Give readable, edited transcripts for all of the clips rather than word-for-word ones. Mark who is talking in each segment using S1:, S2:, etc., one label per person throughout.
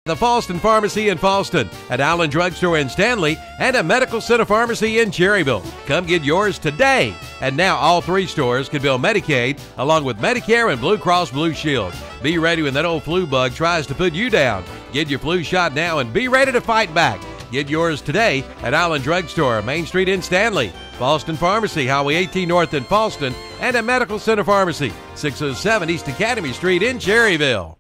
S1: The Falston Pharmacy in Falston, an Allen Drugstore in Stanley, and a Medical Center Pharmacy in Cherryville. Come get yours today. And now all 3 stores can bill Medicaid along with Medicare and Blue Cross Blue Shield. Be ready when that old flu bug tries to put you down. Get your flu shot now and be ready to fight back. Get yours today at Allen Drugstore, Main Street in Stanley, Falston Pharmacy, Highway 18 North in Falston, and a Medical Center Pharmacy, 607 East Academy Street in Cherryville.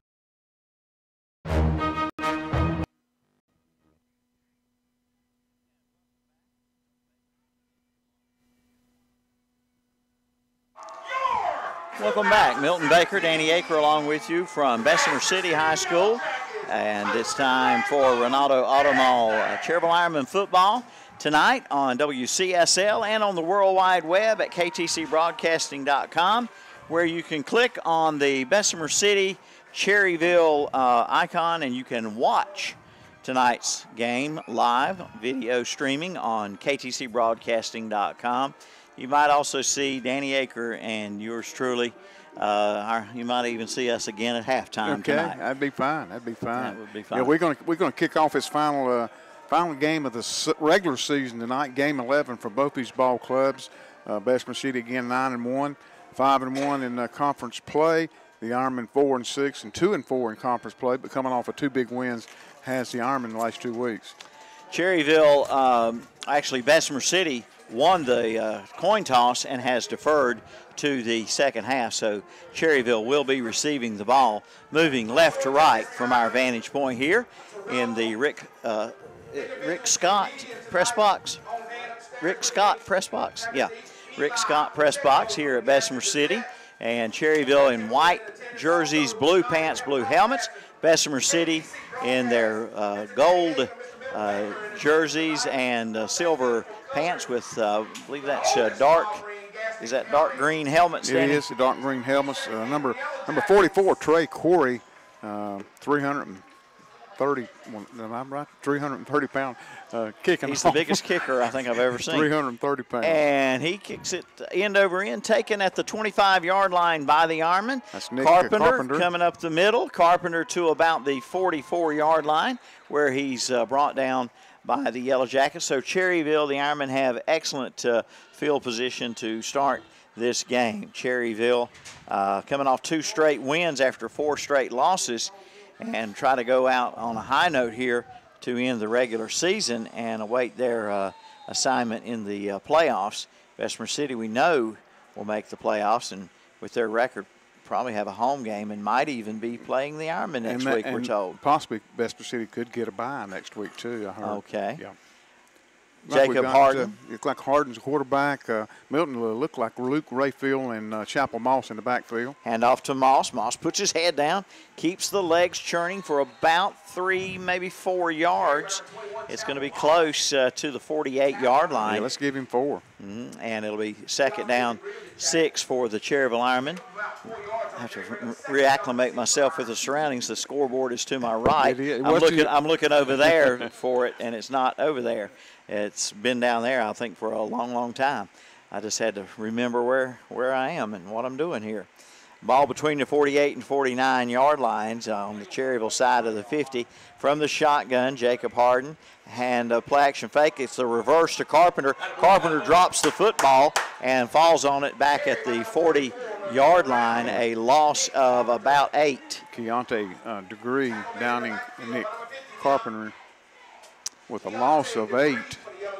S2: Welcome back. Milton Baker, Danny Aker along with you from Bessemer City High School. And it's time for Ronaldo Automall Cherryville Ironmen football tonight on WCSL and on the World Wide Web at ktcbroadcasting.com, where you can click on the Bessemer City Cherryville icon and you can watch tonight's game live, video streaming on ktcbroadcasting.com. You might also see Danny Aker and yours truly. You might even see us again at halftime tonight.
S3: Okay, that'd be fine. That'd be fine.
S2: That would be fine.
S3: Yeah, we're gonna kick off this final game of the regular season tonight. Game 11 for both these ball clubs. Bessemer City again 9-1, 5-1 in conference play. The Ironmen 4-6 and 2-4 in conference play. But coming off of 2 big wins, has the Ironmen the last 2 weeks.
S2: Cherryville, actually Bessemer City won the coin toss and has deferred to the second half, so Cherryville will be receiving the ball, moving left to right from our vantage point here in the Rick Scott press box. Rick Scott press box, yeah. Rick Scott press box here at Bessemer City, and Cherryville in white jerseys, blue pants, blue helmets. Bessemer City in their gold jerseys and silver pants with, I believe that's dark green helmets?
S3: It is, the dark green helmets. Number 44, Trey Corey, 330, am I right? 330 pound kicking.
S2: He's the biggest kicker I think I've ever seen.
S3: 330 pounds.
S2: And he kicks it end over end, taken at the 25-yard line by the Ironman.
S3: That's Nick
S2: Carpenter coming up the middle. Carpenter to about the 44-yard line where he's brought down by the Yellow Jackets. So Cherryville, the Ironmen have excellent field position to start this game. Cherryville coming off 2 straight wins after 4 straight losses and try to go out on a high note here to end the regular season and await their assignment in the playoffs. Bessemer City, we know, will make the playoffs, and with their record, probably have a home game and might even be playing the Ironmen next week, we're told.
S3: Possibly Bessemer City could get a bye next week, too, I heard.
S2: Okay.
S3: Yeah.
S2: Jacob Harden.
S3: Looks like Harden's quarterback. Milton will look like Luke Rayfield and Chapel Moss in the backfield.
S2: Hand off to Moss. Moss puts his head down, keeps the legs churning for about 3, maybe 4 yards. It's going to be close to the 48-yard line.
S3: Yeah, let's give him 4.
S2: And it'll be second down 6 for the Cherryville Ironmen. I have to reacclimate myself with the surroundings. The scoreboard is to my right. I'm looking over there for it, and it's not over there. It's been down there, I think, for a long, long time. I just had to remember where I am and what I'm doing here. Ball between the 48 and 49-yard lines on the Cherryville side of the 50. From the shotgun, Jacob Harden. And play action fake. It's the reverse to Carpenter. Carpenter drops the football and falls on it back at the 40-yard line. A loss of about 8.
S3: Keontae Degree Downing and Nick Carpenter with a loss of 8.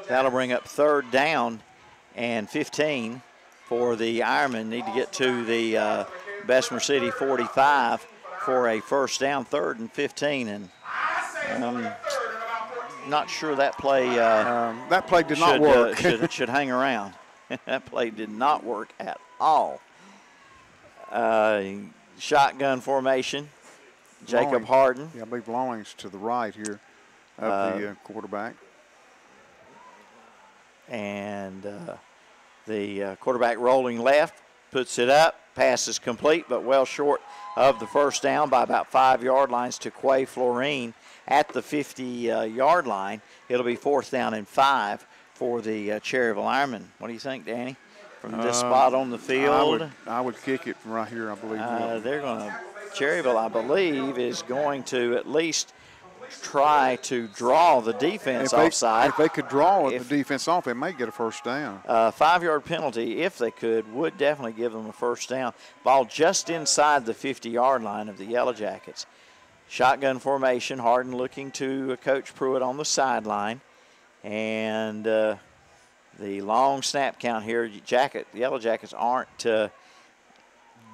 S2: That'll bring up 3rd down and 15 for the Ironmen. Need to get to the Bessemer City 45 for a first down, 3rd and 15. And not sure that play
S3: did not work.
S2: should hang around. That play did not work at all. Shotgun formation. Jacob Harden.
S3: Yeah, I believe Lawing's to the right here of the quarterback.
S2: And the quarterback rolling left, puts it up. Pass is complete, but well short of the first down by about 5 yard lines to Quay Florine at the 50-yard line. It'll be 4th down and 5 for the Cherryville Ironmen. What do you think, Danny? From this spot on the field?
S3: I would kick it from right here, I believe.
S2: Cherryville, I believe, is going to at least try to draw the defense offside.
S3: If they could draw the defense off, they might get a first down.
S2: 5-yard penalty, if they could, would definitely give them a first down. Ball just inside the 50-yard line of the Yellow Jackets. Shotgun formation, Harden looking to Coach Pruitt on the sideline. And the long snap count here, the Yellow Jackets aren't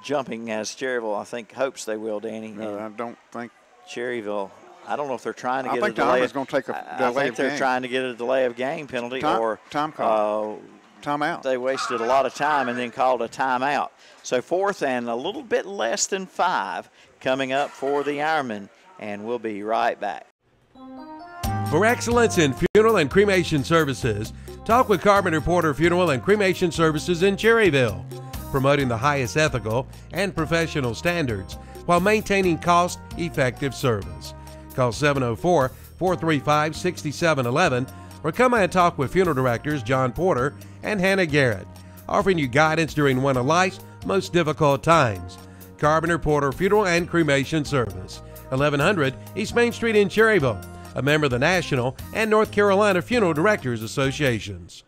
S2: jumping as Cherryville, I think, hopes they will, Danny.
S3: No, I don't think.
S2: Cherryville, I don't know if they're trying to get
S3: I
S2: a
S3: think
S2: delay.
S3: the Ironmen's going to take a delay of game.
S2: I think they're trying to get a delay of game penalty or
S3: timeout.
S2: They wasted a lot of time and then called a timeout. So 4th and a little bit less than 5 coming up for the Ironmen, and we'll be right back.
S1: For excellence in funeral and cremation services, talk with Carpenter Porter Funeral and Cremation Services in Cherryville, promoting the highest ethical and professional standards while maintaining cost-effective service. Call 704-435-6711 or come and talk with funeral directors John Porter and Hannah Garrett, offering you guidance during one of life's most difficult times. Carpenter Porter Funeral and Cremation Service, 1100 East Main Street in Cherryville, a member of the National and North Carolina Funeral Directors Associations.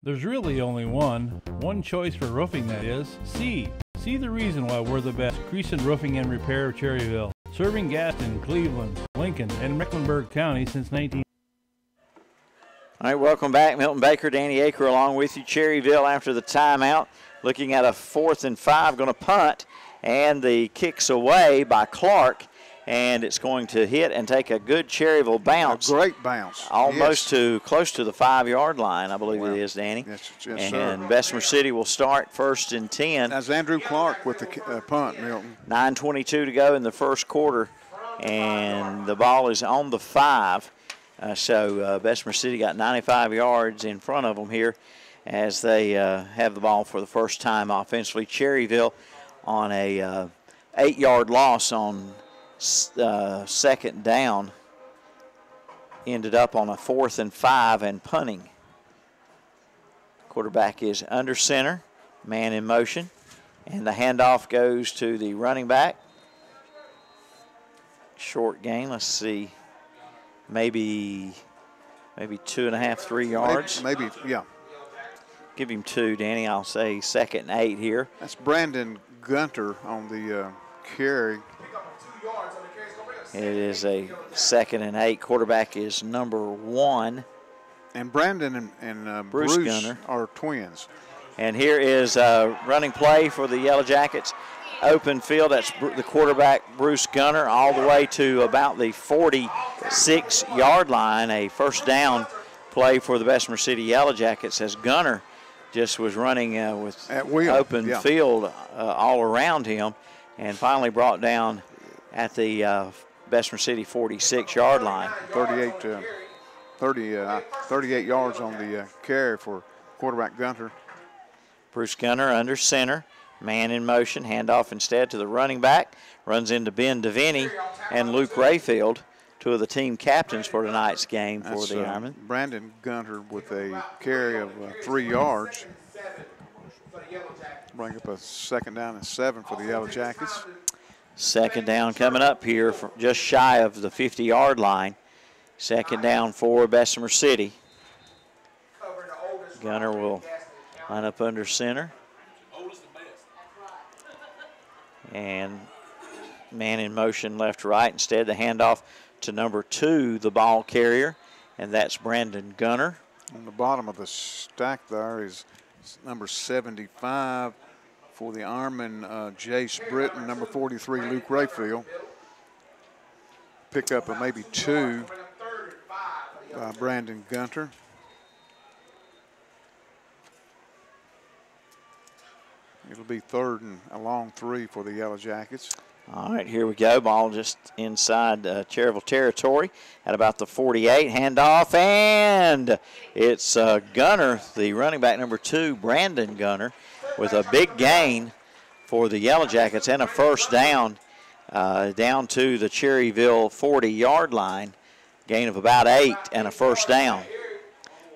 S4: There's really only one choice for roofing, that is C. See the reason why we're the best. Creason Roofing and Repair of Cherryville, serving Gaston, Cleveland, Lincoln, and Mecklenburg County since 19.
S2: All right, welcome back. Milton Baker, Danny Aker along with you. Cherryville after the timeout, looking at a 4th and 5, going to punt, and the kick's away by Clark. And it's going to hit and take a good Cherryville bounce.
S3: A great bounce.
S2: Almost close to the 5-yard line, I believe it is, Danny.
S3: Yes,
S2: and Bessemer City will start 1st and 10.
S3: That's Andrew Clark with the punt, Milton.
S2: 9:22 to go in the first quarter, and the ball is on the 5. So Bessemer City got 95 yards in front of them here as they have the ball for the first time offensively. Cherryville on a 8-yard loss on 2nd down ended up on a 4th and 5 and punting. Quarterback is under center, man in motion, and the handoff goes to the running back. Short gain, let's see, maybe 2.5, 3 yards.
S3: Maybe, yeah.
S2: Give him 2, Danny. I'll say 2nd and 8 here.
S3: That's Brandon Gunter on the carry.
S2: It is a 2nd and 8. Quarterback is number 1.
S3: And Brandon and
S2: Bruce Gunner
S3: are twins.
S2: And here is a running play for the Yellow Jackets. Open field, that's the quarterback, Bruce Gunner, all the way to about the 46-yard line. A first down play for the Bessemer City Yellow Jackets as Gunner just was running with open field all around him and finally brought down at the Bessemer City 46-yard line.
S3: 38 yards on the carry for quarterback Gunter.
S2: Bruce Gunner under center, man in motion, handoff instead to the running back, runs into Ben Devaney and Luke Rayfield, two of the team captains for tonight's game for the Ironmen.
S3: Brandon Gunter with a carry of 3 yards. Bring up a 2nd down and 7 for the Yellow Jackets.
S2: 2nd down coming up here from just shy of the 50-yard line. 2nd down for Bessemer City. Gunner will line up under center. And man in motion left to right. Instead, the handoff to number 2, the ball carrier, and that's Brandon Gunner.
S3: On the bottom of the stack there is number 75 for the Ironmen, Jace Britton, number 43, Luke Rayfield. Pick up a maybe 2 by Brandon Gunter. It'll be 3rd and a long 3 for the Yellow Jackets.
S2: All right, here we go. Ball just inside Cherryville territory at about the 48. Handoff, and it's Gunner, the running back number 2, Brandon Gunner, with a big gain for the Yellow Jackets and a first down down to the Cherryville 40-yard line. Gain of about 8 and a first down.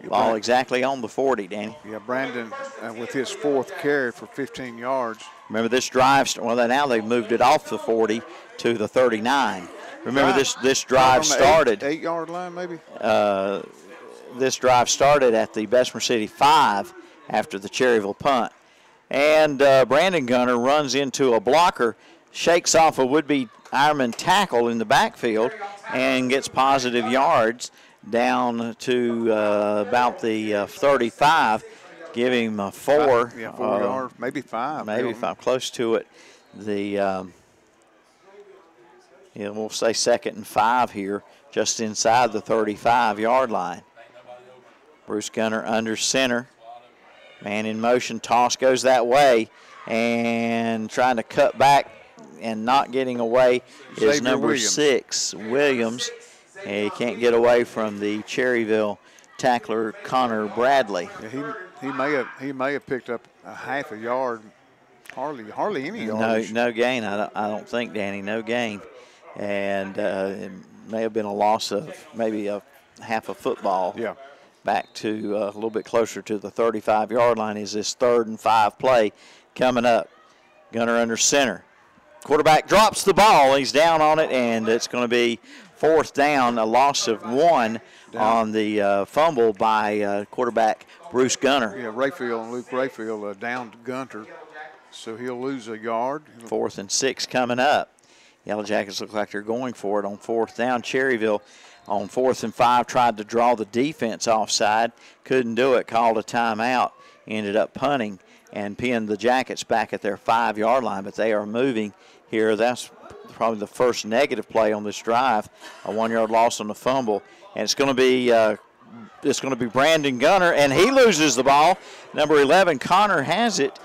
S2: Ball exactly on the 40, Danny.
S3: Yeah, Brandon with his 4th carry for 15 yards.
S2: Remember this drive, well, now they've moved it off the 40 to the 39. Remember, this drive started.
S3: 8-yard line, maybe?
S2: This drive started at the Bessemer City 5 after the Cherryville punt. And Brandon Gunner runs into a blocker, shakes off a would-be Ironman tackle in the backfield, and gets positive yards down to about the 35, give him 4.
S3: 4 yards, maybe 5.
S2: Maybe 5, close to it. We'll say 2nd and 5 here, just inside the 35-yard line. Bruce Gunner under center. Man in motion, toss goes that way, and trying to cut back and not getting away is number 6, Williams. And he can't get away from the Cherryville tackler, Connor Bradley.
S3: Yeah, he may have picked up a half a yard, hardly any yards.
S2: No gain. I don't think, Danny. No gain, and it may have been a loss of maybe a half a football.
S3: Yeah.
S2: Back to a little bit closer to the 35-yard line is this 3rd and 5 play coming up. Gunner under center. Quarterback drops the ball. He's down on it, and it's going to be 4th down, a loss of 1 on the fumble by quarterback Bruce Gunner.
S3: Yeah, Luke Rayfield downed Gunter, so he'll lose a yard.
S2: 4th and 6 coming up. Yellow Jackets look like they're going for it on 4th down. Cherryville on 4th and 5 tried to draw the defense offside, couldn't do it, called a timeout, ended up punting and pinned the Jackets back at their 5-yard line, but they are moving here. That's probably the first negative play on this drive, a 1-yard loss on the fumble, and it's going to be Brandon Gunner, and he loses the ball. Number 11, Connor has it.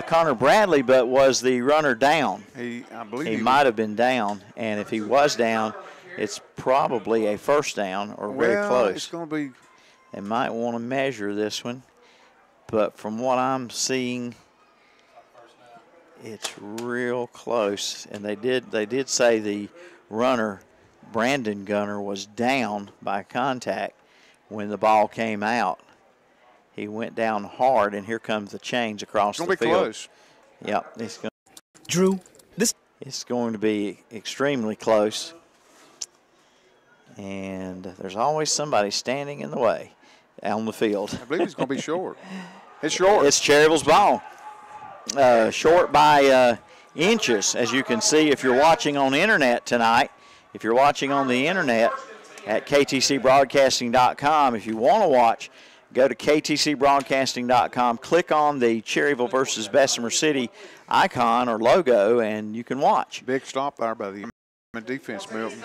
S2: Connor Bradley, but was the runner down?
S3: I believe
S2: he might have been down, and if he was down, it's probably a 1st down or very close.
S3: It's going to be.
S2: They might want to measure this one, but from what I'm seeing, it's real close. And they did say the runner, Brandon Gunner, was down by contact when the ball came out. He went down hard, and here comes the change across the field.
S3: It's going to be close.
S2: Yep.
S5: Drew,
S2: it's going to be extremely close. And there's always somebody standing in the way on the field.
S3: I believe it's going to be short. It's short.
S2: It's Cherryville's ball. Short by inches, as you can see if you're watching on the internet tonight. If you're watching on the internet at ktcbroadcasting.com, if you want to watch, go to ktcbroadcasting.com, click on the Cherryville versus Bessemer City icon or logo, and you can watch.
S3: Big stop there by the defense, Milton.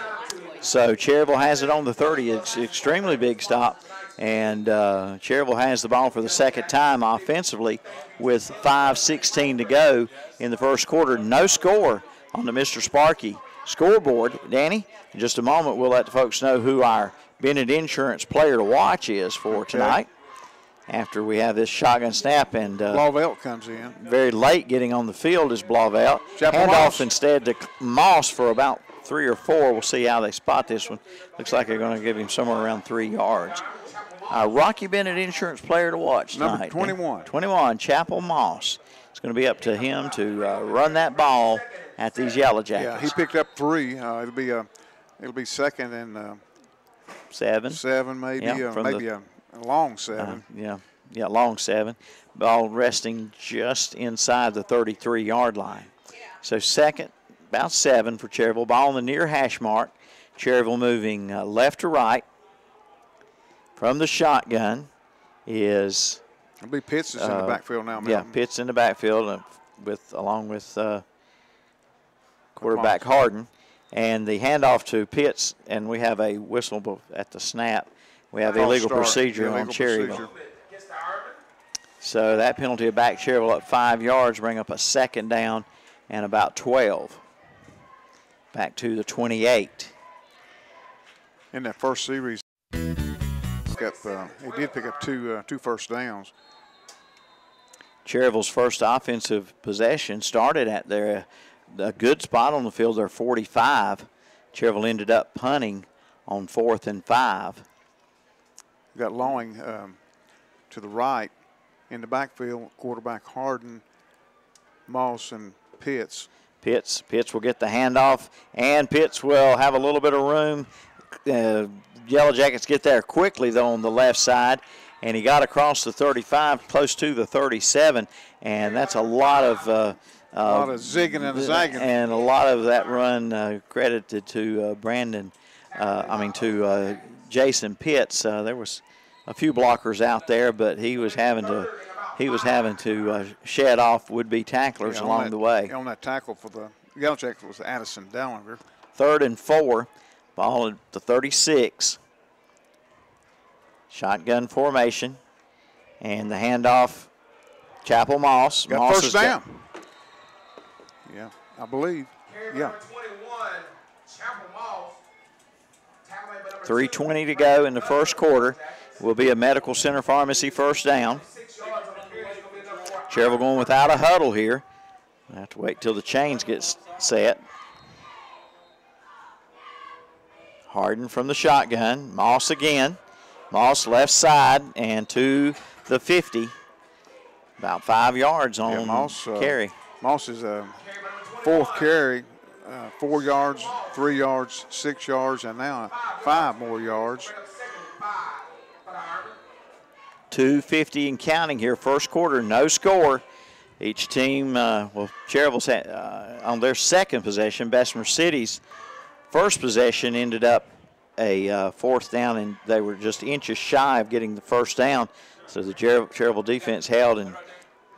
S2: So Cherryville has it on the 30. It's an extremely big stop. And Cherryville has the ball for the 2nd time offensively with 5:16 to go in the 1st quarter. No score on the Mr. Sparky scoreboard. Danny, in just a moment we'll let the folks know who our Bennett Insurance player to watch is for tonight. After we have this shotgun snap, and
S3: Blauvelt comes in.
S2: Very late getting on the field is Blauvelt.
S3: Handoff
S2: instead to Moss for about 3 or 4. We'll see how they spot this one. Looks like they're going to give him somewhere around 3 yards. Rocky Bennett Insurance player to watch tonight.
S3: Number 21.
S2: 21, Chapel Moss. It's going to be up to him to run that ball at these Yellow Jackets.
S3: Yeah, he picked up 3. It'll be 2nd and
S2: 7.
S3: 7 maybe. Maybe a long 7.
S2: Long 7. Ball resting just inside the 33-yard line. So 2nd, about 7 for Cherryville. Ball on the near hash mark. Cherryville moving left to right. From the shotgun is.
S3: It'll be Pitts is in the backfield now.
S2: Yeah, Pitts in the backfield along with quarterback Harden, and the handoff to Pitts, and we have a whistle at the snap. We have illegal procedure on Cherryville. So that penalty will back Cherryville up 5 yards, bring up a 2nd down and about 12. Back to the 28.
S3: In that first series, he did pick up two first downs.
S2: Cherryville's first offensive possession started at a good spot on the field, their 45. Cherryville ended up punting on 4th and 5.
S3: Got Lawing to the right in the backfield, quarterback Harden, Moss, and Pitts.
S2: Pitts will get the handoff, and Pitts will have a little bit of room. Yellow Jackets get there quickly, though, on the left side, and he got across the 35, close to the 37, and that's a lot of
S3: zigging and zagging.
S2: And a lot of that run credited to Jason Pitts. There was a few blockers out there, but he was having to shed off would-be tacklers along the way.
S3: On that tackle for the Yellow Jackets was Addison Dellinger.
S2: 3rd and 4, ball at the 36. Shotgun formation, and the handoff, Chapel Moss.
S3: Got
S2: Moss
S3: first down. Yeah, I believe. Yeah.
S2: 3:20 to go in the first quarter. Will be a Medical Center Pharmacy first down. Cherryville going without a huddle here. I have to wait till the chains get set. Harden from the shotgun. Moss again. Moss left side and to the 50. About 5 yards on carry.
S3: Moss's fourth carry, 4 yards, 3 yards, 6 yards, and now 5 more yards.
S2: 2:50 and counting here, first quarter, no score. Each team, Cherryville's on their second possession. Bessemer City's first possession ended up a fourth down, and they were just inches shy of getting the first down. So the Cherryville defense held and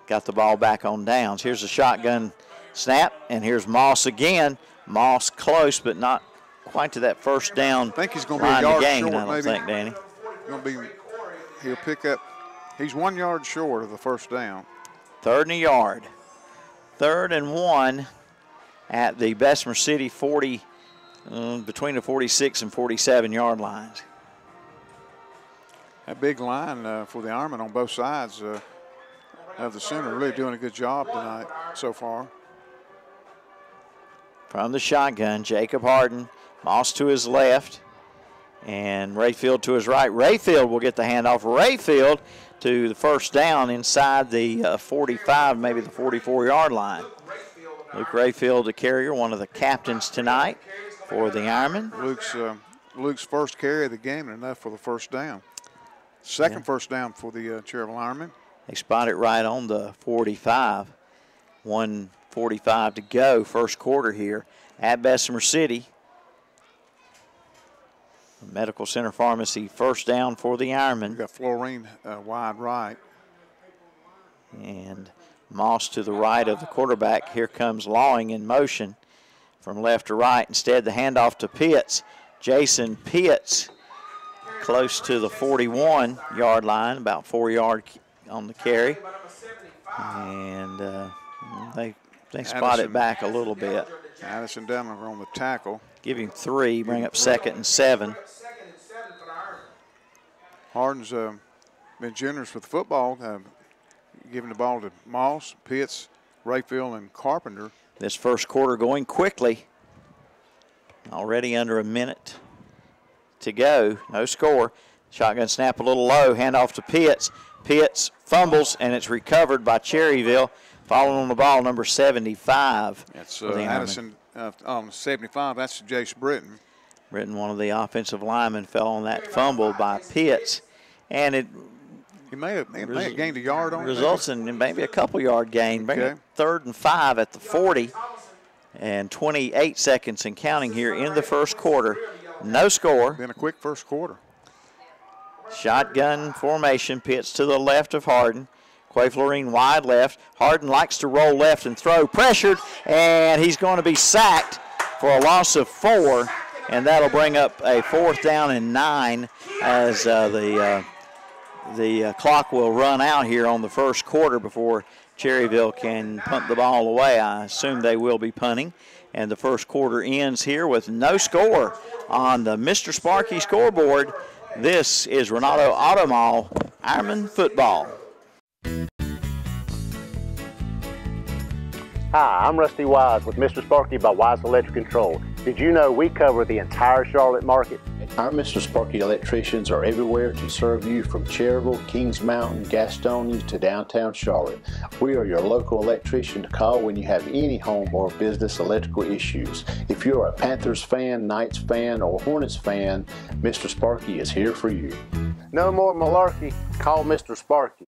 S2: got the ball back on downs. Here's a shotgun snap, and here's Moss again. Moss close, but not quite to that first down.
S3: I think he's going to be a yard
S2: gain,
S3: short,
S2: I don't think, Danny.
S3: He'll pick up. He's 1 yard short of the first down.
S2: 3rd and a yard. 3rd and 1 at the Bessemer City 40, between the 46 and 47 yard lines.
S3: A big line for the Ironmen on both sides of the center. Really doing a good job tonight so far.
S2: From the shotgun, Jacob Harden. Moss to his left, and Rayfield to his right. Rayfield will get the handoff. Rayfield to the first down inside the 45, maybe the 44-yard line. Luke Rayfield, the carrier, one of the captains tonight for the Ironmen.
S3: Luke's first carry of the game, and enough for the first down. Second first down for the Cherryville Ironmen.
S2: They spot it right on the 45. 1:45 to go, first quarter here at Bessemer City. Medical Center Pharmacy first down for the Ironmen.
S3: We've got Florine wide right.
S2: And Moss to the right of the quarterback. Here comes Lawing in motion from left to right. Instead, the handoff to Pitts. Jason Pitts close to the 41-yard line, about 4 yards on the carry. And they spot it back a little bit.
S3: Addison Denver on the tackle.
S2: Give him 3, bring up 2nd and 7.
S3: Harden's been generous with the football, giving the ball to Moss, Pitts, Rayfield, and Carpenter.
S2: This first quarter going quickly. Already under a minute to go. No score. Shotgun snap a little low. Handoff to Pitts. Pitts fumbles, and it's recovered by Cherryville. Following on the ball, number 75.
S3: That's Addison on 75. That's Jace Britton.
S2: Britton, one of the offensive linemen, fell on that fumble by Pitts. And it
S3: may have gained a yard on it.
S2: Results in maybe a couple-yard gain.
S3: Okay.
S2: 3rd and 5 at the 40. And 28 seconds and counting here in the first quarter. No score.
S3: Been a quick first quarter.
S2: Shotgun formation. Pitts to the left of Harden. Quay Florine wide left. Harden likes to roll left and throw. Pressured, and he's going to be sacked for a loss of 4. And that'll bring up a 4th down and 9 as the clock will run out here on the first quarter before Cherryville can punt the ball away. I assume they will be punting. And the first quarter ends here with no score on the Mr. Sparky scoreboard. This is Renato Auto Mall Ironman football.
S5: Hi, I'm Rusty Wise with Mr. Sparky by Wise Electric Control. Did you know we cover the entire Charlotte market?
S6: Our Mr. Sparky electricians are everywhere to serve you from Cherryville, Kings Mountain, Gastonia to downtown Charlotte. We are your local electrician to call when you have any home or business electrical issues. If you're a Panthers fan, Knights fan, or Hornets fan, Mr. Sparky is here for you.
S5: No more malarkey. Call Mr. Sparky.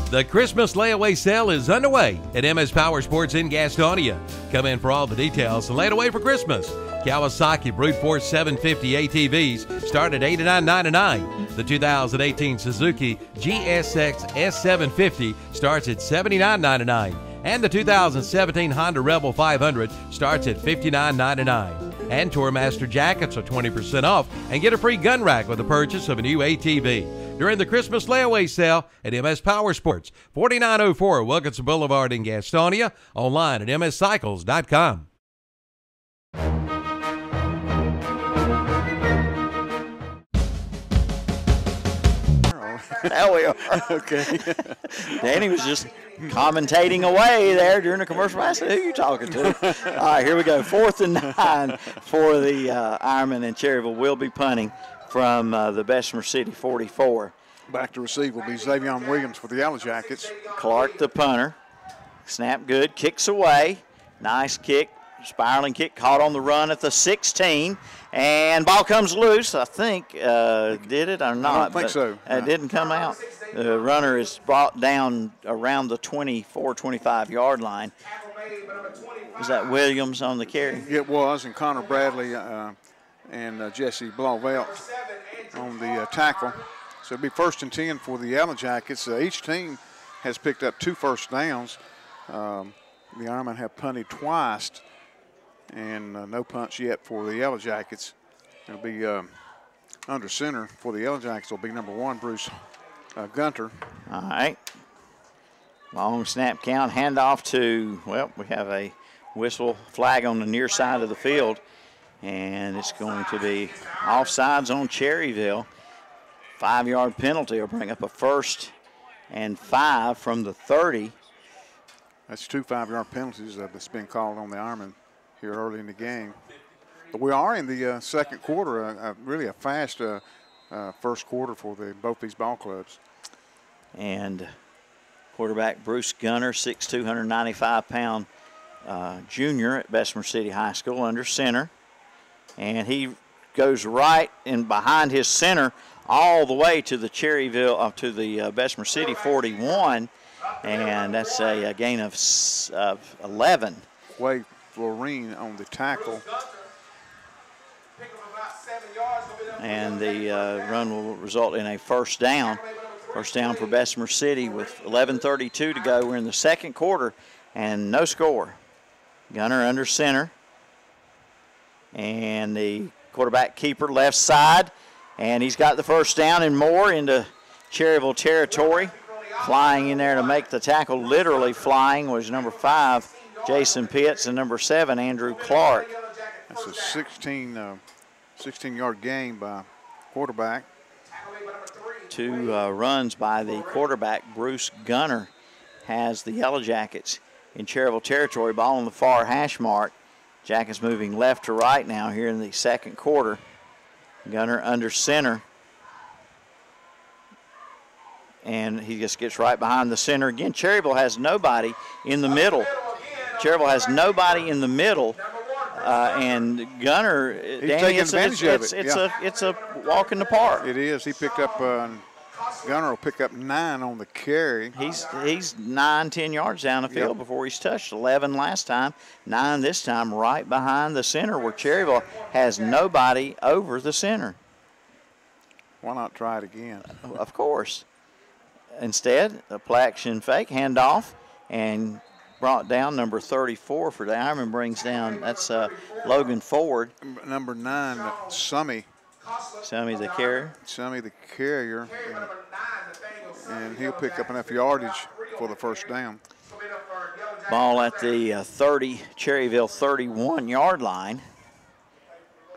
S1: The Christmas layaway sale is underway at MS Power Sports in Gastonia. Come in for all the details and lay it away for Christmas. Kawasaki Brute Force 750 ATVs start at $89.99. The 2018 Suzuki GSX S750 starts at $79.99. And the 2017 Honda Rebel 500 starts at $59.99. And Tourmaster jackets are 20% off and get a free gun rack with the purchase of a new ATV during the Christmas layaway sale at MS Power Sports, 4904 Wilkinson Boulevard in Gastonia, online at mscycles.com.
S2: There we are.
S3: Okay.
S2: Danny was just commentating away there during the commercial. I said, who are you talking to? All right, here we go. 4th and 9 for the Ironmen, and Cherryville will be punting from the Bessemer City 44.
S3: Back to receive will be Xavion Williams for the Yellow Jackets.
S2: Clark, the punter. Snap good, kicks away. Nice kick, spiraling kick, caught on the run at the 16. And ball comes loose, I think. Did it or not?
S3: I don't think so.
S2: It didn't come out. The runner is brought down around the 24, 25-yard line. Was that Williams on the carry?
S3: It was, and Connor Bradley and Jesse Blauvelt on the tackle. So it'll be 1st and 10 for the Yellow Jackets. Each team has picked up 2 first downs. The Ironmen have punted twice, and no punts yet for the Yellow Jackets. It'll be under center for the Yellow Jackets will be number 1, Bruce Gunter.
S2: All right. Long snap count, handoff to, well, we have a whistle flag on the near side of the field, and it's going to be offsides on Cherryville. 5-yard penalty will bring up a 1st and 5 from the 30.
S3: That's 2 5-yard penalties that's been called on the Ironmen here early in the game. But we are in the second quarter, really a fast first quarter for both these ball clubs.
S2: And quarterback Bruce Gunner, 6'2", 195-pound junior at Bessemer City High School, under center. And he goes right in behind his center all the way to the Cherryville, to the Bessemer City 41. And that's a gain of 11.
S3: Quay Florine on the tackle.
S2: And the run will result in a 1st down. 1st down for Bessemer City with 11:32 to go. We're in the second quarter and no score. Gunner under center. And the quarterback keeper left side. And he's got the 1st down and more into Cherryville territory. Flying in there to make the tackle, literally flying, was number 5, Jason Pitts, and number 7, Andrew Clark.
S3: That's a 16-yard gain by quarterback.
S2: 2 runs by the quarterback, Bruce Gunner, has the Yellow Jackets in Cherryville territory. Ball on the far hash mark. Jackets moving left to right now here in the second quarter. Gunner under center. And he just gets right behind the center. Again, Cherryville has nobody in the middle. Cherryville has nobody in the middle. And Gunner, Danny, it's a walk in the park.
S3: It is. He picked up, Gunner will pick up 9 on the carry.
S2: He's 9, 10 yards down the field before he's touched. 11 last time, 9 this time, right behind the center where Cherryville has nobody over the center.
S3: Why not try it again?
S2: Of course. Instead, a play action fake, handoff, and brought down number 34 for the Ironman, brings down, that's Logan Ford.
S3: Number 9, Summy.
S2: Summy the carrier.
S3: Summy the carrier. And he'll pick up enough yardage for the 1st down.
S2: Ball at the Cherryville 31-yard line.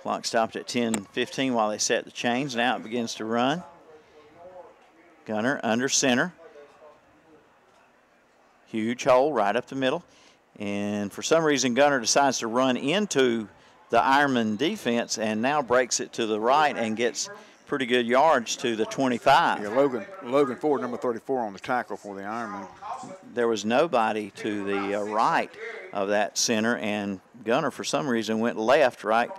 S2: Clock stopped at 10:15 while they set the chains. Now it begins to run. Gunner under center. Huge hole right up the middle. And for some reason, Gunner decides to run into the Ironman defense and now breaks it to the right and gets pretty good yards to the 25.
S3: Yeah, Logan Ford, number 34, on the tackle for the Ironman.
S2: There was nobody to the right of that center, and Gunner, for some reason, went left right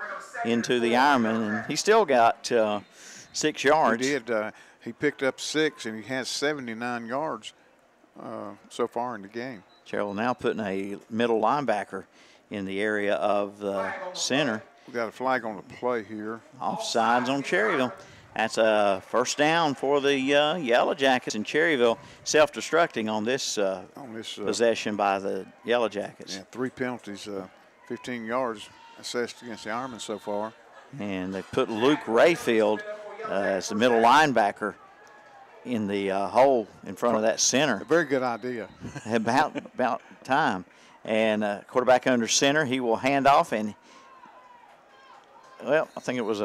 S2: into the Ironman, and he still got 6 yards.
S3: He did. He picked up 6, and he has 79 yards so far in the game.
S2: Cherryville now putting a middle linebacker in the area of the center.
S3: We got a flag on the play here.
S2: Offsides on Cherryville. That's a first down for the Yellow Jackets, and Cherryville self-destructing on this possession by the Yellow Jackets.
S3: Yeah, 3 penalties, 15 yards assessed against the Ironmen so far.
S2: And they put Luke Rayfield as the middle linebacker in the hole in front of that center.
S3: A very good idea.
S2: about time. And quarterback under center, he will hand off, and, well, I think it was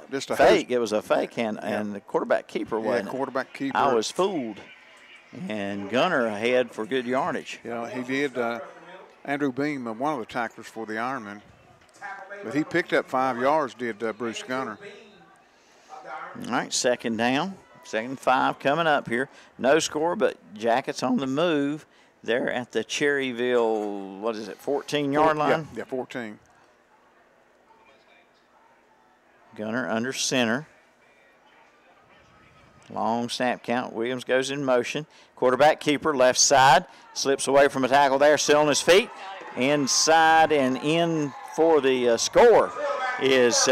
S2: just a fake. It was a fake, and the quarterback keeper wasn't.
S3: Quarterback keeper.
S2: I was fooled. And Gunner ahead for good yardage.
S3: Yeah, he did. Andrew Beam, one of the tacklers for the Ironmen. But he picked up 5 yards, did Bruce Gunner.
S2: All right, second down. 2nd and 5 coming up here. No score, but Jackets on the move. They're at the Cherryville, 14-yard line?
S3: Yeah, 14.
S2: Gunner under center. Long snap count. Williams goes in motion. Quarterback keeper, left side. Slips away from a tackle there, still on his feet. Inside and in for the score is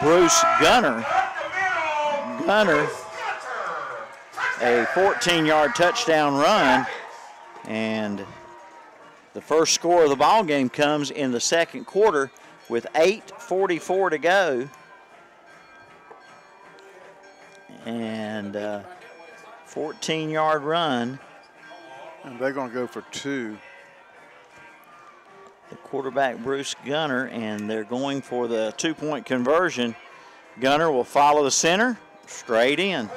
S2: Bruce Gunner. Gunner, a 14-yard touchdown run. And the first score of the ball game comes in the second quarter with 8:44 to go. And 14-yard run.
S3: And they're going to go for 2.
S2: The quarterback, Bruce Gunner, and they're going for the 2-point conversion. Gunner will follow the center straight in.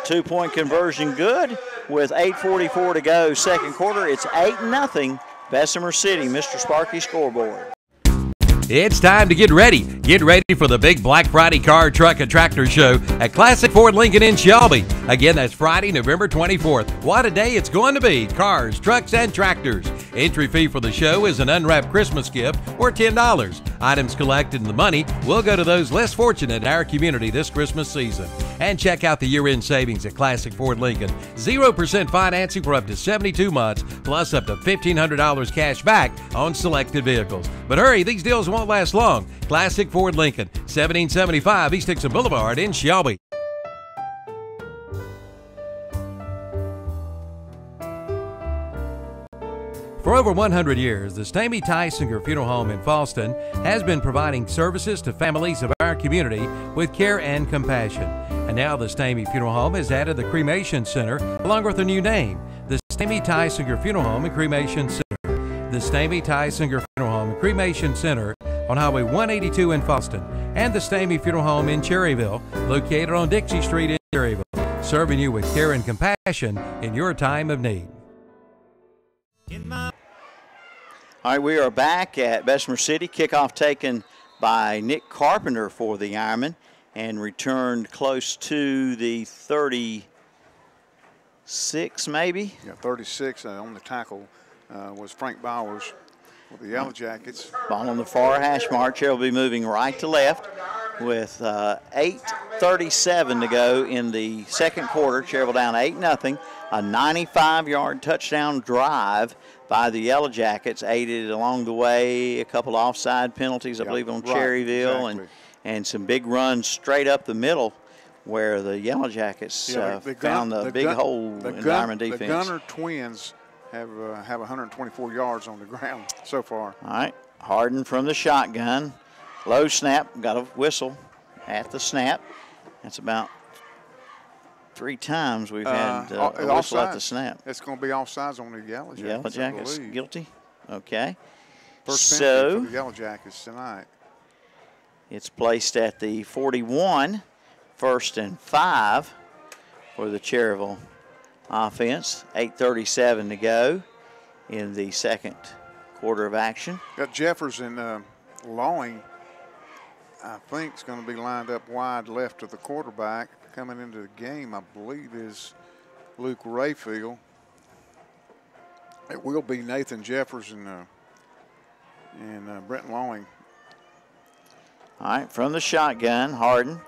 S2: 2-point conversion good with 8:44 to go. Second quarter, it's 8-0. Bessemer City, Mr. Sparky scoreboard.
S1: It's time to get ready. Get ready for the big Black Friday car, truck, and tractor show at Classic Ford Lincoln in Shelby. Again, that's Friday, November 24th. What a day it's going to be. Cars, trucks, and tractors. Entry fee for the show is an unwrapped Christmas gift or $10. Items collected and the money will go to those less fortunate in our community this Christmas season. And check out the year-end savings at Classic Ford Lincoln. 0% financing for up to 72 months, plus up to $1,500 cash back on selected vehicles. But hurry, these deals won't last long. Classic Ford Lincoln, 1775 East Dixon Boulevard in Shelby. For over 100 years, the Stamey Tysinger Funeral Home in Falston has been providing services to families of our community with care and compassion. And now the Stamey Funeral Home has added the Cremation Center along with a new name, the Stamey Tysinger Funeral Home and Cremation Center. The Stamey Tysinger Funeral Home and Cremation Center on Highway 182 in Falston, and the Stamey Funeral Home in Cherryville, located on Dixie Street in Cherryville, serving you with care and compassion in your time of need.
S2: All right, we are back at Bessemer City. Kickoff taken by Nick Carpenter for the Ironmen and returned close to the 36 maybe?
S3: Yeah, 36 on the tackle was Frank Bowers for the Yellow Jackets.
S2: Ball on the far hash mark. Cherryville will be moving right to left with 8:37 to go in the second quarter. Cherryville down 8-0. A 95-yard touchdown drive by the Yellow Jackets, aided along the way a couple offside penalties, I believe, on Cherryville,
S3: exactly.
S2: and some big runs straight up the middle where the Yellow Jackets found the big hole in the Ironman defense.
S3: The Gunner twins have 124 yards on the ground so far.
S2: All right, Harden from the shotgun. Low snap, got a whistle at the snap. That's about 3 times we've had a whistle at the snap.
S3: It's going to be offsides on the Yellow Jackets.
S2: Yellow Jackets guilty. Okay.
S3: First penalty for the Yellow Jackets tonight.
S2: It's placed at the 41, 1st and 5 for the Cherryville offense. 8:37 to go in the second quarter of action.
S3: Got Jeffers and Lawing, I think, is going to be lined up wide left of the quarterback. Coming into the game, I believe, is Luke Rayfield. It will be Nathan Jeffers and Brent Lawing.
S2: All right, from the shotgun, Harden,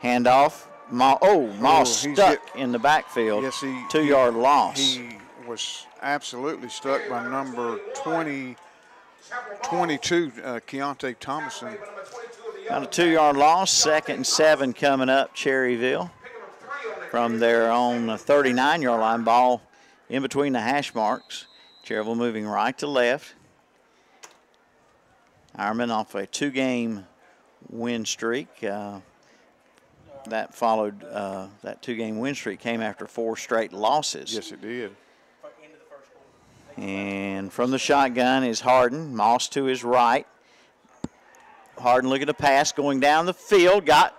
S2: handoff. Moss stuck in the backfield.
S3: Yes,
S2: 2-yard loss.
S3: He was absolutely stuck by number 22, Keontae Thomason.
S2: Got a 2-yard loss. 2nd and 7 coming up, Cherryville. From their own 39-yard line, ball in between the hash marks. Cherryville moving right to left. Ironmen off a 2-game win streak. That followed, that 2-game win streak came after 4 straight losses.
S3: Yes, it did.
S2: And from the shotgun is Harden. Moss to his right. Harden looking to pass, going down the field. Got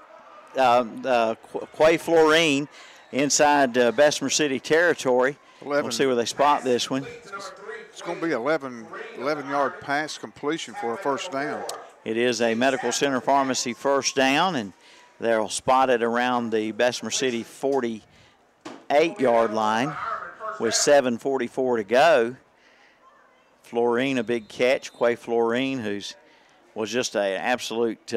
S2: Quay Florine inside Bessemer City territory. We'll see where they spot this one.
S3: It's going to be 11-yard pass completion for a first down.
S2: It is a Medical Center Pharmacy first down, and they'll spot it around the Bessemer City 48-yard line with 7:44 to go. Florine, a big catch. Quay Florine, was just an absolute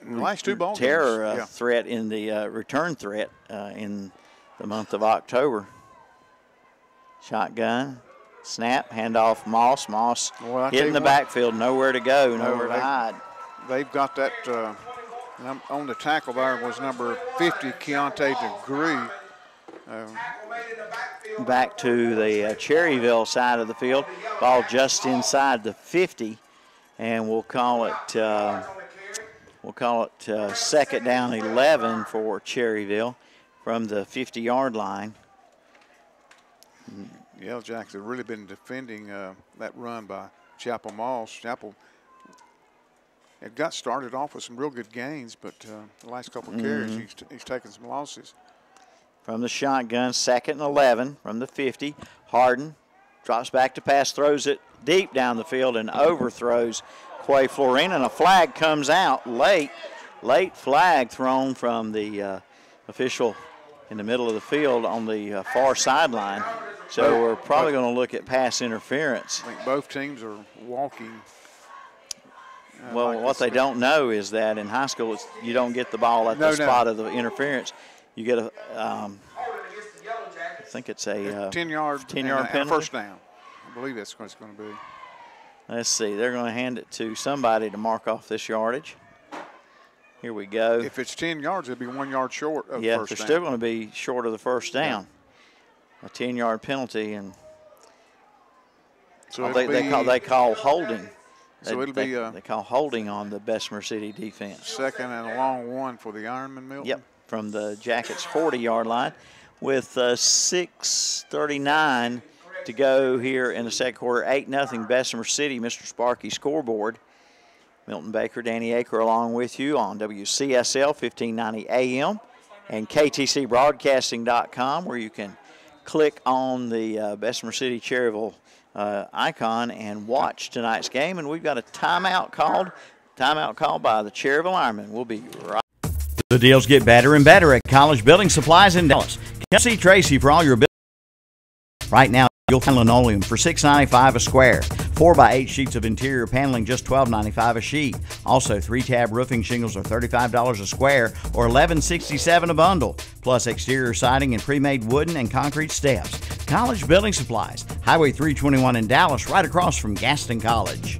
S3: last 2 ball
S2: terror threat in the return threat in the month of October. Shotgun, snap, handoff, Moss. Moss hitting the backfield, nowhere to go, nowhere to hide.
S3: They've got that on the tackle there was number 50, Keontae DeGree.
S2: Back to the Cherryville side of the field. Ball just inside the 50, and we'll call it 2nd down 11 for Cherryville from the 50-yard line.
S3: Yeah, Jacks have really been defending that run by Chapel Moss. Chapel had got started off with some real good gains, but the last couple of carries he's taken some losses.
S2: From the shotgun, 2nd and 11 from the 50. Harden drops back to pass, throws it deep down the field and overthrows Quay Florine, and a flag comes out late. Late flag thrown from the official in the middle of the field on the far sideline. So we're probably going to look at pass interference.
S3: I think both teams are walking.
S2: Well, what they don't know is that in high school you don't get the ball at the spot of the interference. You get a, I think it's a
S3: 10-yard
S2: penalty.
S3: First down. I believe that's what it's going to be.
S2: Let's see. They're going to hand it to somebody to mark off this yardage. Here we go.
S3: If it's 10 yards, it'll be 1 yard short of the first down.
S2: Yeah, they're still going to be short of the first down. Yeah. A 10-yard penalty, and
S3: so
S2: they call holding.
S3: So it'll be
S2: they call holding on the Bessemer City defense.
S3: 2nd and a long 1 for the Ironmen, Milton.
S2: Yep, from the Jackets 40-yard line with 6:39 to go here in the second quarter. 8-0 Bessemer City, Mr. Sparky scoreboard. Milton Baker, Danny Aker along with you on WCSL 1590 AM and KTCBroadcasting.com, where you can click on the Bessemer City Cherryville icon and watch tonight's game. And we've got a timeout called by the Cherryville Ironmen. We'll be right.
S7: The deals get better and better at College Building Supplies in Dallas. Come see Tracy for all your building. Right now, you'll find linoleum for $6.95 a square. 4x8 sheets of interior paneling, just $12.95 a sheet. Also, 3-tab roofing shingles are $35 a square or $11.67 a bundle. Plus exterior siding and pre-made wooden and concrete steps. College Building Supplies, Highway 321 in Dallas, right across from Gaston College.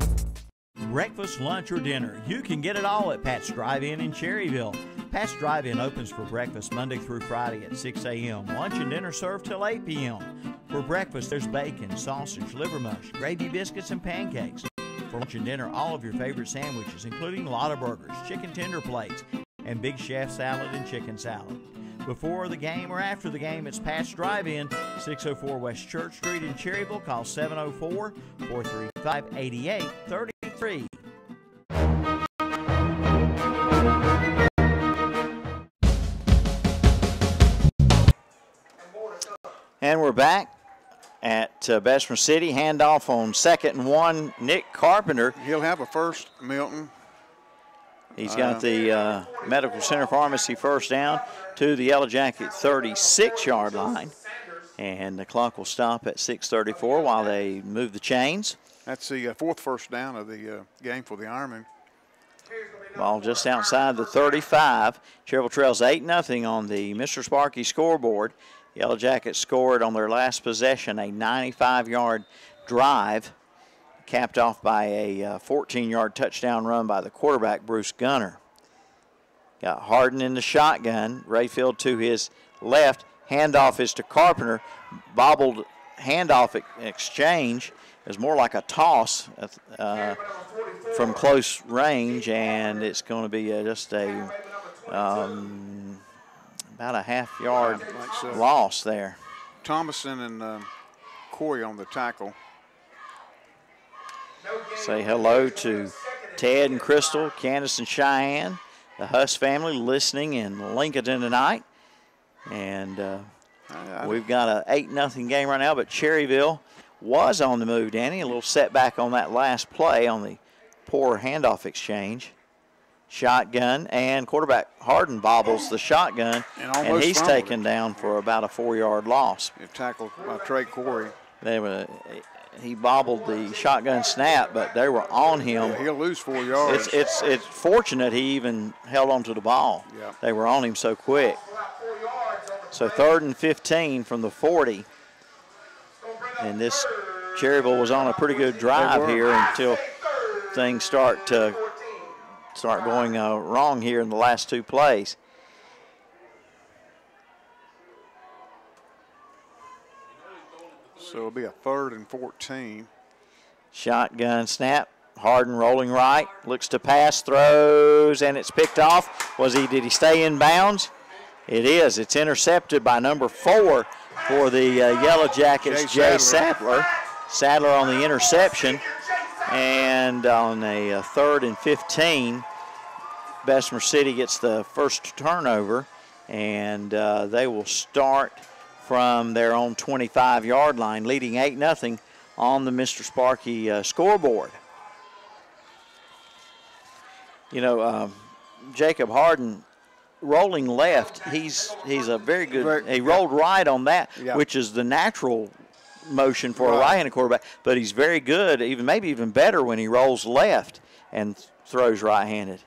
S7: Breakfast, lunch, or dinner, you can get it all at Pat's Drive-In in Cherryville. Pat's Drive-In opens for breakfast Monday through Friday at 6 a.m. Lunch and dinner served till 8 p.m. For breakfast, there's bacon, sausage, liver mush, gravy biscuits, and pancakes. For lunch and dinner, all of your favorite sandwiches, including Lotta Burgers, chicken tender plates, and Big Chef salad and chicken salad. Before the game or after the game, it's Pat's Drive-In, 604 West Church Street in Cherryville. Call 704-435-8833.
S2: And we're back. at Bessemer City. Handoff on 2nd and 1. Nick Carpenter.
S3: He'll have a first, Milton.
S2: He's got the Medical Center Pharmacy first down to the Yellow Jacket 36-yard line. And the clock will stop at 6:34 while they move the chains.
S3: That's the 4th first down of the game for the Ironmen.
S2: Ball just outside the 35. Cherryville trails 8-0 on the Mr. Sparky scoreboard. Yellow Jackets scored on their last possession a 95-yard drive, capped off by a 14-yard touchdown run by the quarterback, Bruce Gunner. Got Harden in the shotgun. Rayfield to his left. Handoff is to Carpenter. Bobbled handoff exchange. It was more like a toss from close range, and it's going to be just a about a half-yard loss there.
S3: Thomason and Corey on the tackle.
S2: Say hello to Ted and Crystal, Candace and Cheyenne, the Huss family listening in Lincoln tonight. And we've got an 8-0 game right now, but Cherryville was on the move, Danny. A little setback on that last play on the poor handoff exchange. Shotgun, and quarterback Harden bobbles the shotgun, and he's taken down for about a 4-yard loss.
S3: Tackled by Trey Corey.
S2: He bobbled the shotgun snap, but they were on him.
S3: Yeah, he'll lose 4 yards.
S2: It's fortunate he even held on to the ball.
S3: Yeah.
S2: They were on him so quick. So 3rd and 15 from the 40. And this Cherryville was on a pretty good drive here until things start going wrong here in the last 2 plays.
S3: So it'll be a 3rd and 14.
S2: Shotgun snap. Harden rolling right, looks to pass, throws, and it's picked off. Did he stay in bounds? It is. It's intercepted by number 4 for the Yellow Jackets, Jay Sadler. Sadler on the interception. And on a 3rd and 15, Bessemer City gets the first turnover, and they will start from their own 25-yard line, leading 8-0 on the Mr. Sparky scoreboard. You know, Jacob Harden rolling left, he's a very good, he rolled right on that, which is the natural motion for a right-handed quarterback, but he's very good, maybe even better when he rolls left and throws right-handed.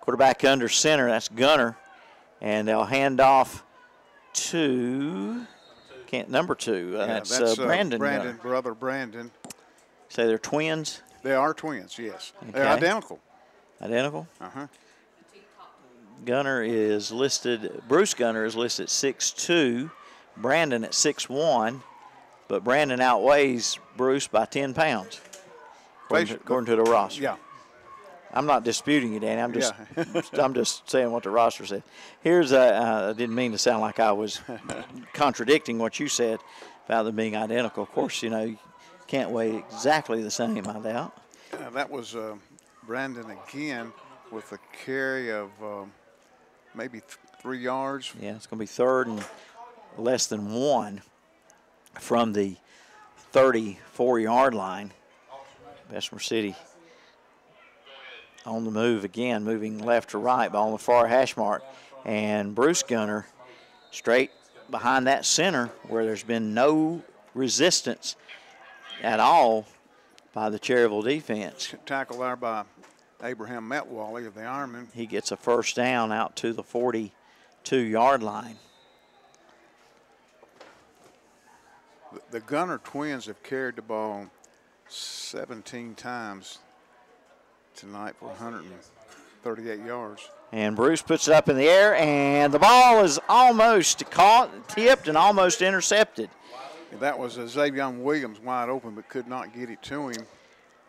S2: Quarterback under center, that's Gunner, and they'll hand off to number 2. That's Brandon.
S3: Brother Brandon.
S2: Say they're twins?
S3: They are twins, yes.
S2: Okay.
S3: They're identical.
S2: Identical?
S3: Uh-huh.
S2: Bruce Gunner is listed at 6'2", Brandon at 6'1", but Brandon outweighs Bruce by 10 pounds, according to the roster.
S3: Yeah.
S2: I'm not disputing you, Danny. I'm just saying what the roster said. Here's I didn't mean to sound like I was contradicting what you said about them being identical. Of course, you can't weigh exactly the same, I doubt.
S3: That was Brandon again with a carry of maybe 3 yards.
S2: Yeah, it's going to be 3rd and less than 1 from the 34-yard line. Bessemer City on the move again, moving left to right, ball on the far hash mark. And Bruce Gunner straight behind that center where there's been no resistance at all by the Cherryville defense.
S3: Tackle there by Abraham Metwally of the Ironmen.
S2: He gets a first down out to the 42-yard line.
S3: The Gunner twins have carried the ball 17 times tonight for 138 yards.
S2: And Bruce puts it up in the air, and the ball is almost caught, tipped, and almost intercepted.
S3: That was Xavier Williams wide open, but could not get it to him.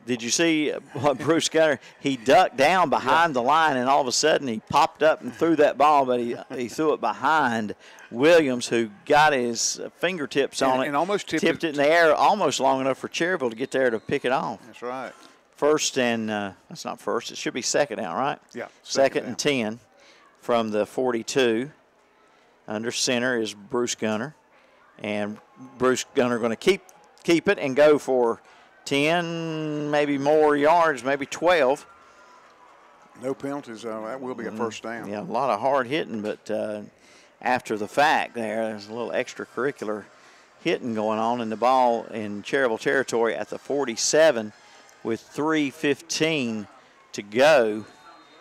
S2: Did you see what Bruce Gunner? He ducked down behind the line, and all of a sudden he popped up and threw that ball, but he threw it behind Williams, who got his fingertips on it
S3: and almost tipped
S2: it in the air almost long enough for Cherryville to get there to pick it off.
S3: That's right.
S2: First and that's not first. It should be 2nd down, right?
S3: Yeah.
S2: Second and 10 from the 42. Under center is Bruce Gunner. And Bruce Gunner going to keep it and go for 10, maybe more yards, maybe 12.
S3: No penalties. That will be a first down.
S2: Yeah, a lot of hard hitting, but after the fact there's a little extracurricular hitting going on, in the ball in Cherryville territory at the 47 with 3:15 to go.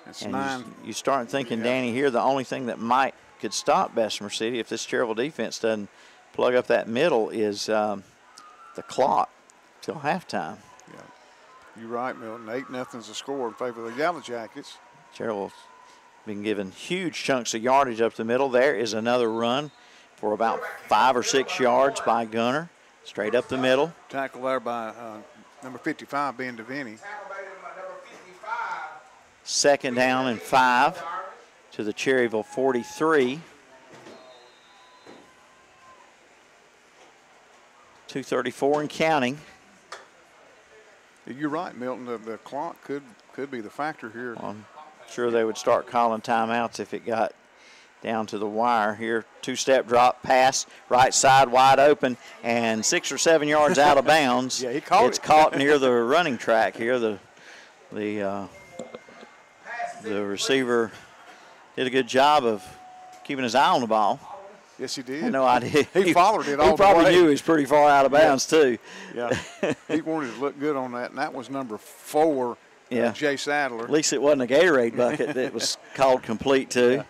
S3: That's
S2: and
S3: 9.
S2: You start thinking, Danny, here the only thing that could stop Bessemer City if this Cherryville defense doesn't plug up that middle is the clock till halftime.
S3: Yeah, you're right, Milton. 8-0's the score in favor of the Yellow Jackets.
S2: Cherryville's been given huge chunks of yardage up the middle. There is another run for about 5 or 6 yards by Gunner, straight up the middle.
S3: Tackle there by number 55, Ben DeVinny.
S2: Second down and 5 to the Cherryville 43. 2:34 and counting.
S3: You're right, Milton. The clock could be the factor here.
S2: Well, I'm sure they would start calling timeouts if it got down to the wire here. 2-step drop pass, right side wide open, and 6 or 7 yards out of bounds.
S3: Yeah, he caught it.
S2: It's caught near the running track here. The receiver did a good job of keeping his eye on the ball.
S3: Yes, he did.
S2: Had no idea.
S3: He followed it all the way.
S2: He probably knew he was pretty far out of bounds, too.
S3: Yeah, he wanted to look good on that, and that was number 4, Jay Sadler.
S2: At least it wasn't a Gatorade bucket that was called complete to.
S3: Yeah.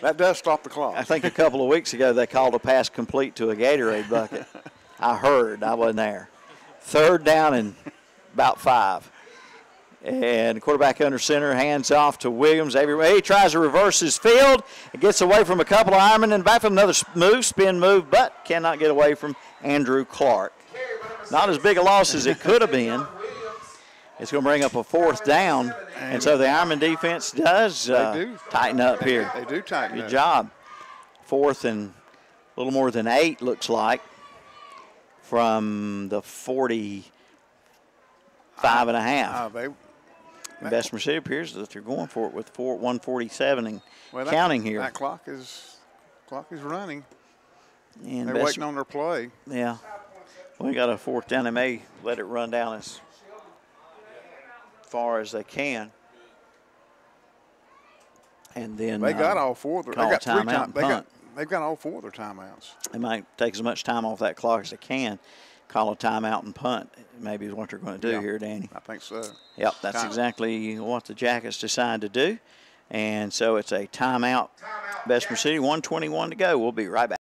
S3: That does stop the clock.
S2: I think a couple of weeks ago they called a pass complete to a Gatorade bucket. I heard. I wasn't there. Third down and about 5. And the quarterback under center, hands off to Williams. He tries to reverse his field. It gets away from a couple of Ironmen and back from another spin move, but cannot get away from Andrew Clark. Not as big a loss as it could have been. It's going to bring up a 4th down. And so the Ironman defense does tighten up here.
S3: They do tighten up.
S2: Good job. 4th and a little more than 8, looks like, from the 45 and a half. Bessemer City appears that they're going for it with 147 and counting here.
S3: That clock is running.
S2: And
S3: they're waiting on their play.
S2: Yeah. Well, we got a 4th down. They may let it run down as far as they can. And then
S3: they got all 4 of their. They got 3
S2: timeout.
S3: They've got all 4 of their timeouts.
S2: They might take as much time off that clock as they can. Call a timeout and punt, maybe is what they're going to do here, Danny.
S3: I think so.
S2: Yep, that's exactly what the Jackets decided to do. And so it's a timeout. Bessemer City, 1:21 to go. We'll be right back.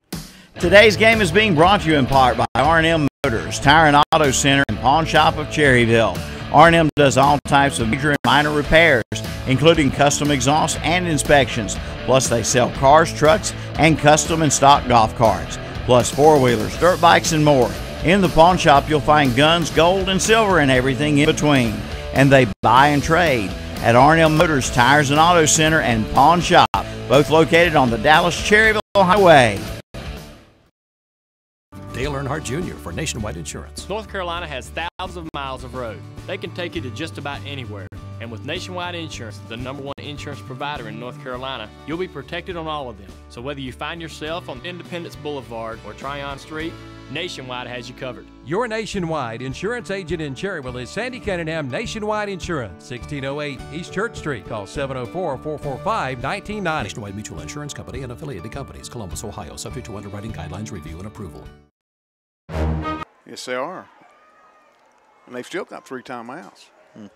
S7: Today's game is being brought to you in part by R&M Motors, Tire and Auto Center and Pawn Shop of Cherryville. R&M does all types of major and minor repairs, including custom exhausts and inspections. Plus, they sell cars, trucks, and custom and stock golf carts, plus 4-wheelers, dirt bikes, and more. In the pawn shop, you'll find guns, gold, and silver, and everything in between. And they buy and trade at R&M Motors, Tires and Auto Center and Pawn Shop, both located on the Dallas-Cherryville Highway.
S8: Dale Earnhardt Jr. for Nationwide Insurance.
S9: North Carolina has thousands of miles of road. They can take you to just about anywhere. And with Nationwide Insurance, the #1 insurance provider in North Carolina, you'll be protected on all of them. So whether you find yourself on Independence Boulevard or Tryon Street, Nationwide has you covered.
S1: Your Nationwide insurance agent in Cherryville is Sandy Cunningham Nationwide Insurance, 1608 East Church Street. Call 704-445-1990.
S8: Nationwide Mutual Insurance Company and affiliated companies, Columbus, Ohio, subject to underwriting guidelines, review, and approval.
S3: Yes, they are. And they've still got 3 timeouts.
S2: All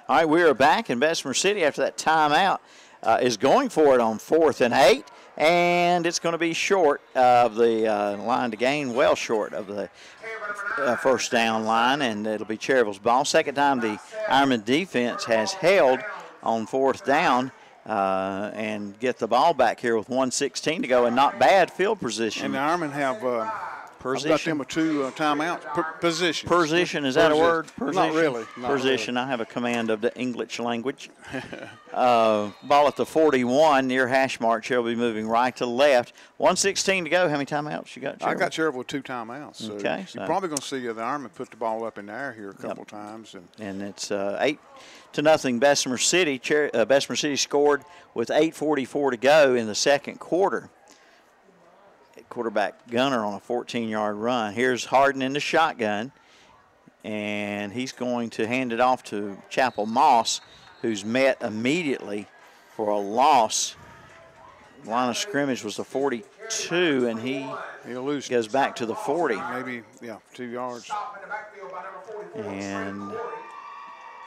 S2: right, we are back in Bessemer City after that timeout. Is going for it on 4th and 8. And it's going to be short of the line to gain, well short of the first down line, and it'll be Cherryville's ball. Second time the Ironman defense has held on 4th down and get the ball back here with 1:16 to go, and not bad field position.
S3: And the Ironmen have I've got them with 2 timeouts. Position.
S2: Position, is that a word? Position?
S3: Not really.
S2: Position. I have a command of the English language. Ball at the 41 near hash mark. She'll be moving right to left. 1:16 to go. How many timeouts you got, Cherryville?
S3: I got Cherryville with 2 timeouts. So
S2: okay.
S3: You're probably going to see the Ironmen put the ball up in the air here a couple times.
S2: And it's 8-0 Bessemer City. Bessemer City scored with 8:44 to go in the second quarter. quarterback Gunner on a 14-yard run. Here's Harden in the shotgun, and he's going to hand it off to Chapel Moss, who's met immediately for a loss. Line of scrimmage was the 42, and he'll lose. Goes back to the 40.
S3: Maybe, 2 yards.
S2: And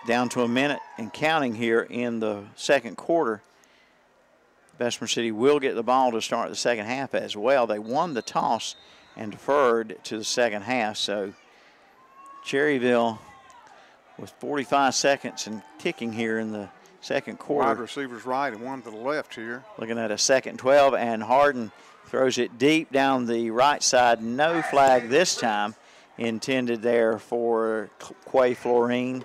S2: down to a minute and counting here in the second quarter. Bessemer City will get the ball to start the second half as well. They won the toss and deferred to the second half. So Cherryville with 45 seconds and ticking here in the second quarter.
S3: Wide receivers right and one to the left here.
S2: Looking at a 2nd and 12, and Harden throws it deep down the right side. No flag this time intended there for Quay Florine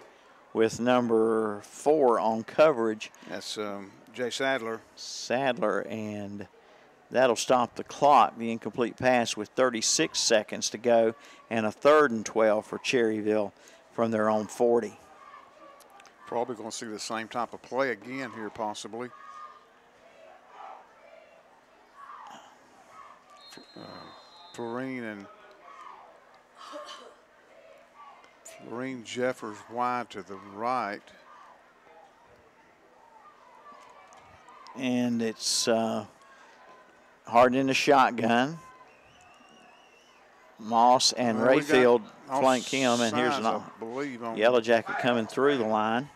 S2: with number 4 on coverage.
S3: That's Jay Sadler.
S2: Sadler, and that'll stop the clock. The incomplete pass with 36 seconds to go, and a 3rd and 12 for Cherryville from their own 40.
S3: Probably going to see the same type of play again here, possibly. Florine Jeffers wide to the right.
S2: And it's Harden in the shotgun. Moss and Rayfield flank him, and here's an Yellow Jacket coming through the line.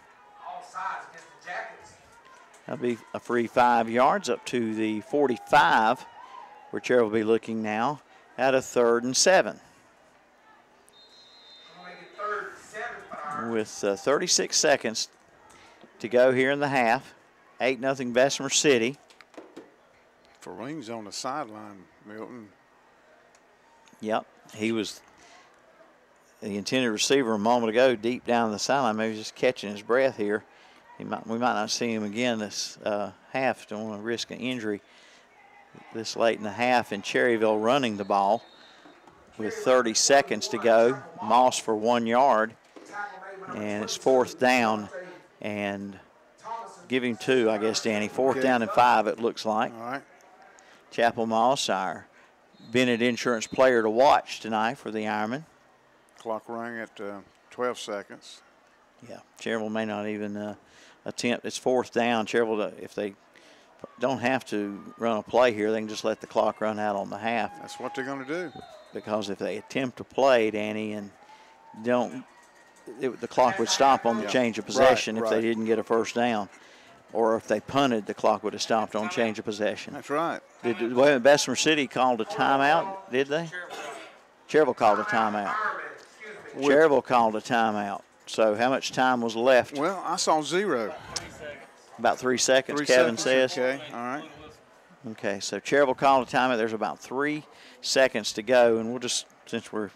S2: That'll be a free 5 yards up to the 45, where Cherryville will be looking now at a 3rd and 7. With 36 seconds to go here in the half. 8-0 Bessemer City.
S3: Florine's on the sideline, Milton.
S2: Yep, he was the intended receiver a moment ago, deep down the sideline. Maybe just catching his breath here. We might not see him again this half. Don't want to risk an injury this late in the half. And Cherryville running the ball with 30 seconds to go. Moss for 1 yard, and it's 4th down, and give him 2, I guess, Danny. 4th down and 5, it looks like.
S3: All right.
S2: Chapel Moss, our Bennett Insurance player to watch tonight for the Ironmen.
S3: Clock rang at 12 seconds.
S2: Yeah, Cherryville may not even attempt. It's 4th down. Cherryville, if they don't have to run a play here, they can just let the clock run out on the half.
S3: That's what they're going to do.
S2: Because if they attempt to play, Danny, and don't, the clock would stop on the change of possession if they didn't get a 1st down. Or if they punted, the clock would have stopped on change of possession.
S3: That's right.
S2: Did Bessemer City called a timeout, did they? Cherryville called a timeout. Cherryville called a timeout. So how much time was left?
S3: Well, I saw 0.
S2: About 3 seconds, Kevin says.
S3: Okay, all right.
S2: Okay, so Cherryville called a timeout. There's about 3 seconds to go, and we'll just, since we're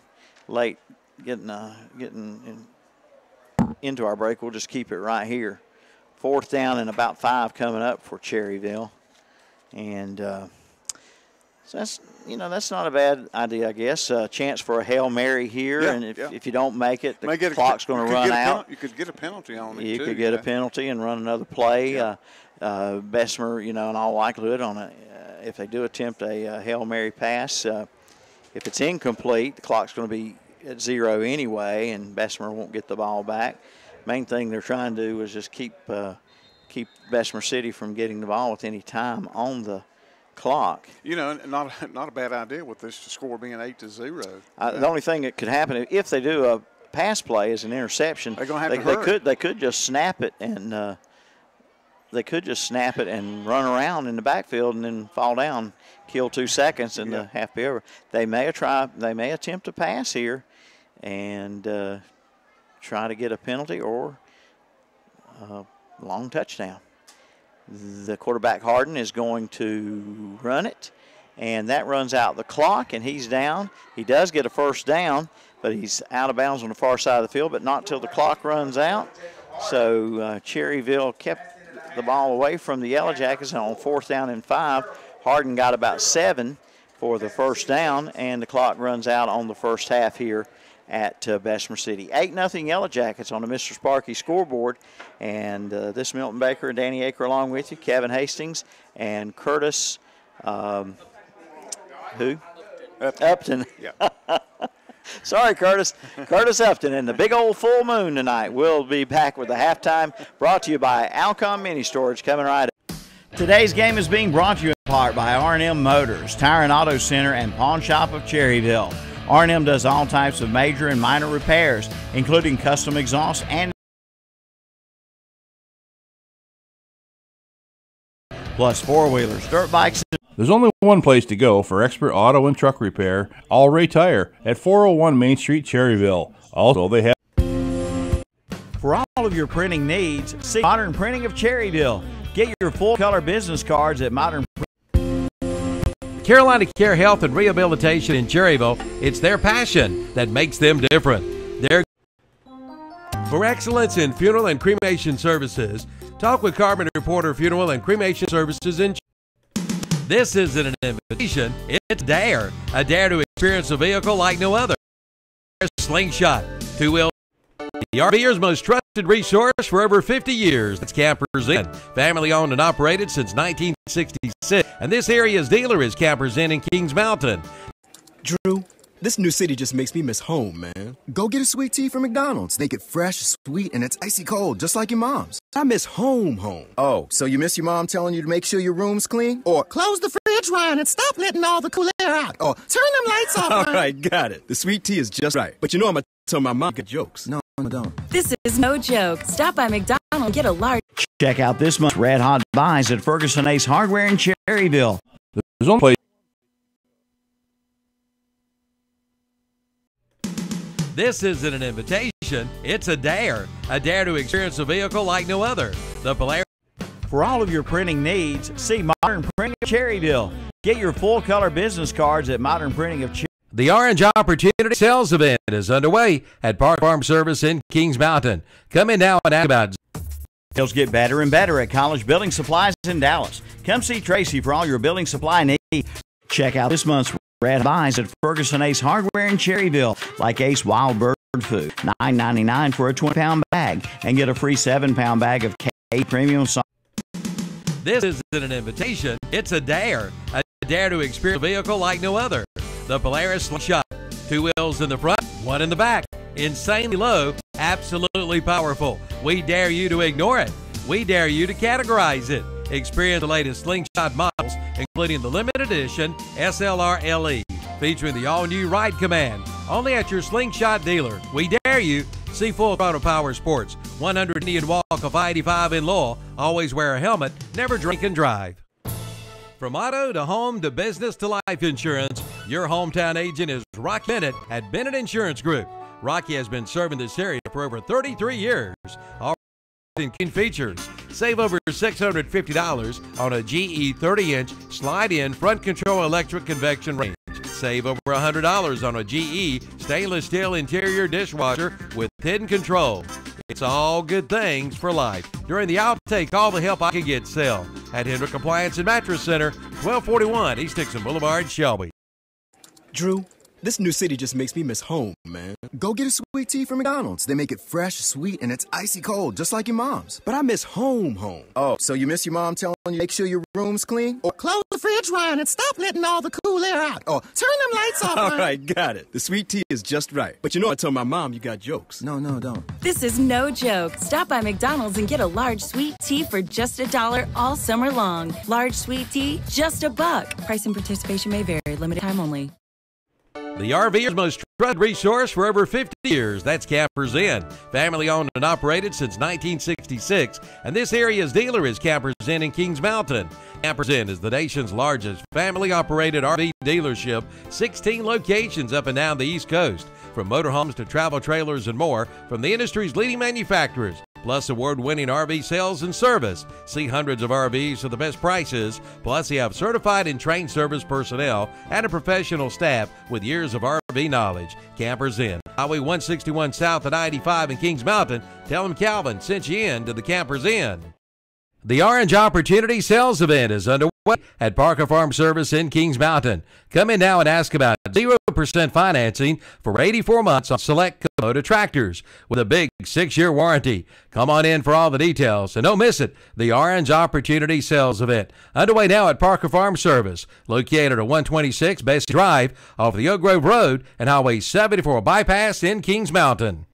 S2: late getting into our break, we'll just keep it right here. 4th down and about 5 coming up for Cherryville. And so that's not a bad idea, I guess. Chance for a Hail Mary here, and if you don't make it, the clock's going to run out.
S3: You could get a penalty on it,
S2: You could get a penalty and run another play. Bessemer, in all likelihood, if they do attempt a Hail Mary pass, if it's incomplete, the clock's going to be at 0 anyway, and Bessemer won't get the ball back. Main thing they're trying to do is just keep Bessemer City from getting the ball with any time on the clock.
S3: Not a bad idea with this score being 8-0.
S2: The only thing that could happen if they do a pass play is an interception.
S3: They're going to have to hurry.
S2: They could just snap it and run around in the backfield and then fall down, kill 2 seconds, and the half be over. They may attempt a pass here and try to get a penalty or a long touchdown. The quarterback, Harden, is going to run it, and that runs out the clock, and he's down. He does get a 1st down, but he's out of bounds on the far side of the field, but not till the clock runs out. So Cherryville kept the ball away from the Yellow Jackets, and on 4th down and 5, Harden got about 7 for the 1st down, and the clock runs out on the first half here at Bessemer City. 8-0 Yellow Jackets on the Mr. Sparky scoreboard. And this Milton Baker and Danny Aker along with you, Kevin Hastings and Curtis Who?
S3: Upton. Yeah.
S2: Sorry, Curtis. Curtis Upton and the big old full moon tonight. We'll be back with the halftime brought to you by Alcon Mini Storage coming right up.
S7: Today's game is being brought to you in part by R&M Motors, Tire and Auto Center, and Pawn Shop of Cherryville. R&M does all types of major and minor repairs, including custom exhaust and plus four-wheelers, dirt bikes.
S4: There's only one place to go for expert auto and truck repair, All Ray Tire, at 401 Main Street, Cherryville. Also, they have...
S7: For all of your printing needs, see Modern Printing of Cherryville. Get your full-color business cards at Modern Printing.
S1: Carolina Care Health and Rehabilitation in Cherryville, it's their passion that makes them different. For excellence in funeral and cremation services, talk with Carbon Reporter Funeral and Cremation Services in Cherryville. This isn't an invitation, it's a dare to experience a vehicle like no other. Slingshot, two-wheel. The RVer's most trusted resource for over 50 years. That's Campers Inn, family owned and operated since 1966. And this area's dealer is Campers Inn in Kings Mountain.
S10: Drew, this new city just makes me miss home, man. Go get a sweet tea from McDonald's. They get fresh, sweet, and it's icy cold, just like your mom's. I miss home. Oh, so you miss your mom telling you to make sure your room's clean? Or close the fridge, Ryan, and stop letting all the cool air out. Or turn them lights off, Ryan. All right, got it. The sweet tea is just right. But you know I'm going to tell my mom good jokes. No, don't.
S11: This is no joke. Stop by McDonald's and get a large...
S7: Check out this month's Red Hot Buys at Ferguson Ace Hardware in Cherryville.
S4: There's only place.
S1: This isn't an invitation, it's a dare to experience a vehicle like no other. The Polaris.
S7: For all of your printing needs, see Modern Printing of Cherryville. Get your full-color business cards at Modern Printing of Cherryville.
S1: The Orange Opportunity Sales Event is underway at Park Farm Service in Kings Mountain. Come in now and ask about.
S7: Sales get better and better at College Building Supplies in Dallas. Come see Tracy for all your building supply needs. Check out this month's Red Buys at Ferguson Ace Hardware in Cherryville, like Ace Wild Bird Food, $9.99 for a 20-pound bag, and get a free 7-pound bag of K Premium Sauce.
S1: This isn't an invitation, it's a dare to experience a vehicle like no other. The Polaris Slingshot, two wheels in the front, one in the back. Insanely low, absolutely powerful. We dare you to ignore it. We dare you to categorize it. Experience the latest Slingshot models, including the limited edition SLR LE, featuring the all-new Ride Command. Only at your Slingshot dealer. We dare you. See Full Throttle Power Sports, 100 Indian Walk of I-85 in Lowell. Always wear a helmet, never drink and drive. From auto to home to business to life insurance, your hometown agent is Rock Bennett at Bennett Insurance Group. Rocky has been serving this area for over 33 years. All in features. Save over $650 on a GE 30-inch slide-in front control electric convection range. Save over $100 on a GE stainless steel interior dishwasher with hidden control. It's all good things for life. During the outtake, call the help I can get sale at Hendrick Appliance and Mattress Center, 1241 East Dixon Boulevard, Shelby.
S10: Drew, this new city just makes me miss home, man. Go get a sweet tea from McDonald's. They make it fresh, sweet, and it's icy cold, just like your mom's. But I miss home. Oh, so you miss your mom telling you to make sure your room's clean? Or close the fridge, Ryan, and stop letting all the cool air out. Or turn them lights off, Ryan. All right, got it. The sweet tea is just right. But you know I told my mom you got jokes. No, don't.
S11: This is no joke. Stop by McDonald's and get a large sweet tea for just $1 all summer long. Large sweet tea, just $1. Price and participation may vary. Limited time only.
S1: The RVer's most trusted resource for over 50 years. That's Campers Inn, family owned and operated since 1966. And this area's dealer is Campers Inn in Kings Mountain. Campers Inn is the nation's largest family-operated RV dealership, 16 locations up and down the East Coast. From motorhomes to travel trailers and more, from the industry's leading manufacturers, plus award-winning RV sales and service. See hundreds of RVs for the best prices, plus they have certified and trained service personnel and a professional staff with years of RV knowledge. Campers Inn, Highway 161 South and I-85 in Kings Mountain. Tell them Calvin sent you in to the Campers Inn. The Orange Opportunity Sales Event is underway at Parker Farm Service in Kings Mountain. Come in now and ask about 0% financing for 84 months on select Kubota tractors with a big 6-year warranty. Come on in for all the details, and don't miss it. The Orange Opportunity Sales Event underway now at Parker Farm Service, located at 126 Bessemer Drive off the Oak Grove Road and Highway 74 bypass in Kings Mountain.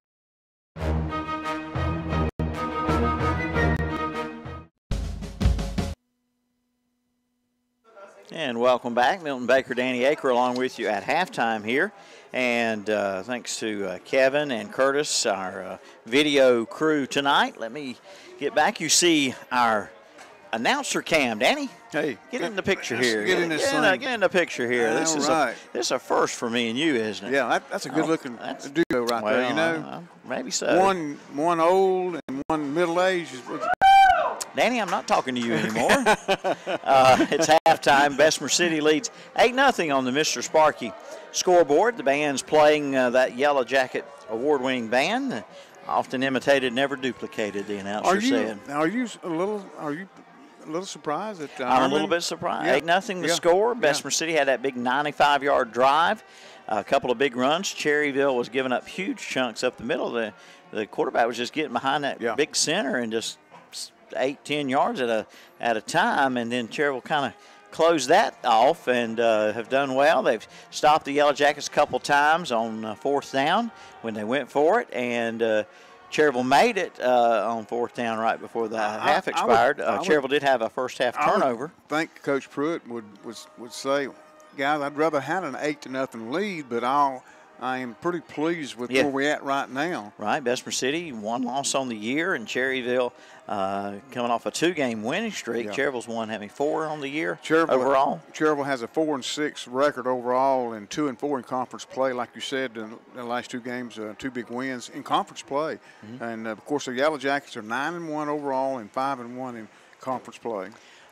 S2: And welcome back. Milton Baker, Danny Aker along with you at halftime here. And thanks to Kevin and Curtis, our video crew tonight. Let me get back. You see our announcer cam. Danny,
S3: hey,
S2: get in the picture here.
S3: Get in this thing.
S2: Get in the picture here. This is a first for me and you, isn't it?
S3: Yeah, that's a good-looking duo right there, you know.
S2: Maybe so.
S3: One old and one middle-aged.
S2: Danny, I'm not talking to you anymore. It's halftime. Bessemer City leads 8-0 on the Mr. Sparky scoreboard. The band's playing that Yellow Jacket award-winning band, often imitated, never duplicated, the announcer said.
S3: Are you a little surprised that
S2: I'm a little bit surprised. 8-0 the score. Bessemer City had that big 95-yard drive, a couple of big runs. Cherryville was giving up huge chunks up the middle. The quarterback was just getting behind that big center and just 8-10 yards at a time, and then Cherryville kind of closed that off and have done well. They've stopped the Yellow Jackets a couple times on fourth down when they went for it, and Cherryville made it on fourth down right before the half expired. Cherryville did have a first half turnover.
S3: I think Coach Pruitt would say, guys, I'd rather have an 8-0 lead, but I am pretty pleased with where we're at right now.
S2: Right, Bessemer City, 1 loss on the year, and Cherryville coming off a 2-game winning streak. Yeah. Cherryville's won having 4 on the year overall.
S3: Cherryville has a 4-6 record overall and 2-4 in conference play. Like you said, in the last 2 games, 2 big wins in conference play. Mm-hmm. And, of course, the Yellow Jackets are 9-1 overall and 5-1 in conference play.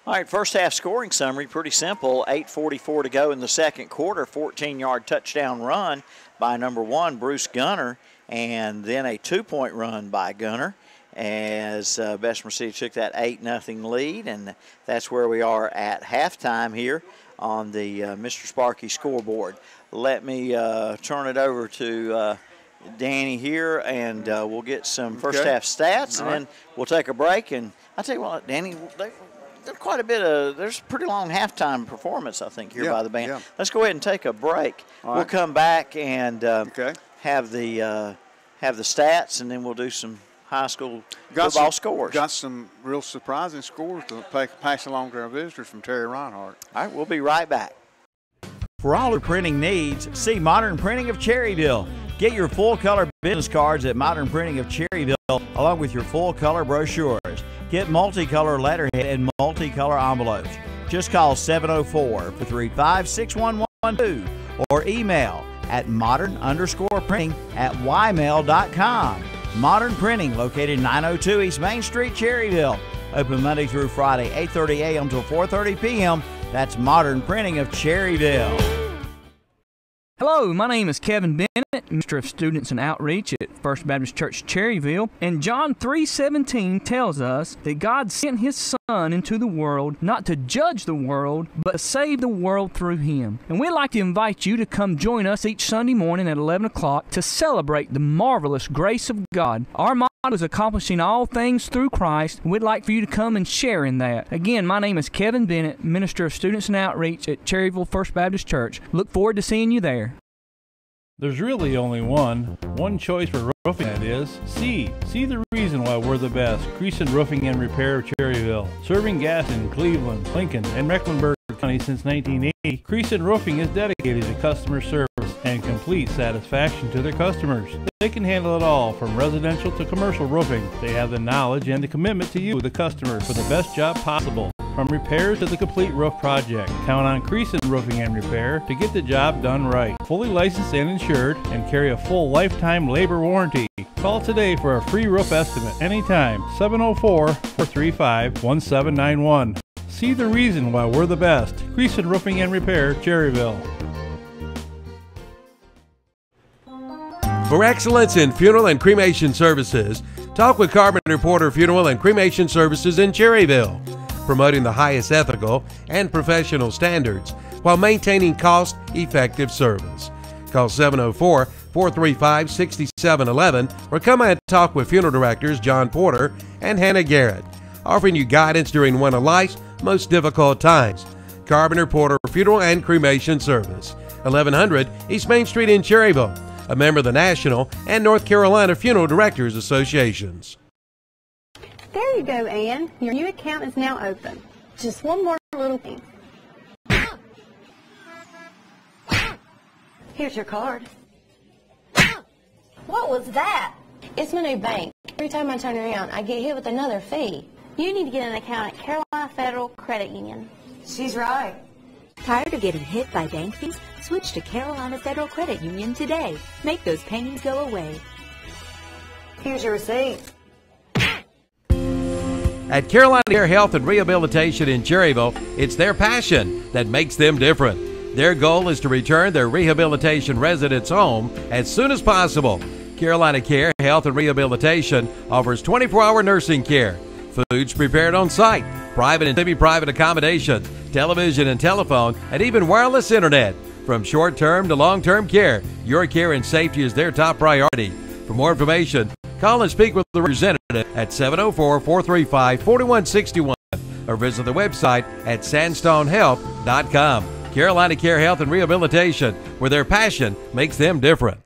S2: All right, first half scoring summary, pretty simple. 8:44 to go in the second quarter, 14-yard touchdown run by number 1, Bruce Gunner, and then a 2-point run by Gunner as Bessemer City took that 8-0 lead, and that's where we are at halftime here on the Mr. Sparky scoreboard. Let me turn it over to Danny here, and we'll get some first half stats, and then we'll take a break. And I'll tell you what, Danny, there's a pretty long halftime performance, I think, here by the band. Yeah. Let's go ahead and take a break. We'll come back and have the stats, and then we'll do some high school football scores.
S3: Got some real surprising scores to pass along to our visitors from Terry Reinhardt.
S2: All right, we'll be right back.
S7: For all your printing needs, see Modern Printing of Cherryville. Get your full-color business cards at Modern Printing of Cherryville, along with your full-color brochures. Get multicolor letterhead and multicolor envelopes. Just call 704-435-6112 or email at modern_printing@ymail.com. Modern Printing, located 902 East Main Street, Cherryville. Open Monday through Friday, 8:30 a.m. till 4:30 p.m. That's Modern Printing of Cherryville.
S12: Hello, my name is Kevin Bennett, Minister of Students and Outreach at First Baptist Church Cherryville, and John 3:17 tells us that God sent His Son into the world not to judge the world, but to save the world through Him. And we'd like to invite you to come join us each Sunday morning at 11 o'clock to celebrate the marvelous grace of God. Our motto is accomplishing all things through Christ, and we'd like for you to come and share in that. Again, my name is Kevin Bennett, Minister of Students and Outreach at Cherryville First Baptist Church. Look forward to seeing you there.
S4: There's really only one choice for roofing, that is C. See the reason why we're the best. Creason Roofing and Repair of Cherryville. Serving Gaston, Cleveland, Lincoln, and Mecklenburg County since 1980, Creason Roofing is dedicated to customer service and complete satisfaction to their customers. They can handle it all, from residential to commercial roofing. They have the knowledge and the commitment to you, the customer, for the best job possible. From repairs to the complete roof project, count on Creason Roofing and Repair to get the job done right. Fully licensed and insured, and carry a full lifetime labor warranty. Call today for a free roof estimate anytime, 704-435-1791. See the reason why we're the best. Creason Roofing and Repair, Cherryville.
S1: For excellence in funeral and cremation services, talk with Carpenter Porter Funeral and Cremation Services in Cherryville, promoting the highest ethical and professional standards while maintaining cost-effective service. Call 704-435-6711 or come and talk with funeral directors John Porter and Hannah Garrett, offering you guidance during one of life's most difficult times. Carpenter Porter Funeral and Cremation Service, 1100 East Main Street in Cherryville, a member of the National and North Carolina Funeral Directors Associations.
S13: There you go, Ann. Your new account is now open. Just one more little thing. Here's your card.
S14: What was that?
S13: It's my new bank. Every time I turn around, I get hit with another fee. You need to get an account at Carolina Federal Credit Union.
S14: She's right.
S15: Tired of getting hit by bank fees? Switch to Carolina Federal Credit Union today. Make those payments go away.
S14: Here's your receipt.
S1: At Carolina Care Health and Rehabilitation in Cherryville, it's their passion that makes them different. Their goal is to return their rehabilitation residents home as soon as possible. Carolina Care Health and Rehabilitation offers 24-hour nursing care, foods prepared on site, private and semi-private accommodations, television and telephone, and even wireless internet. From short-term to long-term care, your care and safety is their top priority. For more information, call and speak with the representative at 704-435-4161 or visit the website at sandstonehealth.com. Carolina Care Health and Rehabilitation, where their passion makes them different.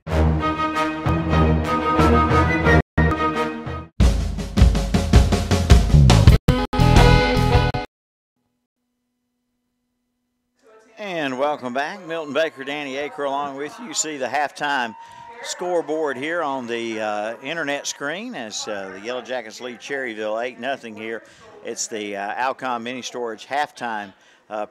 S2: And welcome back. Milton Baker, Danny Aker along with you. You see the halftime scoreboard here on the internet screen as the Yellow Jackets lead Cherryville 8-0 here. It's the Alcon Mini Storage halftime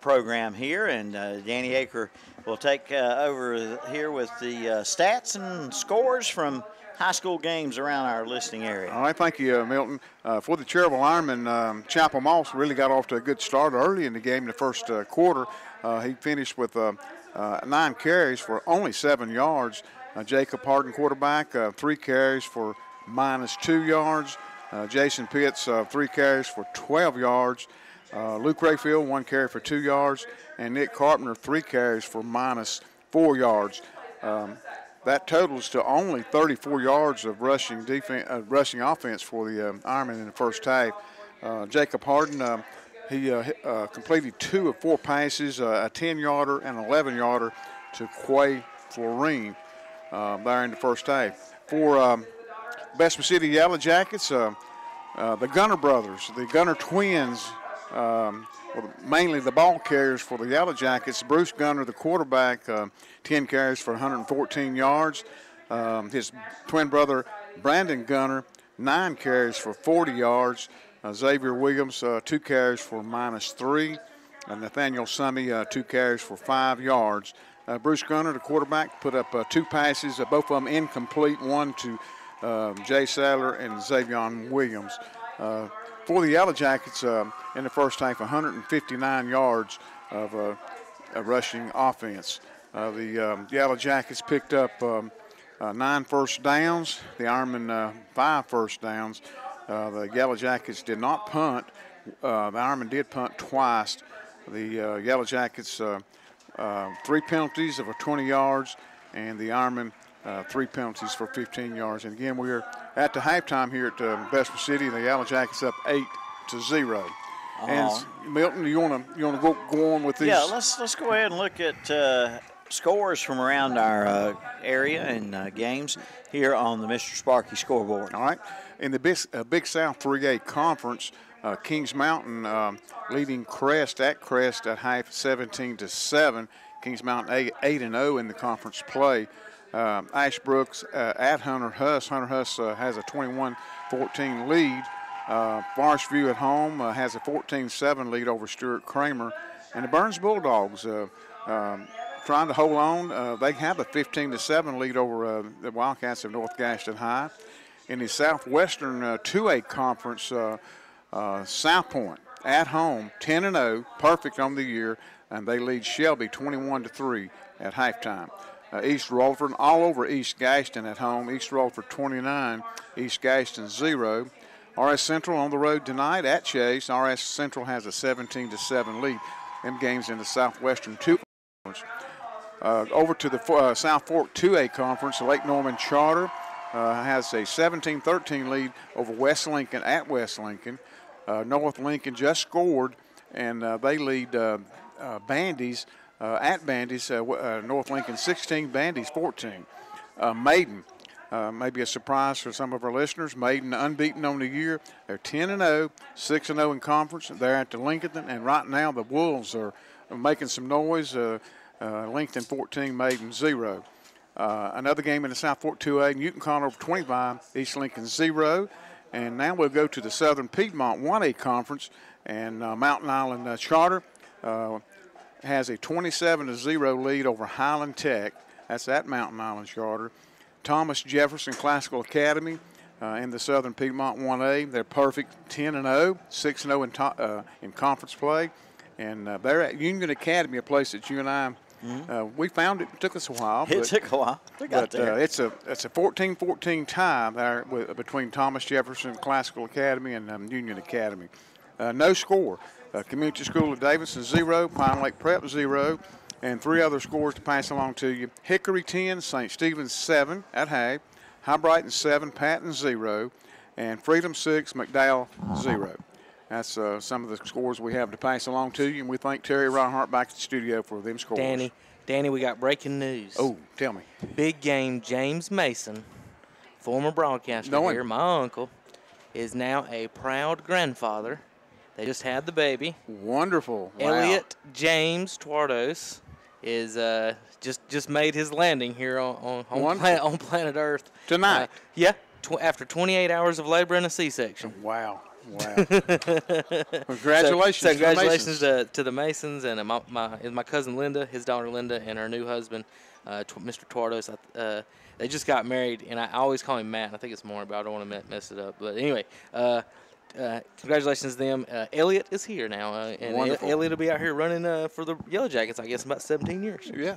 S2: program here, and Danny Aker will take over here with the stats and scores from high school games around our listening area.
S3: All right, thank you, Milton. For the Cherryville Ironmen, Chapel Moss really got off to a good start early in the game in the first quarter. He finished with 9 carries for only 7 yards. Jacob Harden, quarterback, 3 carries for -2 yards. Jason Pitts, 3 carries for 12 yards. Luke Rayfield, 1 carry for 2 yards. And Nick Carpenter, 3 carries for -4 yards. That totals to only 34 yards of rushing offense for the Ironmen in the first half. Jacob Harden, he completed 2 of 4 passes, a 10-yarder and an 11-yarder to Quay Florine there in the first half. For Bessemer City Yellow Jackets, the Gunner brothers, the Gunner twins, mainly the ball carriers for the Yellow Jackets. Bruce Gunner, the quarterback, 10 carries for 114 yards. His twin brother, Brandon Gunner, 9 carries for 40 yards. Xavier Williams, 2 carries for -3. Nathaniel Summey, 2 carries for 5 yards. Bruce Gunner, the quarterback, put up 2 passes, both of them incomplete, one to Jay Sadler and Xavier Williams. For the Yellow Jackets, in the first half, 159 yards of rushing offense. The Yellow Jackets picked up 9 first downs, the Ironmen 5 first downs. The Yellow Jackets did not punt. The Ironmen did punt twice. The Yellow Jackets 3 penalties of 20 yards, and the Ironmen 3 penalties for 15 yards. And again, we're at the halftime here at Bessemer City. The Yellow Jackets up 8-0. And Milton, you want to go on with these?
S2: Yeah, let's go ahead and look at scores from around our area and games here on the Mr. Sparky scoreboard.
S3: All right. In the Big South 3A Conference, Kings Mountain leading Crest at half 17-7. Kings Mountain 8-0 in the conference play. Ashbrooks at Hunter Huss. Hunter Huss has a 21-14 lead. Forest View at home has a 14-7 lead over Stuart Kramer. And the Burns Bulldogs trying to hold on. They have a 15-7 lead over the Wildcats of North Gaston High. In the Southwestern 2A Conference, South Point at home, 10-0, perfect on the year, and they lead Shelby 21-3 at halftime. East Rutherford all over East Gaston at home. East Rutherford 29, East Gaston 0. RS Central on the road tonight at Chase. RS Central has a 17-7 lead. Them games in the Southwestern 2 Conference. Over to the South Fork 2A Conference, the Lake Norman Charter has a 17-13 lead over West Lincoln at West Lincoln. North Lincoln just scored, and they lead Bandy's at Bandy's. North Lincoln 16, Bandy's 14. Maiden, maybe a surprise for some of our listeners. Maiden unbeaten on the year. They're 10-0, 6-0 in conference. They're at the Lincoln, and right now the Wolves are making some noise. Lincoln 14, Maiden 0. Another game in the South Fork 2A, Newton Conover 25, East Lincoln 0. And now we'll go to the Southern Piedmont 1A Conference, and Mountain Island Charter has a 27-0 lead over Highland Tech. That's at Mountain Island Charter. Thomas Jefferson Classical Academy in the Southern Piedmont 1A. They're perfect 10-0, 6-0 in conference play. And they're at Union Academy, a place that you and I, we found it. It took us a while.
S2: It took a while. We got there.
S3: It's a 14-14 tie there between Thomas Jefferson Classical Academy and Union Academy. No score. Community School of Davidson 0, Pine Lake Prep 0, and 3 other scores to pass along to you. Hickory 10, St. Stephen's 7 at Hague, High Brighton 7, Patton 0, and Freedom 6, McDowell 0. That's some of the scores we have to pass along to you, and we thank Terry Reinhardt back at the studio for them scores.
S16: Danny, we got breaking news.
S3: Oh, tell me.
S16: Big game James Mason, former broadcaster here, my uncle, is now a proud grandfather. They just had the baby.
S3: Wonderful. Wow.
S16: Elliot James Twardos is just made his landing here on planet Earth.
S3: Tonight?
S16: Yeah, after 28 hours of labor and a C-section.
S3: Wow. Congratulations,
S16: congratulations to the Masons and my cousin Linda, his daughter Linda, and her new husband, Mr. Twardos. They just got married, and I always call him Matt. I think it's more, but I don't want to mess it up. But anyway, congratulations to them. Elliot is here now, and Elliot will be out here running for the Yellow Jackets, I guess, in about 17 years.
S3: Yeah,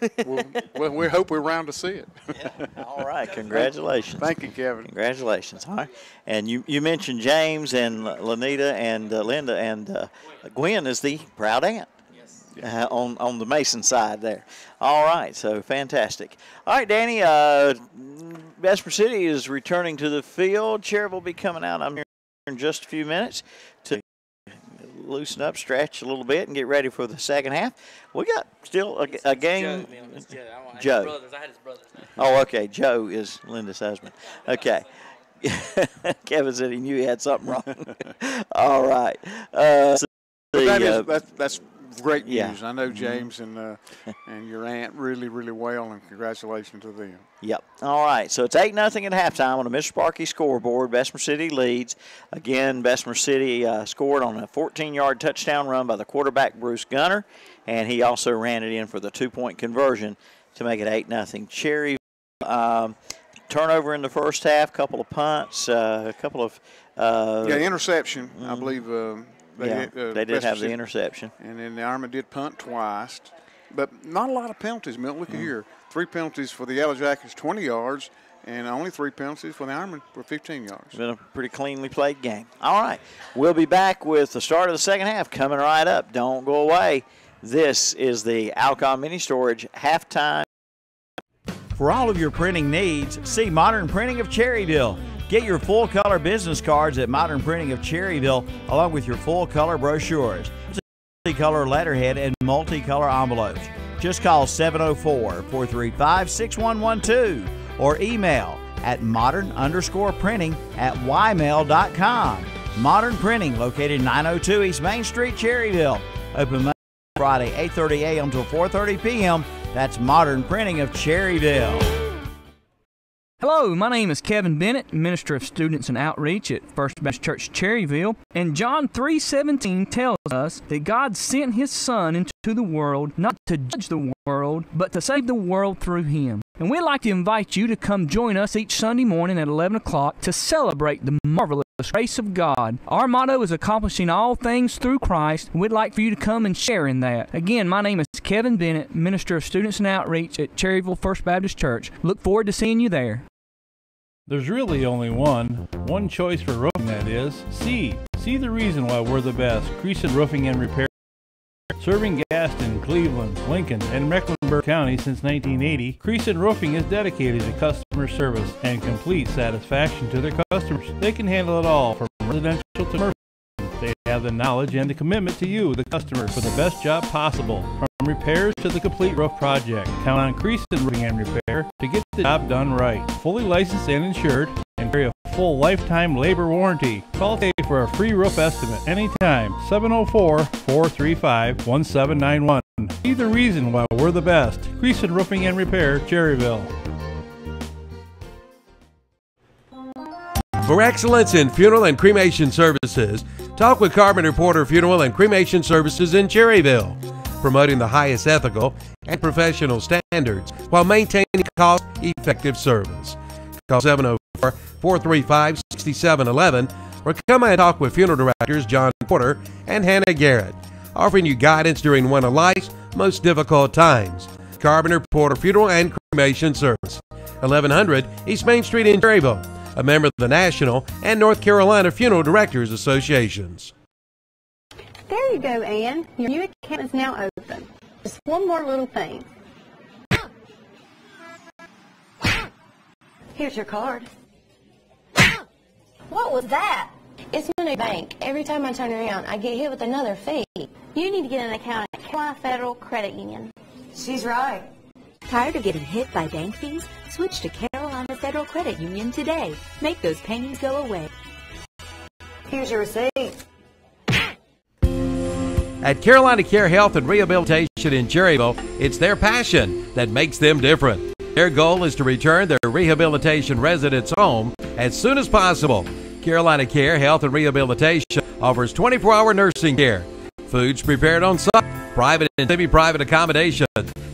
S3: well, we hope we're around to see it.
S2: Yeah. All right, congratulations.
S3: Thank you, Kevin.
S2: Congratulations. All right, and you mentioned James and Lanita and Linda, and Gwen is the proud aunt. On the Mason side there. All right, so fantastic. All right, Danny, Bessemer City is returning to the field. Cherryville will be coming out, I'm here in just a few minutes to loosen up, stretch a little bit, and get ready for the second half. We got still a game. Joe.
S16: I had his brother's name.
S2: Oh, okay. Joe is Linda's husband. Okay. Kevin said he knew he had something wrong. All right.
S3: That's great news. I know James and your aunt really, really well, and congratulations to them.
S2: Yep. All right. So it's 8-0 at halftime on the Mr. Sparky scoreboard. Bessemer City leads. Again, Bessemer City scored on a 14-yard touchdown run by the quarterback, Bruce Gunner, and he also ran it in for the 2-point conversion to make it 8-0. Cherry turnover in the first half, couple of punts, a couple of
S3: interception, I believe.
S2: They did have the interception.
S3: And then the Ironmen did punt twice. But not a lot of penalties, Milton. Look at here. 3 penalties for the Yellow Jackets, 20 yards, and only 3 penalties for the Ironmen for 15 yards.
S2: It's been a pretty cleanly played game. All right. We'll be back with the start of the second half coming right up. Don't go away. This is the Alcon Mini Storage halftime.
S7: For all of your printing needs, see Modern Printing of Cherryville. Get your full-color business cards at Modern Printing of Cherryville, along with your full-color brochures, multi-color letterhead, and multi-color envelopes. Just call 704-435-6112 or email at modern_printing@ymail.com. Modern Printing, located 902 East Main Street, Cherryville. Open Monday, Friday, 8:30 a.m. till 4:30 p.m. That's Modern Printing of Cherryville.
S12: Hello, my name is Kevin Bennett, Minister of Students and Outreach at First Baptist Church Cherryville, and John 3:17 tells us that God sent His Son into the world not to judge the world, but to save the world through Him. And we'd like to invite you to come join us each Sunday morning at 11 o'clock to celebrate the marvelous grace of God. Our motto is accomplishing all things through Christ, and we'd like for you to come and share in that. Again, my name is Kevin Bennett, Minister of Students and Outreach at Cherryville First Baptist Church. Look forward to seeing you there.
S4: There's really only one choice for roofing, that is C. See the reason why we're the best. Crescent Roofing and Repair, Serving Gaston, Cleveland, Lincoln, and Mecklenburg County since 1980, Crescent Roofing is dedicated to customer service and complete satisfaction to their customers. They can handle it all from residential to commercial. They have the knowledge and the commitment to you, the customer, for the best job possible. From repairs to the complete roof project, count on Crescent Roofing and Repair to get the job done right. Fully licensed and insured, and carry a full lifetime labor warranty. Call today for a free roof estimate anytime. 704-435-1791. Be the reason why we're the best. Crescent Roofing and Repair, Cherryville.
S1: For excellence in funeral and cremation services, talk with Carpenter Porter Funeral and Cremation Services in Cherryville, promoting the highest ethical and professional standards while maintaining cost-effective service. Call 704-435-6711 or come and talk with funeral directors John Porter and Hannah Garrett, offering you guidance during one of life's most difficult times. Carpenter Porter Funeral and Cremation Service, 1100 East Main Street in Cherryville, a member of the National and North Carolina Funeral Directors Associations.
S13: There you go, Ann. Your new account is now open. Just one more little thing. Here's your card. What was that? It's my new bank. Every time I turn around, I get hit with another fee. You need to get an account at Carolina Federal Credit Union. She's right.
S15: Tired of getting hit by bank fees? Switch to Carolina Federal Credit Union today. Make those pains go away.
S14: Here's your receipt.
S1: At Carolina Care Health and Rehabilitation in Cherryville, it's their passion that makes them different. Their goal is to return their rehabilitation residents home as soon as possible. Carolina Care Health and Rehabilitation offers 24-hour nursing care, foods prepared on site, private and semi-private accommodation,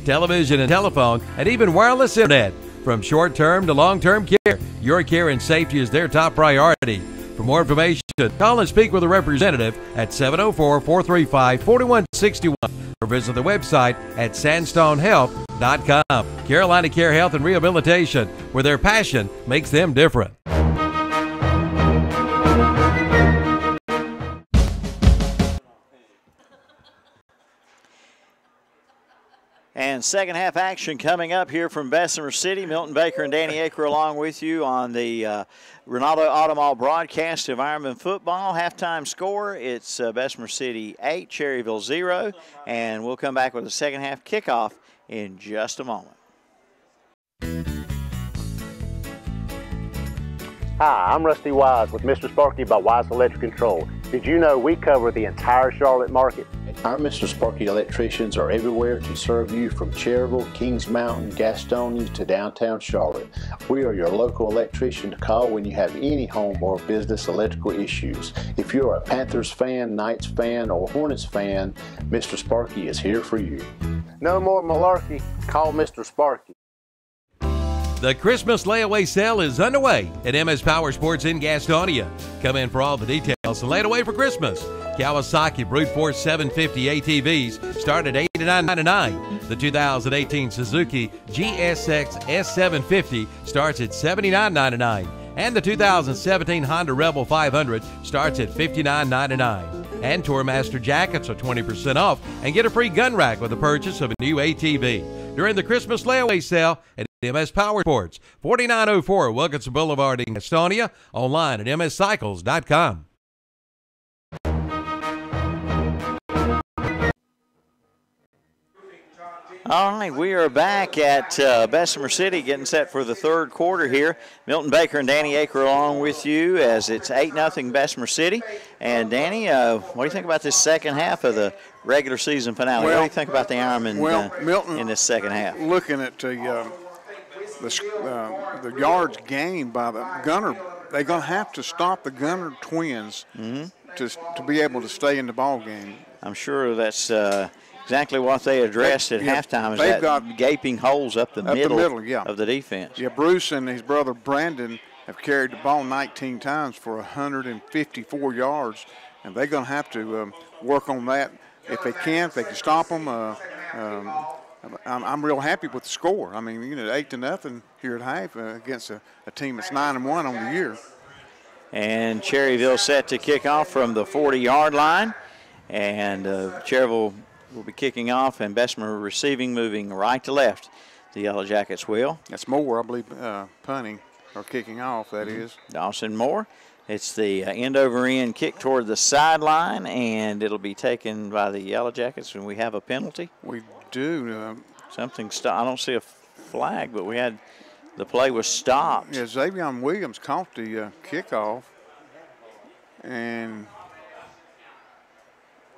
S1: television and telephone, and even wireless internet. From short-term to long-term care, your care and safety is their top priority. For more information, call and speak with a representative at 704-435-4161 or visit the website at sandstonehealth.com. Carolina Care Health and Rehabilitation, where their passion makes them different.
S2: And second half action coming up here from Bessemer City. Milton Baker and Danny Aker along with you on the Ronaldo Automall broadcast of Ironmen football. Halftime score, it's Bessemer City 8, Cherryville 0. And we'll come back with a second half kickoff in just a moment.
S5: Hi, I'm Rusty Wise with Mr. Sparky by Wise Electric Control. Did you know we cover the entire Charlotte market?
S6: Our Mr. Sparky electricians are everywhere to serve you from Cherryville, Kings Mountain, Gastonia to downtown Charlotte. We are your local electrician to call when you have any home or business electrical issues. If you're a Panthers fan, Knights fan, or Hornets fan, Mr. Sparky is here for you.
S5: No more malarkey. Call Mr. Sparky.
S1: The Christmas layaway sale is underway at MS Power Sports in Gastonia. Come in for all the details and lay it away for Christmas. Kawasaki Brute Force 750 ATVs start at $89.99. The 2018 Suzuki GSX S750 starts at $79.99. And the 2017 Honda Rebel 500 starts at $59.99. And Tourmaster jackets are 20% off and get a free gun rack with the purchase of a new ATV during the Christmas layaway sale at MS Power Sports, 4904 Wilkinson Boulevard in Gastonia, online at mscycles.com.
S2: All right, we are back at Bessemer City getting set for the third quarter here. Milton Baker and Danny Aker along with you as it's 8-0 Bessemer City. And Danny, what do you think about this second half of the regular season finale? What do you think about the Ironmen
S3: Milton,
S2: in this second half?
S3: Looking at the yards gained by the Gunner, they're going to have to stop the Gunner twins to be able to stay in the ball game.
S2: I'm sure that's exactly what they addressed at halftime. Is that got gaping holes up the middle of the defense.
S3: Yeah, Bruce and his brother Brandon have carried the ball 19 times for 154 yards, and they're going to have to work on that if they can stop them. I'm real happy with the score. I mean, 8-0 here at half against a team that's 9-1 on the year.
S2: And Cherryville set to kick off from the 40-yard line, and Cherryville will be kicking off, and Bessemer receiving, moving right to left. The Yellow Jackets will.
S3: That's Moore, I believe, punting or kicking off, that is.
S2: Dawson Moore. It's the end-over-end kick toward the sideline, and it'll be taken by the Yellow Jackets, and we have a penalty.
S3: We do.
S2: Something I don't see a flag, but we had the play was stopped.
S3: Yeah, Xavier Williams caught the kickoff, and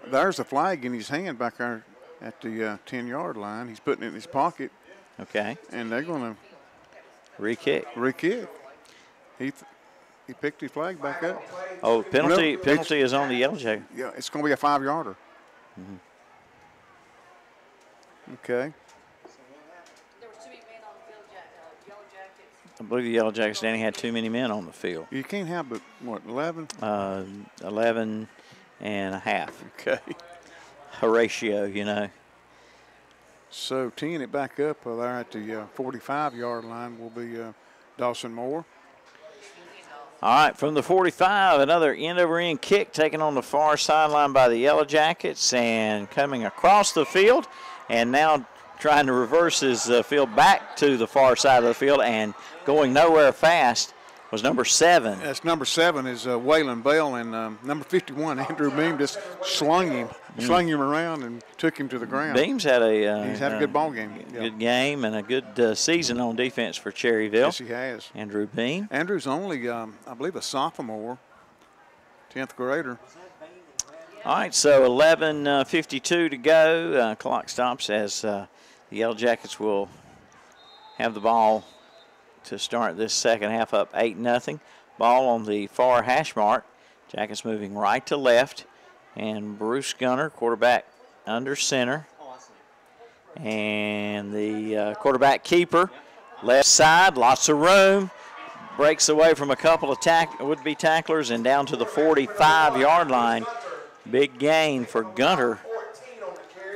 S3: there's the flag in his hand back there at the 10-yard line. He's putting it in his pocket.
S2: Okay.
S3: And they're going to
S2: re-kick.
S3: He picked his flag back up.
S2: Oh, penalty is on the Yellow Jacket.
S3: Yeah, it's going to be a 5-yarder.
S2: Mm-hmm.
S3: Okay.
S2: I believe the Yellow Jackets, Danny, had too many men on the field.
S3: You can't have but, what, 11?
S2: 11 and a half.
S3: Okay.
S2: Horatio, you know.
S3: So teeing it back up there at the 45-yard line will be Dawson Moore.
S2: All right, from the 45, another end-over-end kick taken on the far sideline by the Yellow Jackets and coming across the field, and now trying to reverse his field back to the far side of the field and going nowhere fast was number 7.
S3: That's number 7 is Waylon Bell, and number 51, Andrew Beam, just slung him around and took him to the ground.
S2: Beams had
S3: he's had a good ball game.
S2: Good game and a good season on defense for Cherryville.
S3: Yes, he has.
S2: Andrew Beam.
S3: Andrew's only, I believe, a sophomore, 10th grader.
S2: All right, so 11:52 to go. Clock stops as the Yellow Jackets will have the ball to start this second half up 8-0. Ball on the far hash mark. Jackets moving right to left. And Bruce Gunner, quarterback under center. And the quarterback keeper, left side, lots of room. Breaks away from a couple of would-be tacklers and down to the 45-yard line. Big gain for Gunter.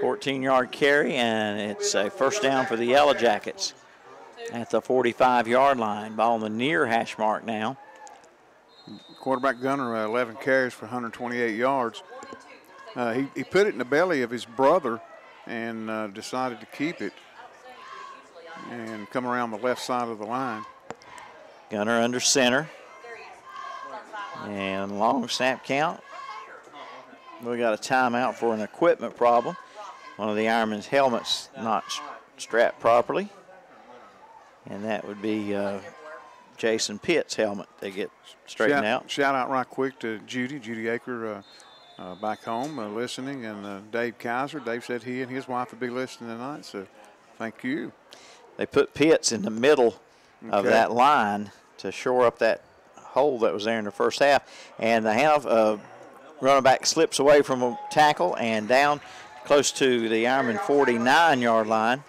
S2: 14-yard carry, and it's a first down for the Yellow Jackets at the 45-yard line. Ball on the near hash mark now.
S3: Quarterback Gunner, 11 carries for 128 yards. He put it in the belly of his brother and decided to keep it and come around the left side of the line.
S2: Gunner under center. And long snap count. We got a timeout for an equipment problem. One of the Ironmen's helmets not strapped properly. And that would be Jason Pitt's helmet. They get straightened out.
S3: Shout out right quick to Judy Aker back home listening, and Dave Kaiser. Dave said he and his wife would be listening tonight, so thank you.
S2: They put Pitts in the middle of that line to shore up that hole that was there in the first half. And the handoff, running back slips away from a tackle and down close to the Ironman 49-yard line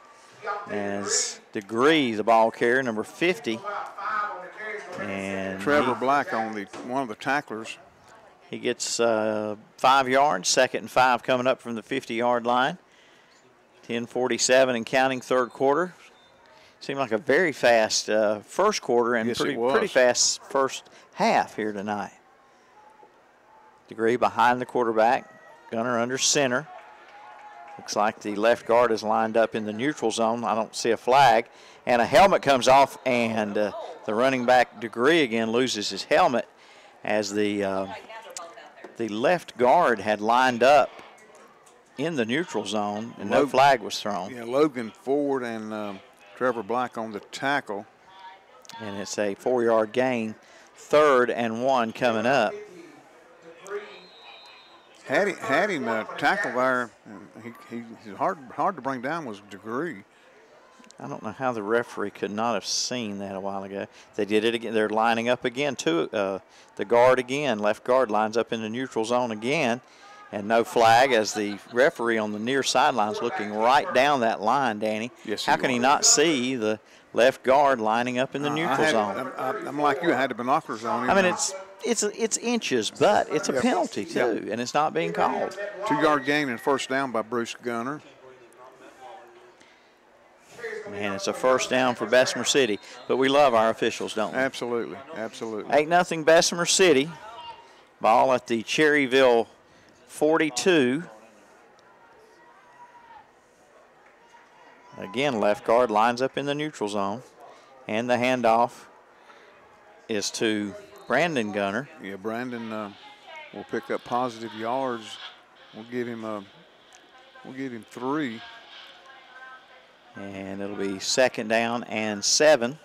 S2: as Degree, the ball carrier, number 50. And
S3: Trevor Black on one of the tacklers.
S2: He gets 5 yards, 2nd and 5 coming up from the 50-yard line. 10:47 and counting, third quarter. Seemed like a very fast first quarter and pretty fast first half here tonight. Degree behind the quarterback. Gunner under center. Looks like the left guard is lined up in the neutral zone. I don't see a flag. And a helmet comes off, and the running back Degree again loses his helmet as the left guard had lined up in the neutral zone, and no flag was thrown.
S3: Yeah, Logan Ford and Trevor Black on the tackle.
S2: And it's a 4-yard gain, 3rd and 1 coming up.
S3: Had him tackle there. He's hard to bring down was Degree.
S2: I don't know how the referee could not have seen that a while ago. They did it again. They're lining up again to the guard again. Left guard lines up in the neutral zone again. And no flag as the referee on the near sideline is looking right down that line, Danny.
S3: Yes,
S2: how can he not see the left guard lining up in the neutral zone?
S3: I'm like you. I had the binoculars on him.
S2: I mean, it's inches, but it's a penalty, too, and it's not being called.
S3: 2-yard gain and first down by Bruce Gunner.
S2: And it's a first down for Bessemer City, but we love our officials, don't we?
S3: Absolutely, absolutely.
S2: 8-0 Bessemer City. Ball at the Cherryville 42. Again, left guard lines up in the neutral zone. And the handoff is to Brandon Gunner.
S3: Yeah, Brandon will pick up positive yards. We'll give him 3.
S2: And it'll be 2nd down and 7.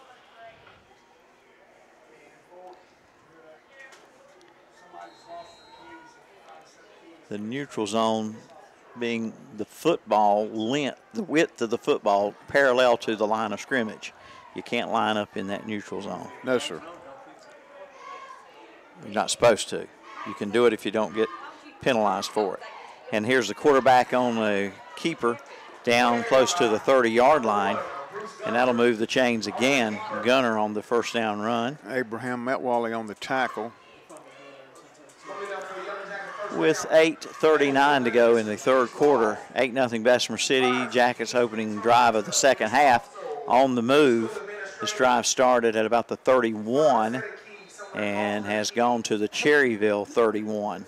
S2: The neutral zone being the football length, the width of the football parallel to the line of scrimmage. You can't line up in that neutral zone.
S3: No, sir.
S2: You're not supposed to. You can do it if you don't get penalized for it. And here's the quarterback on the keeper down close to the 30-yard line, and that'll move the chains again. Gunner on the first down run.
S3: Abraham Metwally on the tackle.
S2: With 8:39 to go in the third quarter, 8-0 Bessemer City. Jackets opening drive of the second half on the move. This drive started at about the 31 and has gone to the Cherryville 31.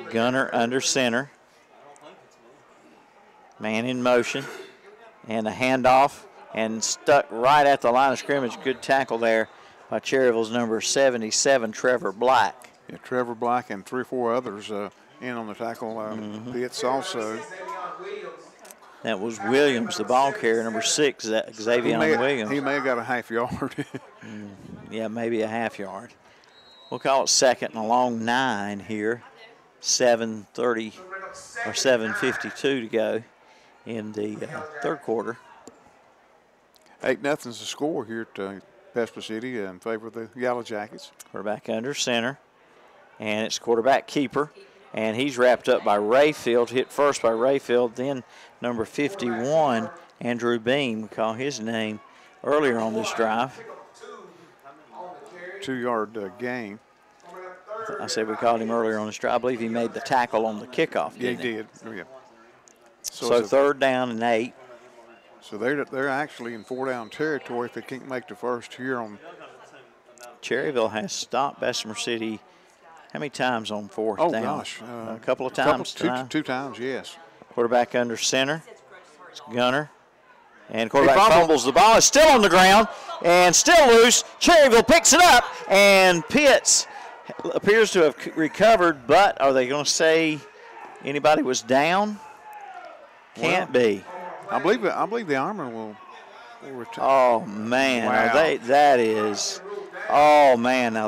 S2: Gunner under center. Man in motion. And a handoff and stuck right at the line of scrimmage. Good tackle there by Cherryville's number 77, Trevor Black.
S3: Yeah, Trevor Black and 3 or 4 others in on the tackle. Pitts also.
S2: That was Williams, the ball carrier, number 6, Xavier Williams.
S3: He may have got a half yard.
S2: Yeah, maybe a half yard. We'll call it 2nd and a long 9 here. 7:30 or 7:52 to go in the third quarter.
S3: 8-0 is the score here at Bessemer City in favor of the Yellow Jackets.
S2: Quarterback under center, and it's quarterback keeper, and he's wrapped up by Rayfield, hit first by Rayfield, then number 51, Andrew Beam, we call his name earlier on this drive.
S3: 2-yard gain.
S2: I said we called him earlier on this drive. I believe he made the tackle on the kickoff.
S3: Yeah, he did. Yeah.
S2: So 3rd down and 8.
S3: So they're actually in 4-down territory if they can't make the first here on.
S2: Cherryville has stopped Bessemer City how many times on 4th down?
S3: Oh, gosh.
S2: A couple of times.
S3: Two times, yes.
S2: Quarterback under center. It's Gunner. And quarterback fumbles the ball. It's still on the ground and still loose. Cherryville picks it up, and Pitts appears to have recovered, but are they going to say anybody was down? Can't be.
S3: I believe the Ironmen will return.
S2: Oh, man.
S3: Wow.
S2: Now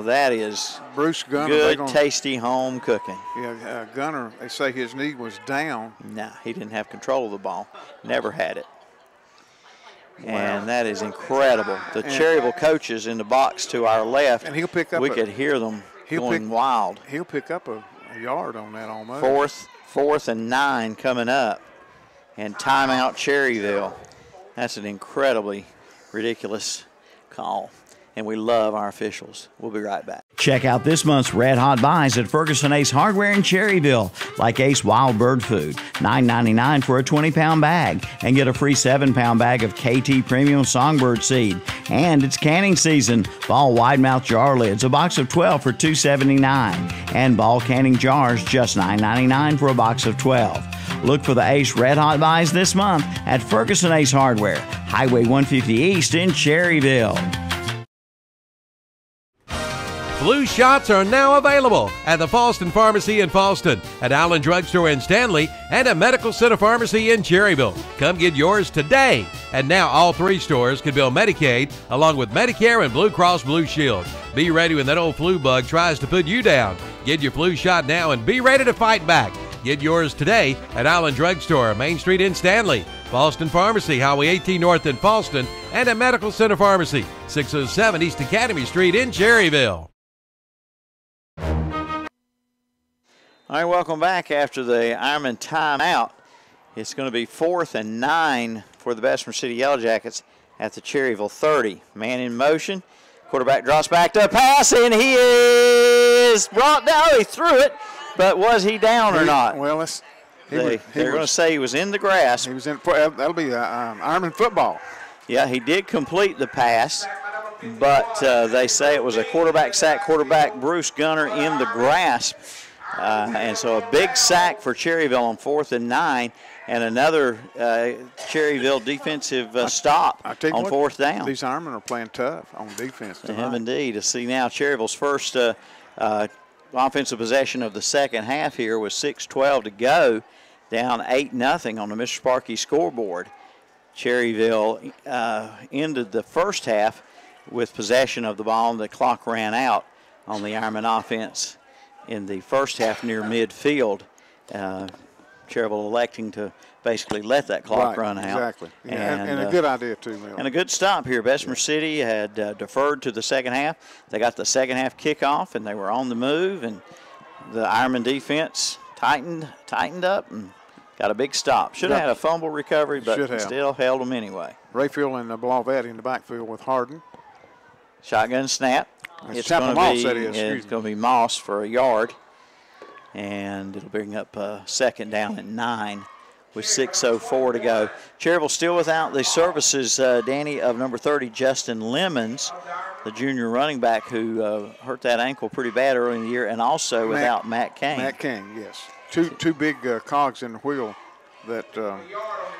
S2: that is
S3: Bruce Gunner,
S2: good, tasty home cooking.
S3: Yeah, Gunner, they say his knee was down.
S2: Nah, he didn't have control of the ball. Never had it. Wow. And that is incredible. The Cherryville coaches in the box to our left,
S3: and he'll pick up.
S2: We could hear them going wild.
S3: He'll pick up a yard on that almost.
S2: 4th and 9 coming up. And timeout Cherryville. That's an incredibly ridiculous call. And we love our officials. We'll be right back.
S7: Check out this month's Red Hot Buys at Ferguson Ace Hardware in Cherryville, like Ace Wild Bird Food, $9.99 for a 20-pound bag, and get a free 7-pound bag of KT Premium Songbird Seed. And it's canning season. Ball wide mouth jar lids, a box of 12 for $2.79, and ball canning jars, just $9.99 for a box of 12. Look for the Ace Red Hot Buys this month at Ferguson Ace Hardware, Highway 150 East in Cherryville.
S1: Flu shots are now available at the Falston Pharmacy in Falston, at Allen Drugstore in Stanley, and at Medical Center Pharmacy in Cherryville. Come get yours today. And now all 3 stores can bill Medicaid along with Medicare and Blue Cross Blue Shield. Be ready when that old flu bug tries to put you down. Get your flu shot now and be ready to fight back. Get yours today at Allen Drugstore, Main Street in Stanley, Falston Pharmacy, Highway 18 North in Falston, and at Medical Center Pharmacy, 607 East Academy Street in Cherryville.
S2: All right, welcome back after the Ironmen timeout. It's going to be 4th and 9 for the Bessemer City Yellow Jackets at the Cherryville 30. Man in motion. Quarterback drops back to pass, and he is brought down. He threw it, but was he down or not?
S3: Well,
S2: they're going to say he was in the grass.
S3: He was in. That'll be Ironman football.
S2: Yeah, he did complete the pass, but they say it was a quarterback sack. Quarterback Bruce Gunner in the grasp And so a big sack for Cherryville on 4th and 9, and another Cherryville defensive stop on 4th down.
S3: These Ironmen are playing tough on defense tonight.
S2: They have indeed. To see now Cherryville's first offensive possession of the second half here with 6:12 to go, down 8-0 on the Mr. Sparky scoreboard. Cherryville ended the first half with possession of the ball, and the clock ran out on the Ironman offense in the first half near midfield. Cherryville electing to basically let that clock run out.
S3: Exactly. And a good idea, too, Mel.
S2: And a good stop here. Bessemer City had deferred to the second half. They got the second half kickoff, and they were on the move, and the Ironman defense tightened up and got a big stop. Should have had a fumble recovery, but still held them anyway.
S3: Rayfield and Blavetti in the backfield with Harden.
S2: Shotgun snap. It's going to be Moss for a yard. And it'll bring up second down and 9 with 6:04 to go. Cherryville still without the services, Danny, of number 30, Justin Lemons, the junior running back who hurt that ankle pretty bad early in the year, and also without Matt King.
S3: Matt King, yes. Two big cogs in the wheel that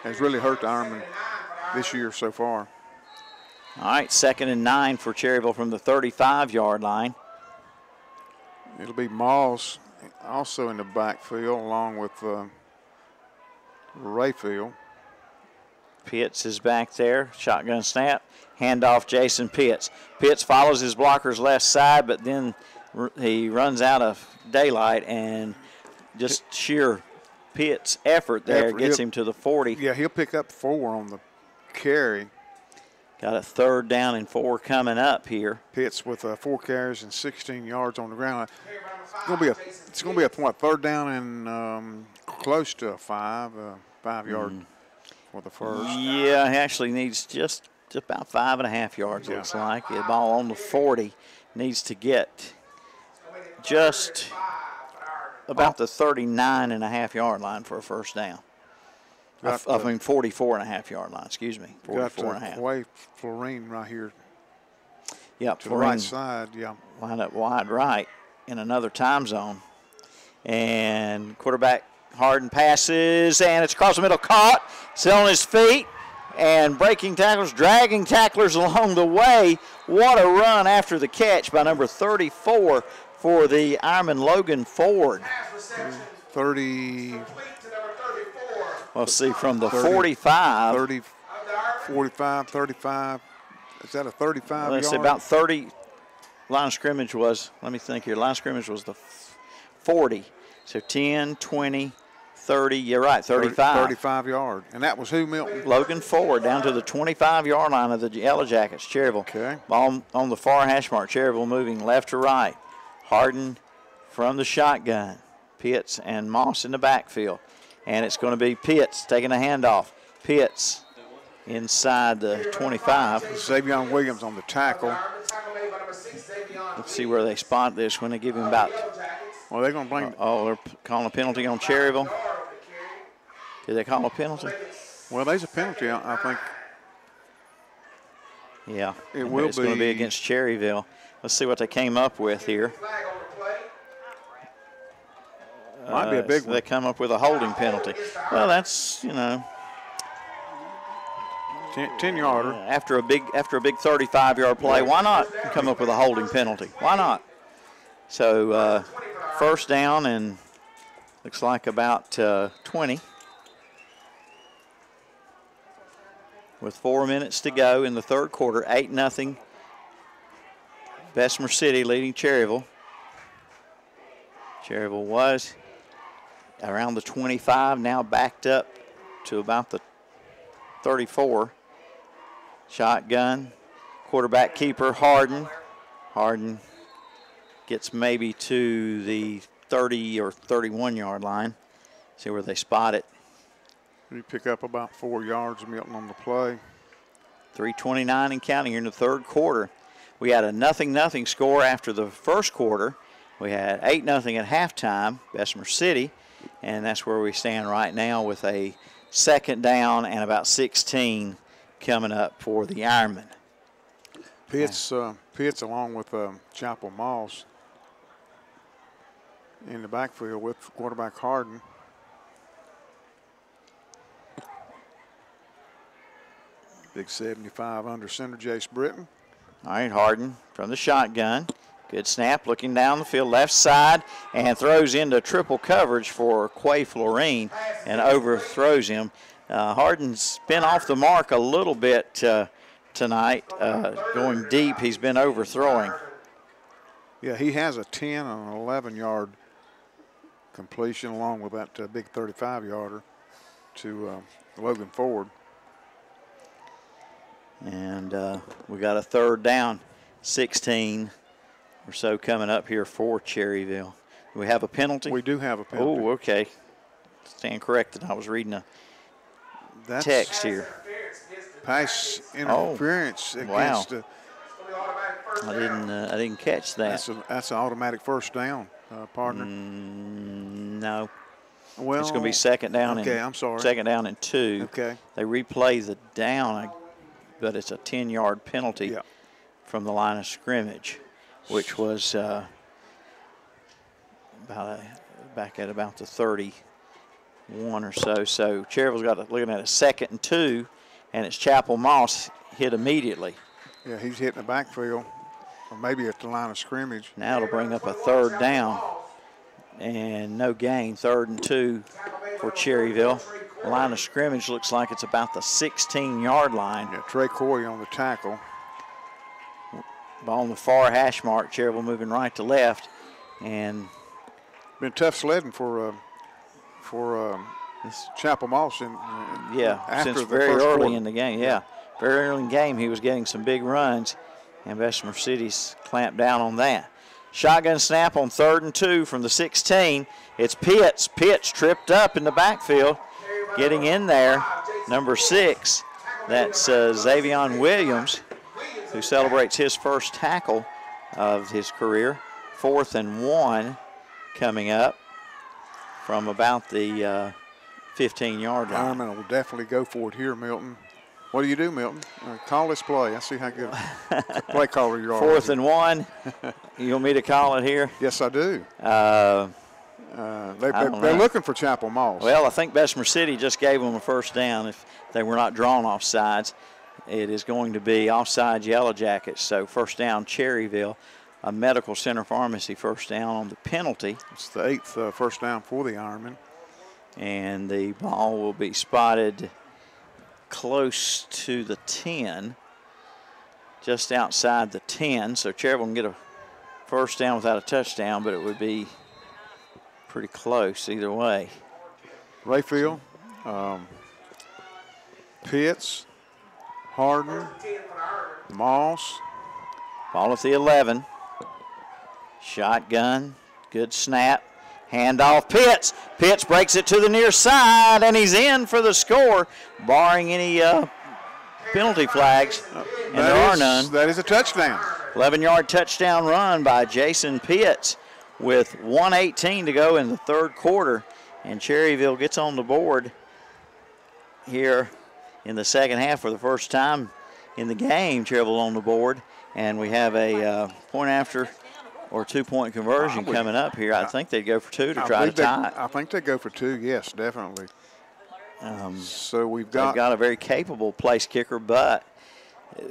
S3: has really hurt the Ironmen this year so far.
S2: All right, 2nd and 9 for Cherryville from the 35-yard line.
S3: It'll be Moss also in the backfield along with Rayfield.
S2: Pitts is back there. Shotgun snap. Handoff Jason Pitts. Pitts follows his blocker's left side, but then he runs out of daylight, and just sheer Pitts' effort there gets him to the 40.
S3: Yeah, he'll pick up 4 on the carry.
S2: Got a 3rd down and 4 coming up here.
S3: Pitts with 4 carries and 16 yards on the ground. It's going to be a point, 3rd down and close to a 5-yard for the first.
S2: Yeah, he actually needs just about 5.5 yards. Looks like the ball on the 40 needs to get just about the 39.5-yard line for a first down. 44.5-yard line, excuse me. 44.5.
S3: Way Florine right here.
S2: Yeah,
S3: to the right side, yeah.
S2: Line up wide right in another time zone. And quarterback Harden passes, and it's across the middle, caught, still on his feet, and breaking tackles, dragging tacklers along the way. What a run after the catch by number 34 for the Ironman, Logan Ford.
S3: 30.
S2: We'll see from the 45.
S3: 30, 45, 35. Is that a 35
S2: Let's
S3: yard?
S2: say about 30. Line of scrimmage was, let me think here, line of scrimmage was the 40. So 10, 20, 30, you're right, 35.
S3: 35 yard. And that was who, Milton?
S2: Logan Ford down to the 25-yard line of the Yellow Jackets, Cherryville.
S3: Okay.
S2: Ball on the far hash mark, Cherryville moving left to right. Harden from the shotgun. Pitts and Moss in the backfield. And it's going to be Pitts taking a handoff. Pitts inside the 25.
S3: Xavier Williams on the tackle.
S2: Let's see where they spot this when they give him about.
S3: Well, they're going to bring.
S2: They're calling a penalty on Cherryville. Did they call a penalty?
S3: Well, there's a penalty, I think.
S2: Yeah.
S3: It will be.
S2: It's going to be against Cherryville. Let's see what they came up with here.
S3: Might be a big
S2: so
S3: one.
S2: They come up with a holding penalty. Well, that's,
S3: 10-yarder.
S2: After a big 35-yard play, why not come up with a holding penalty? Why not? So first down and looks like about 20. With 4 minutes to go in the third quarter, 8-0. Bessemer City leading Cherryville. Cherryville was around the 25, now backed up to about the 34. Shotgun, quarterback keeper Harden. Harden gets maybe to the 30 or 31-yard line. See where they spot it.
S3: You pick up about 4 yards, Milton, on the play.
S2: 3:29 and counting here in the third quarter. We had a 0-0 score after the first quarter. We had 8-0 at halftime, Bessemer City, and that's where we stand right now with a second down and about 16 coming up for the Ironmen.
S3: Pitts along with Chapel Moss. in the backfield with quarterback Harden. Big 75 under center, Jace Britton.
S2: All right, Harden from the shotgun. Good snap, looking down the field, left side, and throws into triple coverage for Quay Florine and overthrows him. Harden's been off the mark a little bit tonight, going deep. He's been overthrowing.
S3: Yeah, he has a 10 and an 11-yard completion along with that big 35-yarder to Logan Ford.
S2: And we got a third down, 16 or so coming up here for Cherryville. Do we have a penalty?
S3: We do have a penalty.
S2: Oh, okay. Stand corrected. I was reading a text here.
S3: Pass interference against.
S2: Wow. I didn't catch that.
S3: That's an automatic first down, partner.
S2: No.
S3: Well,
S2: it's going to be second down.
S3: Okay, I'm sorry.
S2: Second down and 2.
S3: Okay.
S2: They replay the down, but it's a 10-yard penalty from the line of scrimmage, which was back at about the 31 or so. So Cherryville's looking at a 2nd and 2, and it's Chapel Moss hit immediately.
S3: Yeah, he's hitting the backfield, or maybe at the line of scrimmage.
S2: Now it'll bring up a third down, and no gain, 3rd and 2 for Cherryville. The line of scrimmage looks like it's about the 16-yard line.
S3: Yeah, Trey Coy on the tackle.
S2: Ball on the far hash mark. Cherryville moving right to left, and
S3: been tough sledding for Chapel Moss.
S2: Since very early in the game. Yeah, very early in the game, he was getting some big runs, and Bessemer City's clamped down on that. Shotgun snap on 3rd and 2 from the 16. It's Pitts. Pitts tripped up in the backfield, getting in there. Number 6, that's Xavion Williams, who celebrates his first tackle of his career. 4th and 1 coming up from about the 15-yard line.
S3: Ironmen will definitely go for it here, Milton. What do you do, Milton? Call this play. I see how good a play caller you are.
S2: 4th and 1. You want me to call it here?
S3: Yes, I do. They're looking for Chapel Moss.
S2: Well, I think Bessemer City just gave them a first down if they were not drawn off sides. It is going to be offside Yellow Jackets, so first down Cherryville. A Medical Center Pharmacy first down on the penalty.
S3: It's the 8th first down for the Ironmen.
S2: And the ball will be spotted close to the 10, just outside the 10. So Cherryville can get a first down without a touchdown, but it would be pretty close either way.
S3: Rayfield, Pitts, Harden, Moss.
S2: Ball at the 11. Shotgun, good snap. Handoff, Pitts. Pitts breaks it to the near side, and he's in for the score, barring any penalty flags, and there are none.
S3: That is a touchdown.
S2: 11-yard touchdown run by Jason Pitts with 1:18 to go in the 3rd quarter, and Cherryville gets on the board here in the 2nd half for the first time in the game. Cherryville on the board, and we have a point after or 2-point conversion coming up here. I think they'd go for 2 to try to tie it.
S3: I think they go for 2, yes, definitely. So they've got
S2: a very capable place kicker, but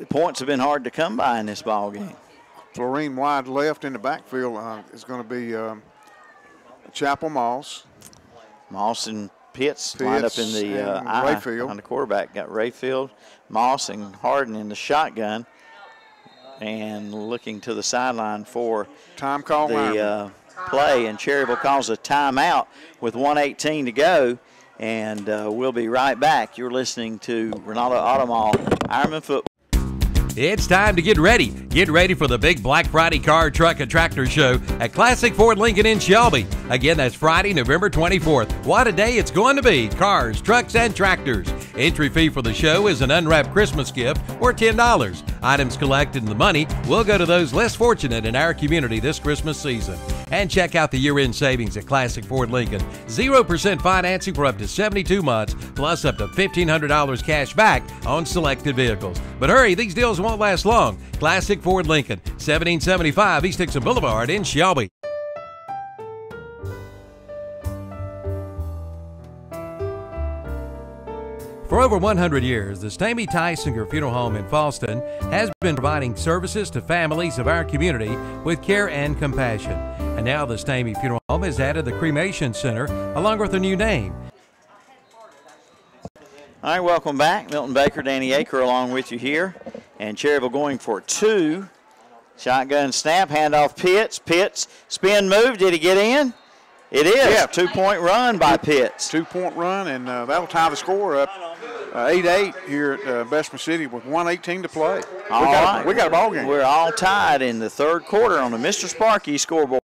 S2: points have been hard to come by in this ball game.
S3: Florine wide left in the backfield is going to be Chapel Moss.
S2: Moss and Pitts lined up in the
S3: Rayfield
S2: on the quarterback. Got Rayfield, Moss, and Harden in the shotgun. And looking to the sideline for
S3: time call
S2: the play, and Cherryville calls a timeout with 1:18 to go, and we'll be right back. You're listening to Ronaldo Automall Ironman Football.
S1: It's time to get ready. Get ready for the big Black Friday car, truck, and tractor show at Classic Ford Lincoln in Shelby. Again, that's Friday, November 24th. What a day it's going to be. Cars, trucks, and tractors. Entry fee for the show is an unwrapped Christmas gift or $10. Items collected and the money will go to those less fortunate in our community this Christmas season. And check out the year-end savings at Classic Ford Lincoln. 0% financing for up to 72 months, plus up to $1,500 cash back on selected vehicles. But hurry, these deals won't last long. Classic Ford Lincoln, 1775 East Dixon Boulevard in Shelby. For over 100 years, the Stamey Tysinger Funeral Home in Falston has been providing services to families of our community with care and compassion. And now the Stamey Funeral Home has added the Cremation Center along with a new name.
S2: All right, welcome back. Milton Baker, Danny Aker along with you here. And Cherryville going for 2. Shotgun snap, handoff Pitts. Pitts, spin move. Did he get in? It is.
S3: Yeah.
S2: 2-point run by Pitts.
S3: 2-point run, and that'll tie the score up 8-8 here at Bessemer City with 1:18 to play. We got a ball game.
S2: We're all tied in the 3rd quarter on the Mr. Sparky scoreboard.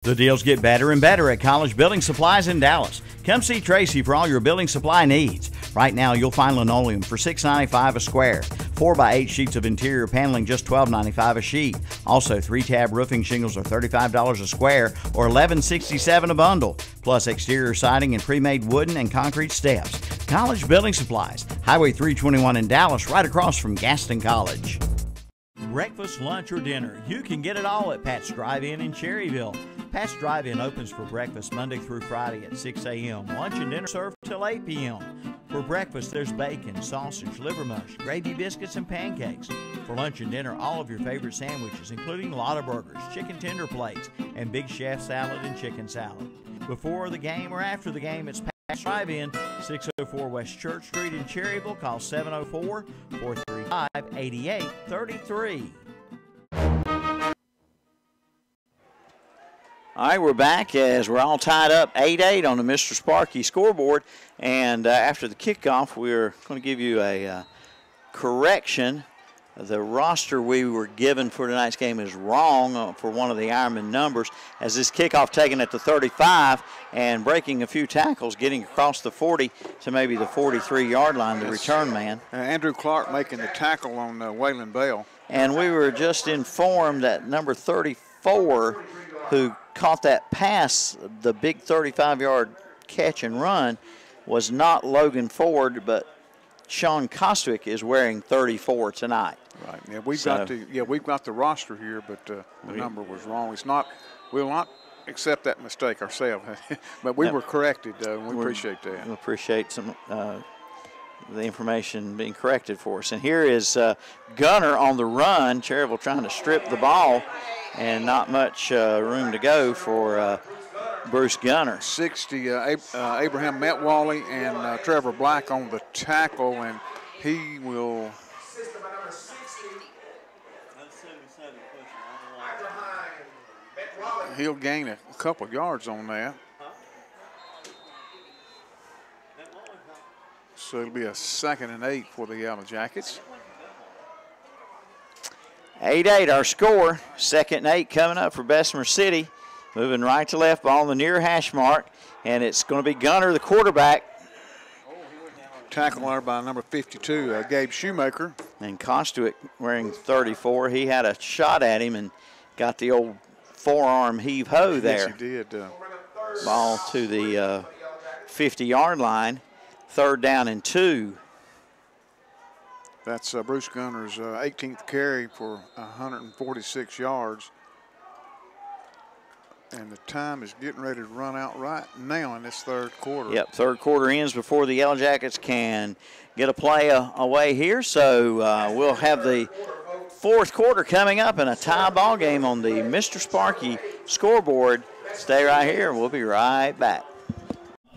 S7: The deals get better and better at College Building Supplies in Dallas. Come see Tracy for all your building supply needs. Right now, you'll find linoleum for $6.95 a square. 4x8 sheets of interior paneling, just $12.95 a sheet. Also, 3-tab roofing shingles are $35 a square or $11.67 a bundle. Plus, exterior siding and pre-made wooden and concrete steps. College Building Supplies, Highway 321 in Dallas, right across from Gaston College. Breakfast, lunch, or dinner, you can get it all at Pat's Drive-In in Cherryville. Pat's Drive-In opens for breakfast Monday through Friday at 6 a.m. Lunch and dinner served till 8 p.m. For breakfast, there's bacon, sausage, liver mush, gravy biscuits, and pancakes. For lunch and dinner, all of your favorite sandwiches, including Lotta Burgers, chicken tender plates, and Big Chef salad and chicken salad. Before the game or after the game, it's Pat's Drive-In, 604 West Church Street in Cherryville. Call 704-435-8833.
S2: All right, we're back as we're all tied up 8-8 on the Mr. Sparky scoreboard. And after the kickoff, we're going to give you a correction. The roster we were given for tonight's game is wrong for one of the Ironmen numbers, as this kickoff taken at the 35 and breaking a few tackles, getting across the 40 to maybe the 43-yard line, the return man.
S3: Andrew Clark making the tackle on Waylon Bell.
S2: And we were just informed that number 34, who caught that pass, the big 35-yard catch and run, was not Logan Ford, but Sean Kostwick is wearing 34 tonight.
S3: Right. Yeah, we've got the roster here, but the number was wrong. It's not. We'll not accept that mistake ourselves, but we were corrected. We appreciate that.
S2: We appreciate some the information being corrected for us. And here is Gunner on the run. Cherryville trying to strip the ball, and not much room to go for Bruce Gunner.
S3: 60, Abraham Metwally and Trevor Black on the tackle, and he will. He'll gain a couple of yards on that. So it'll be a 2nd and 8 for the Yellow Jackets.
S2: 8-8 our score. 2nd and 8 coming up for Bessemer City. Moving right to left, ball on the near hash mark, and it's going to be Gunner, the quarterback.
S3: Tackle there by number 52, Gabe Shoemaker.
S2: And Kostwick wearing 34. He had a shot at him and got the old forearm heave-ho there.
S3: Yes, he did.
S2: Ball to the 50-yard line. 3rd down and 2.
S3: That's Bruce Gunner's 18th carry for 146 yards. And the time is getting ready to run out right now in this 3rd quarter.
S2: Yep, 3rd quarter ends before the Yellow Jackets can get a play away here. So we'll have the 4th quarter coming up in a tie ball game on the Mr. Sparky scoreboard. Stay right here. We'll be right back.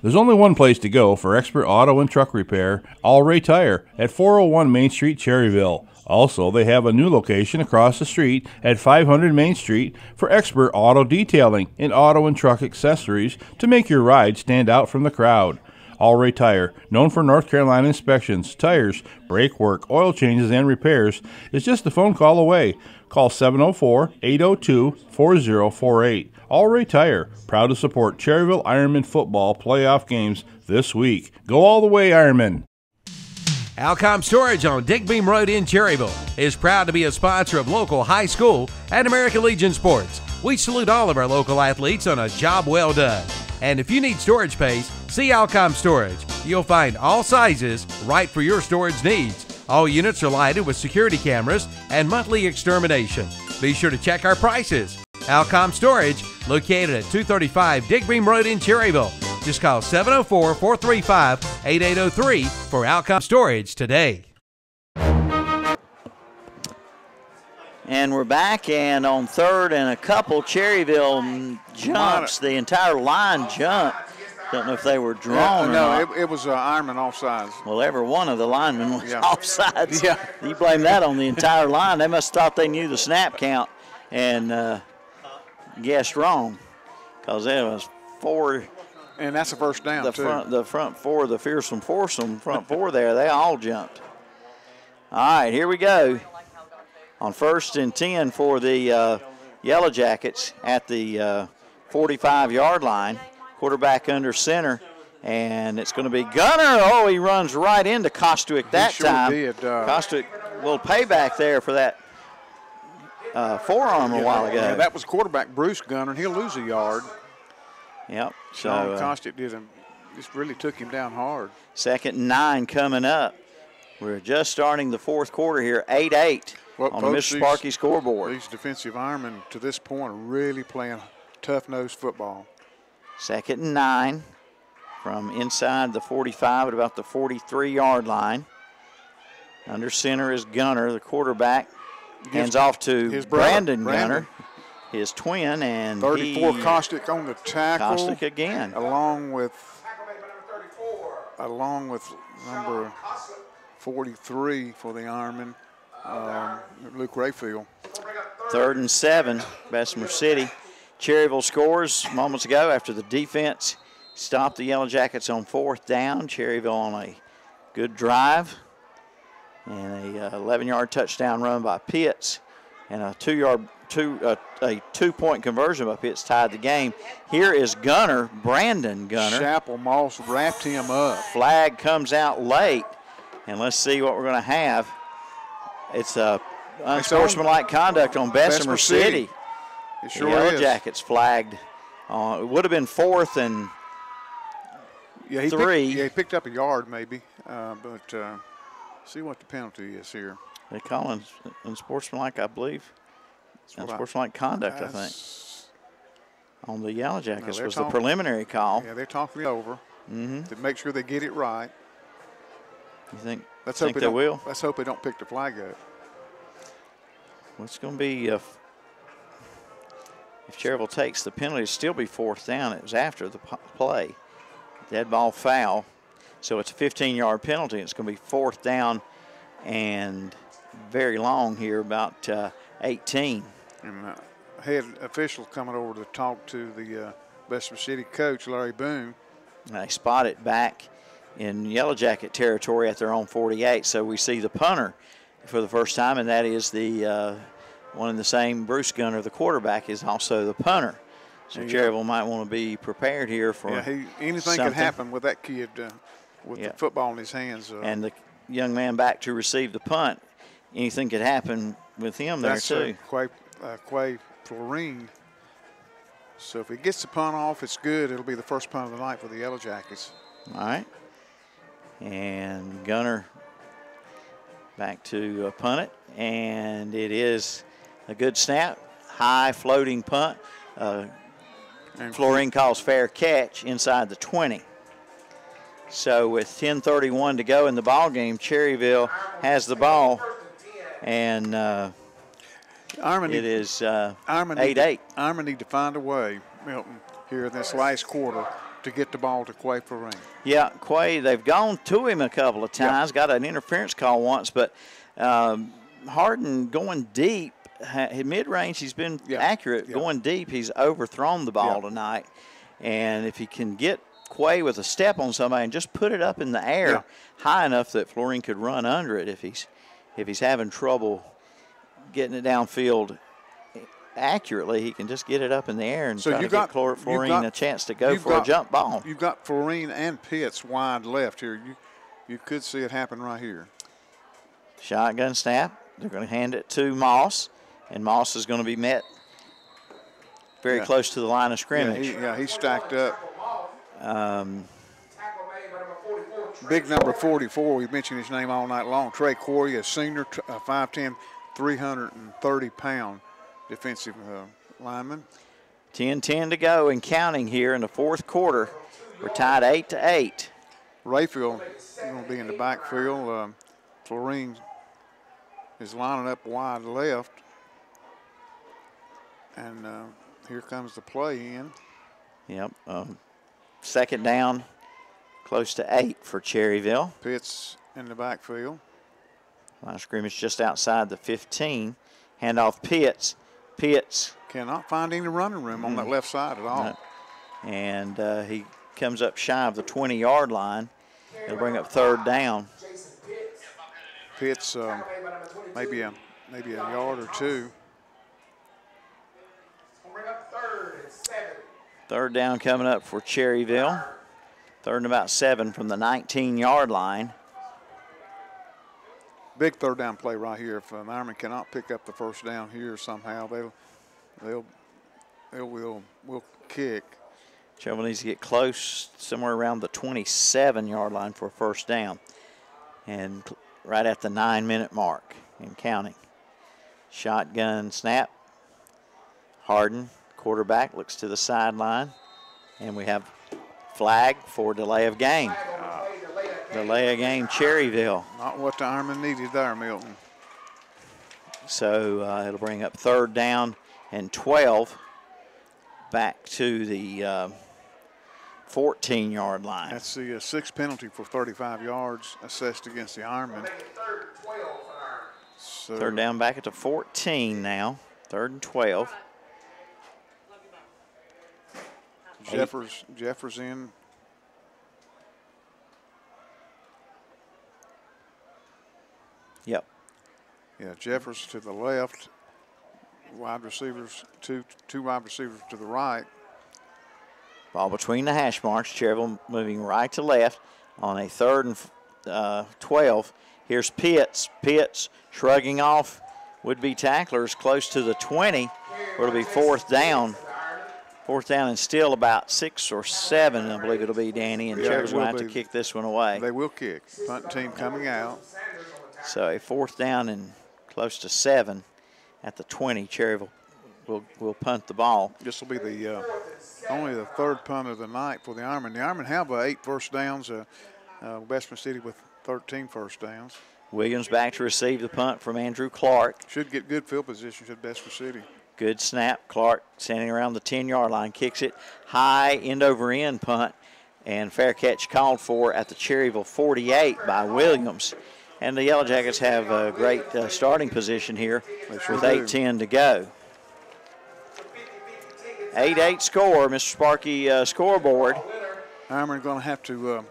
S4: There's only one place to go for expert auto and truck repair, All Ray Tire, at 401 Main Street, Cherryville. Also, they have a new location across the street at 500 Main Street for expert auto detailing and auto and truck accessories to make your ride stand out from the crowd. All Ray Tire, known for North Carolina inspections, tires, brake work, oil changes, and repairs, is just a phone call away. Call 704-802-4048. All Ray Tire, proud to support Cherryville Ironmen football playoff games this week. Go all the way, Ironmen!
S1: Alcom Storage on Dick Beam Road in Cherryville is proud to be a sponsor of local high school and American Legion sports. We salute all of our local athletes on a job well done. And if you need storage space, see Alcom Storage. You'll find all sizes right for your storage needs. All units are lighted with security cameras and monthly extermination. Be sure to check our prices. Alcom Storage, located at 235 Dick Beam Road in Cherryville. Just call 704-435-8803 for Outcome Storage today.
S2: And we're back, and on third and a couple, Cherryville jumps. The entire line jumped. Don't know if they were drawn or not.
S3: It was Ironmen offsides.
S2: Well, every one of the linemen was
S3: Yeah.
S2: offsides.
S3: Yeah.
S2: You blame that on the entire line. They must have thought they knew the snap count and guessed wrong, because there was four.
S3: And that's a first down,
S2: the front four, the fearsome foursome front four there, they all jumped. All right, here we go. On 1st and 10 for the Yellow Jackets at the 45-yard line. Quarterback under center, and it's going to be Gunner. Oh, he runs right into Kostwick that time.
S3: Did.
S2: Kostwick, little payback there for that forearm a while ago.
S3: Yeah, that was quarterback Bruce Gunner, and he'll lose a yard.
S2: Yep.
S3: Sean Kostwick just really took him down hard.
S2: 2nd and 9 coming up. We're just starting the fourth quarter here, 8-8 on the Mr. Sparky scoreboard.
S3: These defensive Ironmen to this point are really playing tough-nosed football.
S2: 2nd and 9 from inside the 45 at about the 43-yard line. Under center is Gunner, the quarterback. Hands off to
S3: his brother,
S2: Brandon Gunner, his twin, and
S3: 34 Kostwick on the tackle.
S2: Kostwick again.
S3: Along with number 43 for the Ironmen, Luke Rayfield.
S2: 3rd and 7, Bessemer City. Cherryville scores moments ago after the defense stopped the Yellow Jackets on 4th down. Cherryville on a good drive and a 11-yard touchdown run by Pitts, and a two-point conversion by Pitts tied the game. Here is Gunner, Brandon Gunner.
S3: Chapel Moss wrapped him up.
S2: Flag comes out late, and let's see what we're going to have. It's unsportsmanlike conduct on Bessemer City.
S3: It sure
S2: the Yellow
S3: is.
S2: Jackets flagged. It would have been 4th and 3.
S3: He picked up a yard maybe, but see what the penalty is here.
S2: They call it unsportsmanlike, I believe. Unsportsmanlike conduct, I think. On the Yellow Jackets was the preliminary call.
S3: Yeah, they're talking it over to make sure they get it right.
S2: You think?
S3: Let's
S2: hope they will.
S3: Let's hope they don't pick the flag up.
S2: Well, it's going to be if Cherryville takes the penalty, it'll still be 4th down. It was after the play. Dead ball foul. So it's a 15-yard penalty. It's going to be 4th down and very long here, about 18.
S3: And head official coming over to talk to the Bessemer City coach, Larry Boone.
S2: And they spot it back in Yellow Jacket territory at their own 48. So we see the punter for the first time, and that is the one and the same. Bruce Gunner, the quarterback, is also the punter. So Cherryville might want to be prepared here for
S3: anything can happen with that kid with the football in his hands.
S2: And the young man back to receive the punt. Anything could happen with him there too.
S3: Quay Florine. So if he gets the punt off, it's good. It'll be the first punt of the night for the Yellow Jackets.
S2: All right. And Gunner back to punt it. And it is a good snap. High floating punt. Florine calls fair catch inside the 20. So with 10:31 to go in the ball game, Cherryville has the ball, and it is 8-8.
S3: Ironmen need to find a way, Milton, here in this last quarter to get the ball to Quay Florine.
S2: Yeah, Quay, they've gone to him a couple of times, got an interference call once, but Harden going deep, mid-range, he's been accurate. Going deep, he's overthrown the ball tonight. And if he can get Quay with a step on somebody and just put it up in the air high enough that Florine could run under it, if he's having trouble getting it downfield accurately, he can just get it up in the air and try to get Florine a chance to go for a jump ball.
S3: You've got Florine and Pitts wide left here. You could see it happen right here.
S2: Shotgun snap. They're going to hand it to Moss, and Moss is going to be met very close to the line of scrimmage.
S3: He's stacked up. Big number 44, we've mentioned his name all night long. Trey Corey, a senior, 5'10", 330-pound defensive lineman.
S2: 10-10 to go and counting here in the fourth quarter. We're tied 8-8.
S3: Rayfield is going to be in the backfield. Florine is lining up wide left. And here comes the play in.
S2: Yep. Second down, close to 8 for Cherryville.
S3: Pitts in the backfield.
S2: Line of scrimmage just outside the 15. Handoff Pitts. Pitts
S3: cannot find any running room on that left side at all.
S2: No. And he comes up shy of the 20-yard line. It'll bring up third down.
S3: Pitts maybe a yard or two.
S2: Third down coming up for Cherryville. Third and about 7 from the 19-yard line.
S3: Big third down play right here. If Ironmen cannot pick up the first down here somehow, will kick.
S2: Cherryville needs to get close, somewhere around the 27-yard line for a first down. And right at the 9-minute mark and counting. Shotgun snap. Harden, quarterback, looks to the sideline. And we have flag for delay of game. Delay of game, Cherryville.
S3: Not what the Ironmen needed there, Milton.
S2: So it'll bring up third down and 12 back to the 14-yard line.
S3: That's the 6th penalty for 35 yards assessed against the Ironmen. So
S2: third down back at the 14 now. Third and 12.
S3: Jeffers in.
S2: Yep.
S3: Yeah, Jeffers to the left. Wide receivers, two wide receivers to the right.
S2: Ball between the hash marks. Cherryville moving right to left on a third and 12. Here's Pitts. Pitts shrugging off would-be tacklers close to the 20. It'll be fourth down. Fourth down and still about 6 or 7, I believe it'll be, Danny. And Cherryville's going to have to kick this one away.
S3: They will kick. Punt team coming out.
S2: So a fourth down and close to 7 at the 20. Cherryville will punt the ball.
S3: This will be the only the third punt of the night for the Ironmen. The Ironmen have 8 first downs. Bessemer City with 13 first downs.
S2: Williams back to receive the punt from Andrew Clark.
S3: Should get good field position at Bessemer City.
S2: Good snap. Clark standing around the 10-yard line, kicks it high, end-over-end punt, and fair catch called for at the Cherryville 48 by Williams. And the Yellow Jackets have a great starting position here with 8:10 to go. 8-8 score, Mr. Sparky scoreboard.
S3: Ironmen going to have to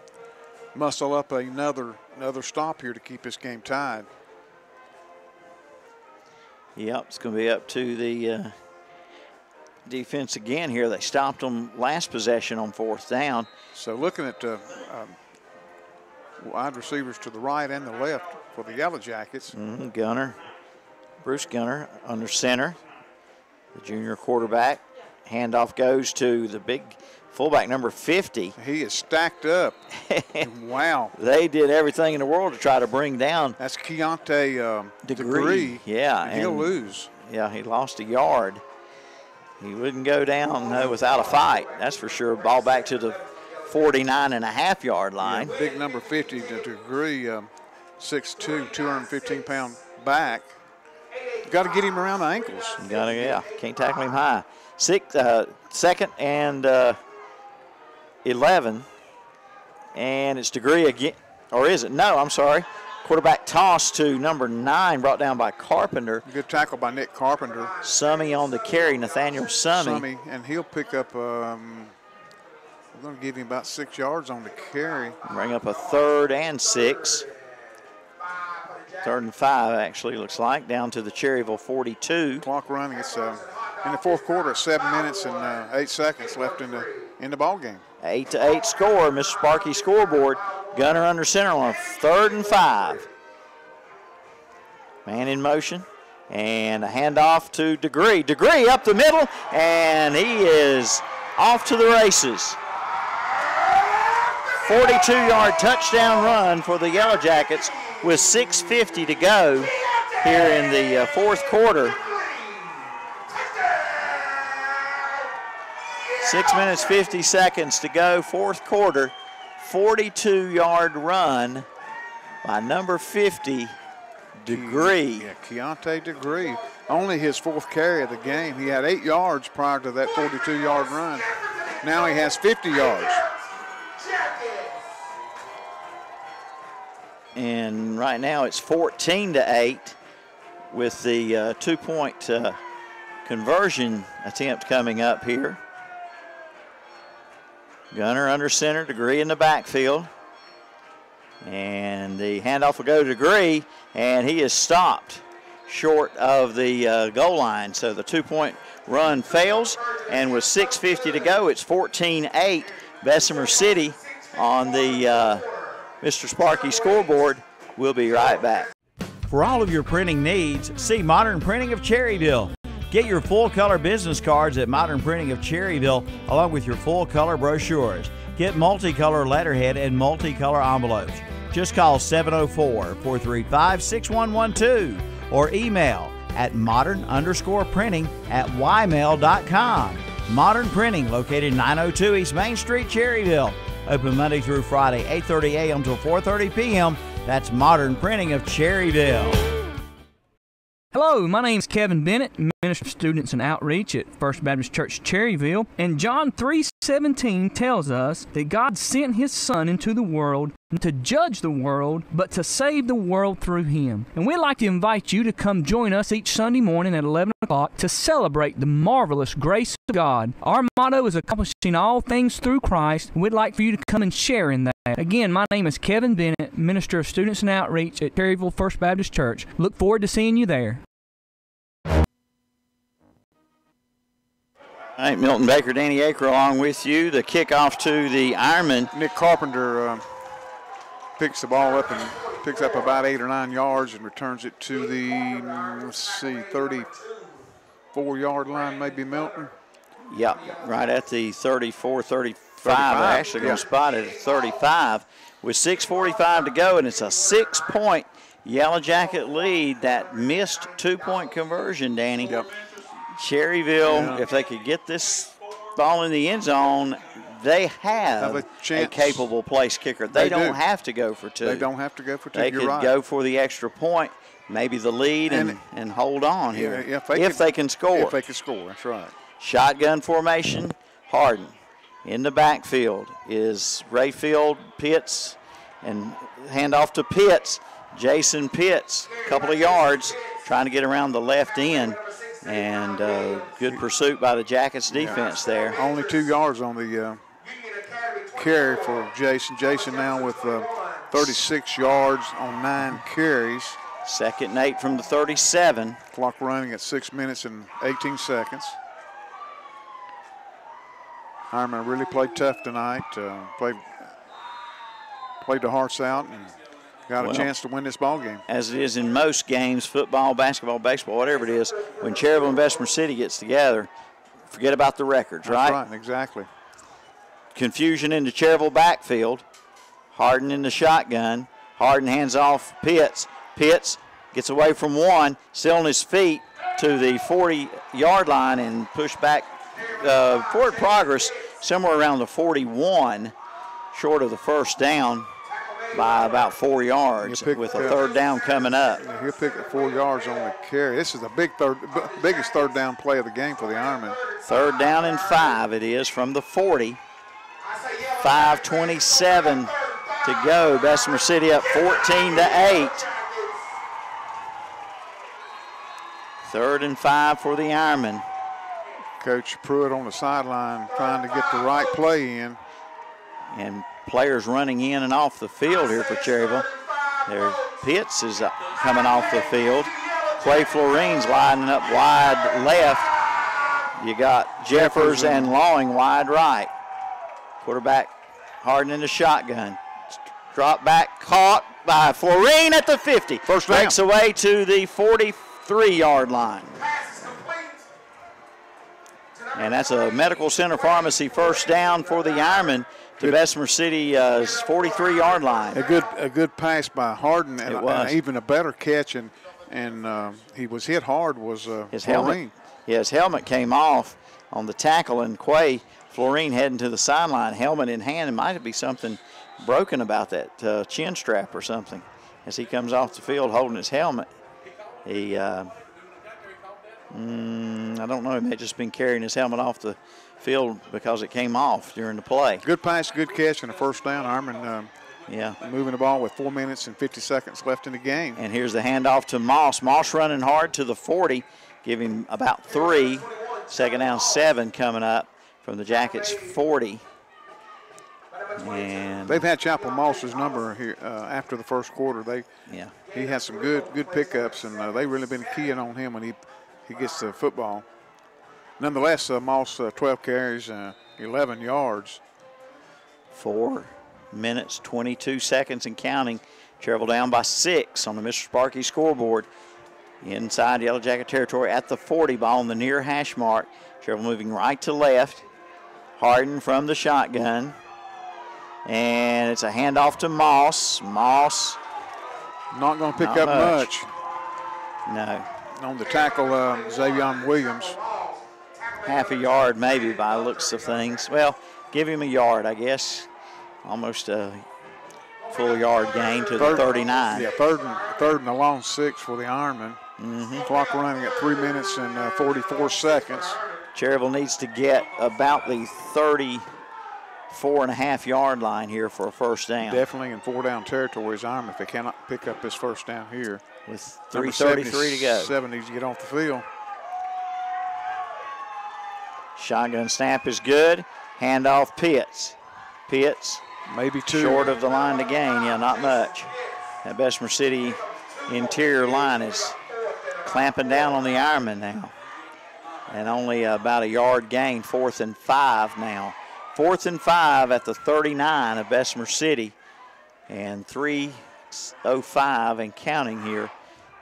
S3: muscle up another stop here to keep this game tied.
S2: Yep, it's going to be up to the defense again here. They stopped them last possession on fourth down.
S3: So looking at wide receivers to the right and the left for the Yellow Jackets.
S2: Bruce Gunner under center. The junior quarterback. Handoff goes to the big fullback, number 50.
S3: He is stacked up. Wow.
S2: They did everything in the world to try to bring down.
S3: That's Keontae Degree.
S2: Yeah.
S3: And he'll lose.
S2: Yeah, he lost a yard. He wouldn't go down without a fight. That's for sure. Ball back to the 49.5-yard line.
S3: Yeah, big number 50 to Degree, 6'2", 215-pound back. You got to get him around the ankles.
S2: Can't tackle him high. Second and 11, and it's Degree again, or is it? No, I'm sorry. Quarterback toss to number 9, brought down by Carpenter.
S3: Good tackle by Nick Carpenter.
S2: Summy on the carry, Nathaniel Summy.
S3: And he'll pick up, we're going to give him about 6 yards on the carry.
S2: Bring up a third and 6. Third and 5, actually, looks like, down to the Cherryville 42.
S3: Clock running. It's in the fourth quarter, 7 minutes and 8 seconds left in the ball game.
S2: 8-8 score, Mr. Sparky scoreboard. Gunner under center on third and 5. Man in motion, and a handoff to Degree. Degree up the middle, and he is off to the races. 42-yard touchdown run for the Yellow Jackets with 6:50 to go here in the fourth quarter. 6 minutes, 50 seconds to go, fourth quarter. 42-yard run by number 50, Degree.
S3: Yeah, Keontae Degree. Only his fourth carry of the game. He had 8 yards prior to that 42-yard run. Now he has 50 yards.
S2: And right now it's 14-8 with the 2-point conversion attempt coming up here. Gunner under center, Degree in the backfield. And the handoff will go to Degree, and he is stopped short of the goal line. So the 2-point run fails, and with 6:50 to go, it's 14-8. Bessemer City on the Mr. Sparky scoreboard. We'll be right back.
S7: For all of your printing needs, see Modern Printing of Cherryville. Get your full-color business cards at Modern Printing of Cherryville, along with your full-color brochures. Get multicolor letterhead and multicolor envelopes. Just call 704-435-6112 or email at modern_printing@ymail.com. Modern Printing, located 902 East Main Street, Cherryville. Open Monday through Friday, 8:30 a.m. till 4:30 p.m. That's Modern Printing of Cherryville.
S12: Hello, my name is Kevin Bennett, Minister of Students and Outreach at First Baptist Church Cherryville, and John 3:17 tells us that God sent His Son into the world not to judge the world, but to save the world through Him. And we'd like to invite you to come join us each Sunday morning at 11 o'clock to celebrate the marvelous grace of God. Our motto is accomplishing all things through Christ, and we'd like for you to come and share in that. Again, my name is Kevin Bennett, Minister of Students and Outreach at Cherryville First Baptist Church. Look forward to seeing you there.
S2: All right, Milton Baker, Danny Aker along with you. The kickoff to the Ironmen.
S3: Nick Carpenter picks the ball up and picks up about 8 or 9 yards and returns it to the, 34-yard line, maybe, Milton?
S2: Yep, right at the 34, 35. They're actually going to spot it at 35 with 6:45 to go, and it's a 6-point Yellow Jacket lead. That missed 2-point conversion, Danny.
S3: Yep.
S2: Cherryville, if they could get this ball in the end zone, they have a capable place kicker. They don't have to go for 2.
S3: They don't have to go for 2.
S2: They could go for the extra point, maybe the lead, and hold on here.
S3: If
S2: they can score.
S3: If they can score, that's right.
S2: Shotgun formation, Harden. In the backfield is Rayfield, Pitts, and handoff to Pitts. Jason Pitts, a couple of yards, trying to get around the left end. And good pursuit by the Jackets defense there.
S3: Only 2 yards on the carry for Jason. Jason now with 36 yards on 9 carries.
S2: 2nd and 8 from the 37.
S3: Clock running at 6 minutes and 18 seconds. Ironman really played tough tonight. Played the hearts out and got a chance to win this ball game.
S2: As it is in most games, football, basketball, baseball, whatever it is, when Cherryville and Bessemer City gets together, forget about the records, right?
S3: That's right, exactly.
S2: Confusion in the Cherryville backfield. Harden in the shotgun. Harden hands off Pitts. Pitts gets away from one, still on his feet to the 40-yard line and pushed back forward progress somewhere around the 41, short of the first down by about 4 yards with a 3rd down coming up.
S3: Yeah, he'll pick up 4 yards on the carry. This is the biggest 3rd down play of the game for the Ironmen.
S2: 3rd down and 5 it is from the 40. 5:27 to go. Bessemer City up 14-8. 3rd and 5 for the Ironmen.
S3: Coach Pruitt on the sideline trying to get the right play in.
S2: And players running in and off the field here for Cherryville. There, Pitts is coming off the field. Clay Florine's lining up wide left. You got Jeffers and Lawing wide right. Quarterback Harden in the shotgun. Drop back, caught by Florine at the 50.
S3: First down.
S2: Breaks away to the 43-yard line. And that's a Medical Center Pharmacy first down for the Ironmen to Bessemer City's 43-yard line.
S3: A good pass by Harden, and even a better catch, and he was hit hard was
S2: his helmet. Yeah, his helmet came off on the tackle, and Quay Florine heading to the sideline, helmet in hand. It might be something broken about that chin strap or something as he comes off the field holding his helmet. He, I don't know, he may have just been carrying his helmet off the field because it came off during the play.
S3: Good pass, good catch, and a first down. Ironmen moving the ball with 4 minutes and 50 seconds left in the game.
S2: And here's the handoff to Moss. Moss running hard to the 40, giving about 3. Second down, 7 coming up from the Jackets 40. And
S3: they've had Chapel Moss's number here after the first quarter. He had some good pickups, and they really been keying on him when he gets the football. Nonetheless, Moss 12 carries, 11 yards.
S2: 4 minutes, 22 seconds and counting. Cherryville down by 6 on the Mr. Sparky scoreboard. Inside Yellow Jacket territory at the 40, ball on the near hash mark. Cherryville moving right to left. Harden from the shotgun. And it's a handoff to Moss. Moss.
S3: Not going to pick up much.
S2: No.
S3: On the tackle, Xavier Williams.
S2: Half a yard maybe by the looks of things. Well, give him a yard, I guess. Almost a full yard gain to the 39.
S3: Yeah, third and a long 6 for the Ironmen. Clock running at 3 minutes and 44 seconds.
S2: Cherryville needs to get about the 34.5 yard line here for a first down.
S3: Definitely in 4 down territory is Ironmen if they cannot pick up this first down here.
S2: With 3:33 to go.
S3: 7 needs to get off the field.
S2: Shotgun snap is good. Handoff Pitts. Pitts.
S3: Maybe 2.
S2: Short of the line to gain. Yeah, not much. That Bessemer City interior line is clamping down on the Ironmen now. And only about a yard gain. 4th and 5 now. 4th and 5 at the 39 of Bessemer City. And 3:05 and counting here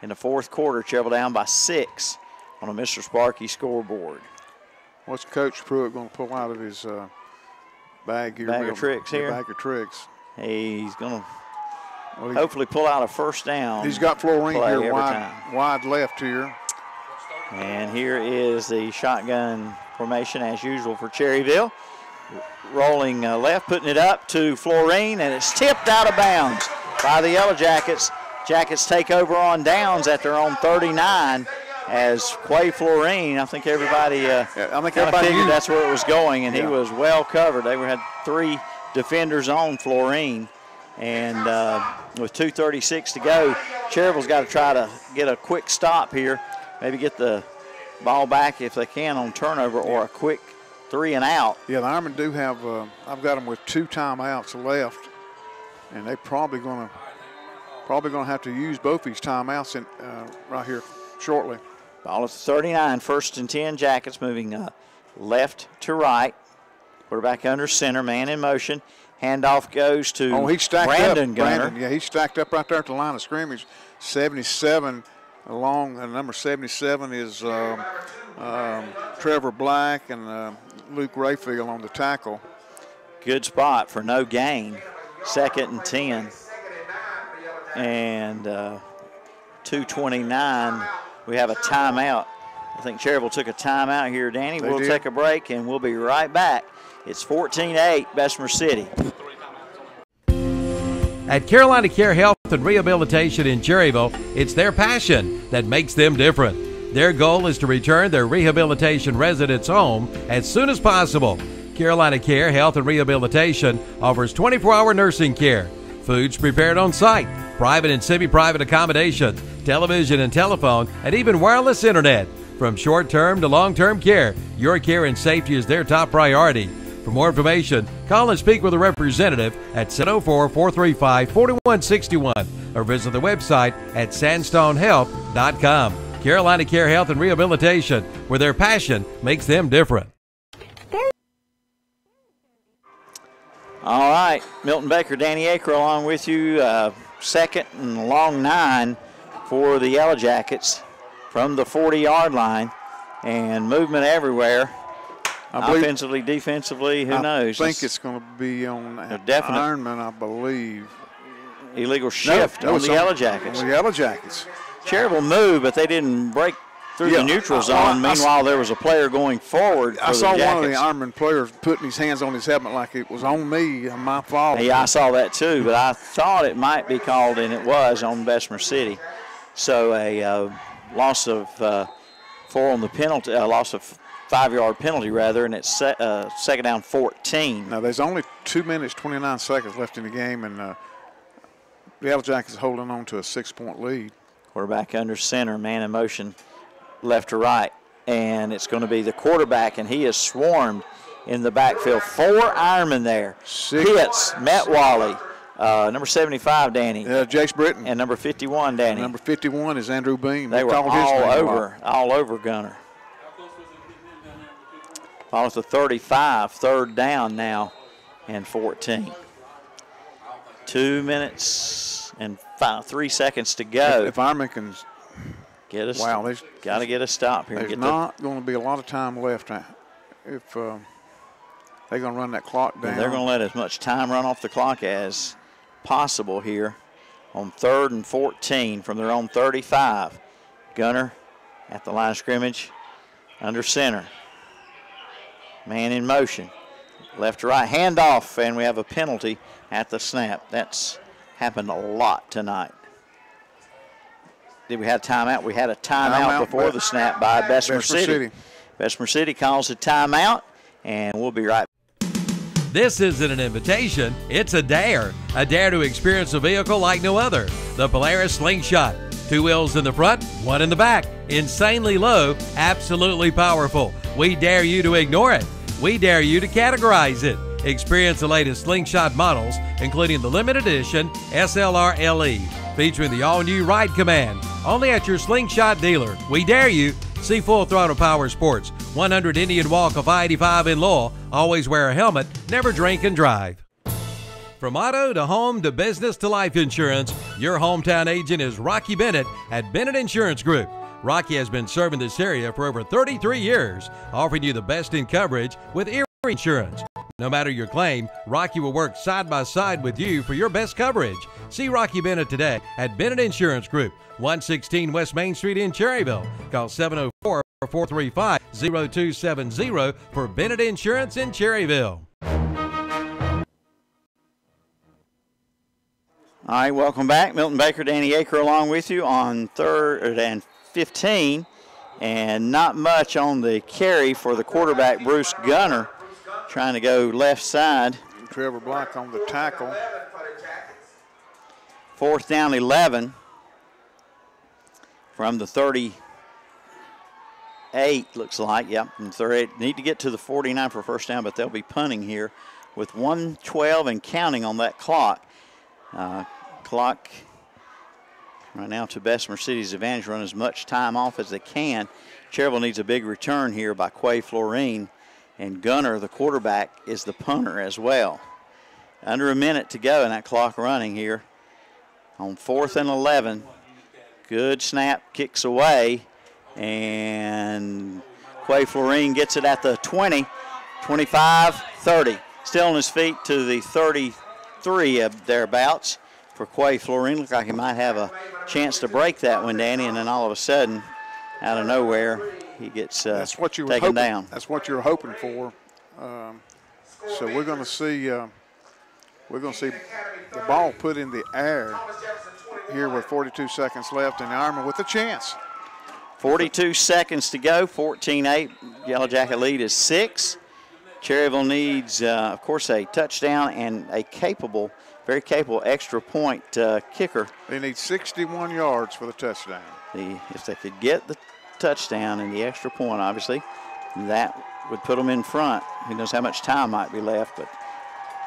S2: in the fourth quarter. Cherryville down by 6 on a Mr. Sparky scoreboard.
S3: What's Coach Pruitt going to pull out of his bag here?
S2: Bag of tricks here.
S3: Bag of tricks.
S2: He's going to hopefully pull out a first down.
S3: He's got Florine here wide left here.
S2: And here is the shotgun formation as usual for Cherryville. Rolling left, putting it up to Florine, and it's tipped out of bounds by the Yellow Jackets. Jackets take over on downs at their own 39 as Quay Florine, I think everybody figured that's where it was going, and he was well covered. They had 3 defenders on Florine, and with 2:36 to go, Cherryville's got to try to get a quick stop here, maybe get the ball back if they can on turnover or a quick 3 and out.
S3: Yeah, the Ironmen do have, I've got them with 2 timeouts left, and they probably going to have to use both these timeouts right here shortly.
S2: Ball at the 39, 1st and 10 Jackets moving left to right. Quarterback under center, man in motion. Handoff goes to Brandon Gunner.
S3: Yeah, he's stacked up right there at the line of scrimmage. 77 along, number 77 is Trevor Black and Luke Rayfield on the tackle.
S2: Good spot for no gain. 2nd and 10. And 2:29. We have a timeout. I think Cherryville took a timeout here, Danny. We'll take a break, and we'll be right back. It's 14-8, Bessemer City.
S1: At Carolina Care Health and Rehabilitation in Cherryville, it's their passion that makes them different. Their goal is to return their rehabilitation residents home as soon as possible. Carolina Care Health and Rehabilitation offers 24-hour nursing care, foods prepared on site, private and semi-private accommodation, television and telephone, and even wireless internet. From short-term to long-term care, your care and safety is their top priority. For more information, call and speak with a representative at 704-435-4161 or visit the website at sandstonehealth.com. Carolina Care Health and Rehabilitation, where their passion makes them different.
S2: All right, Milton Baker, Danny Aker along with you. 2nd and long 9 for the Yellow Jackets from the 40-yard line, and movement everywhere. Offensively, defensively, who knows?
S3: I think it's going to be on Ironmen, I believe.
S2: Illegal shift on the Yellow Jackets.
S3: On the Yellow Jackets.
S2: Cherryville moved, but they didn't break through the neutral zone. Meanwhile, there was a player going forward.
S3: I saw one of the Ironmen players putting his hands on his helmet like it was on me, my fault.
S2: Yeah, I saw that too, but I thought it might be called, and it was on Bessemer City. So a loss of 4 on the penalty, loss of 5-yard penalty rather, and it's second down 14.
S3: Now there's only 2 minutes 29 seconds left in the game, and the Yellow Jackets holding on to a 6-point lead.
S2: Quarterback under center, man in motion, left to right, and it's going to be the quarterback, and he is swarmed in the backfield. 4 Ironmen there. Pitts, Matt Wally, number 75, Danny.
S3: Jace Britton.
S2: And number 51, Danny.
S3: And number 51 is Andrew Beam.
S2: They were all over Gunner. Follows the 35, third down now, and 14. 2 minutes and 3 seconds to go.
S3: If Ironman can
S2: get us, got to get a stop here.
S3: There's not going to be a lot of time left if they're going to run that clock down.
S2: They're going to let as much time run off the clock as possible here on 3rd and 14 from their own 35. Gunner at the line of scrimmage under center. Man in motion. Left to right, handoff, and we have a penalty at the snap. That's happened a lot tonight. Did we have a timeout? We had a timeout before the snap by Bessemer City. Bessemer City calls a timeout, and we'll be right back.
S1: This isn't an invitation, it's a dare. A dare to experience a vehicle like no other. The Polaris Slingshot. 2 wheels in the front, 1 in the back. Insanely low, absolutely powerful. We dare you to ignore it. We dare you to categorize it. Experience the latest Slingshot models, including the limited edition SLR LE, featuring the all-new Ride Command. Only at your Slingshot dealer. We dare you. See Full Throttle Power Sports, 100 Indian Walk of I-85 in Lowell. Always wear a helmet, never drink and drive. From auto to home to business to life insurance, your hometown agent is Rocky Bennett at Bennett Insurance Group. Rocky has been serving this area for over 33 years, offering you the best in coverage with Erie Insurance. No matter your claim, Rocky will work side by side with you for your best coverage. See Rocky Bennett today at Bennett Insurance Group, 116 West Main Street in Cherryville. Call 704-435-0270 for Bennett Insurance in Cherryville.
S2: All right, welcome back. Milton Baker, Danny Aker along with you on 3rd and 15. And not much on the carry for the quarterback, Bruce Gunner, trying to go left side.
S3: Trevor Black on the tackle.
S2: 4th down 11 from the 38, looks like. Yep, from 38. Need to get to the 49 for first down, but they'll be punting here with 1:12 and counting on that clock. Clock right now to Bessemer City's advantage. Run as much time off as they can. Cherryville needs a big return here by Quay Florine. And Gunner, the quarterback, is the punter as well. Under a minute to go in that clock running here on 4th and 11. Good snap, kicks away, and Quay Florine gets it at the 20, 25, 30. Still on his feet to the 33 thereabouts for Quay Florine. Looks like he might have a chance to break that one, Danny, and then all of a sudden, out of nowhere, he gets taken down.
S3: That's what you're hoping for. So we're going to see the ball put in the air here with 42 seconds left, and the Ironmen with a chance.
S2: 42 seconds to go, 14-8. Yellow Jacket lead is 6. Cherryville needs, of course, a touchdown and a very capable extra point kicker.
S3: They need 61 yards for the touchdown.
S2: If they could get the touchdown and the extra point, obviously, that would put them in front. Who knows how much time might be left, but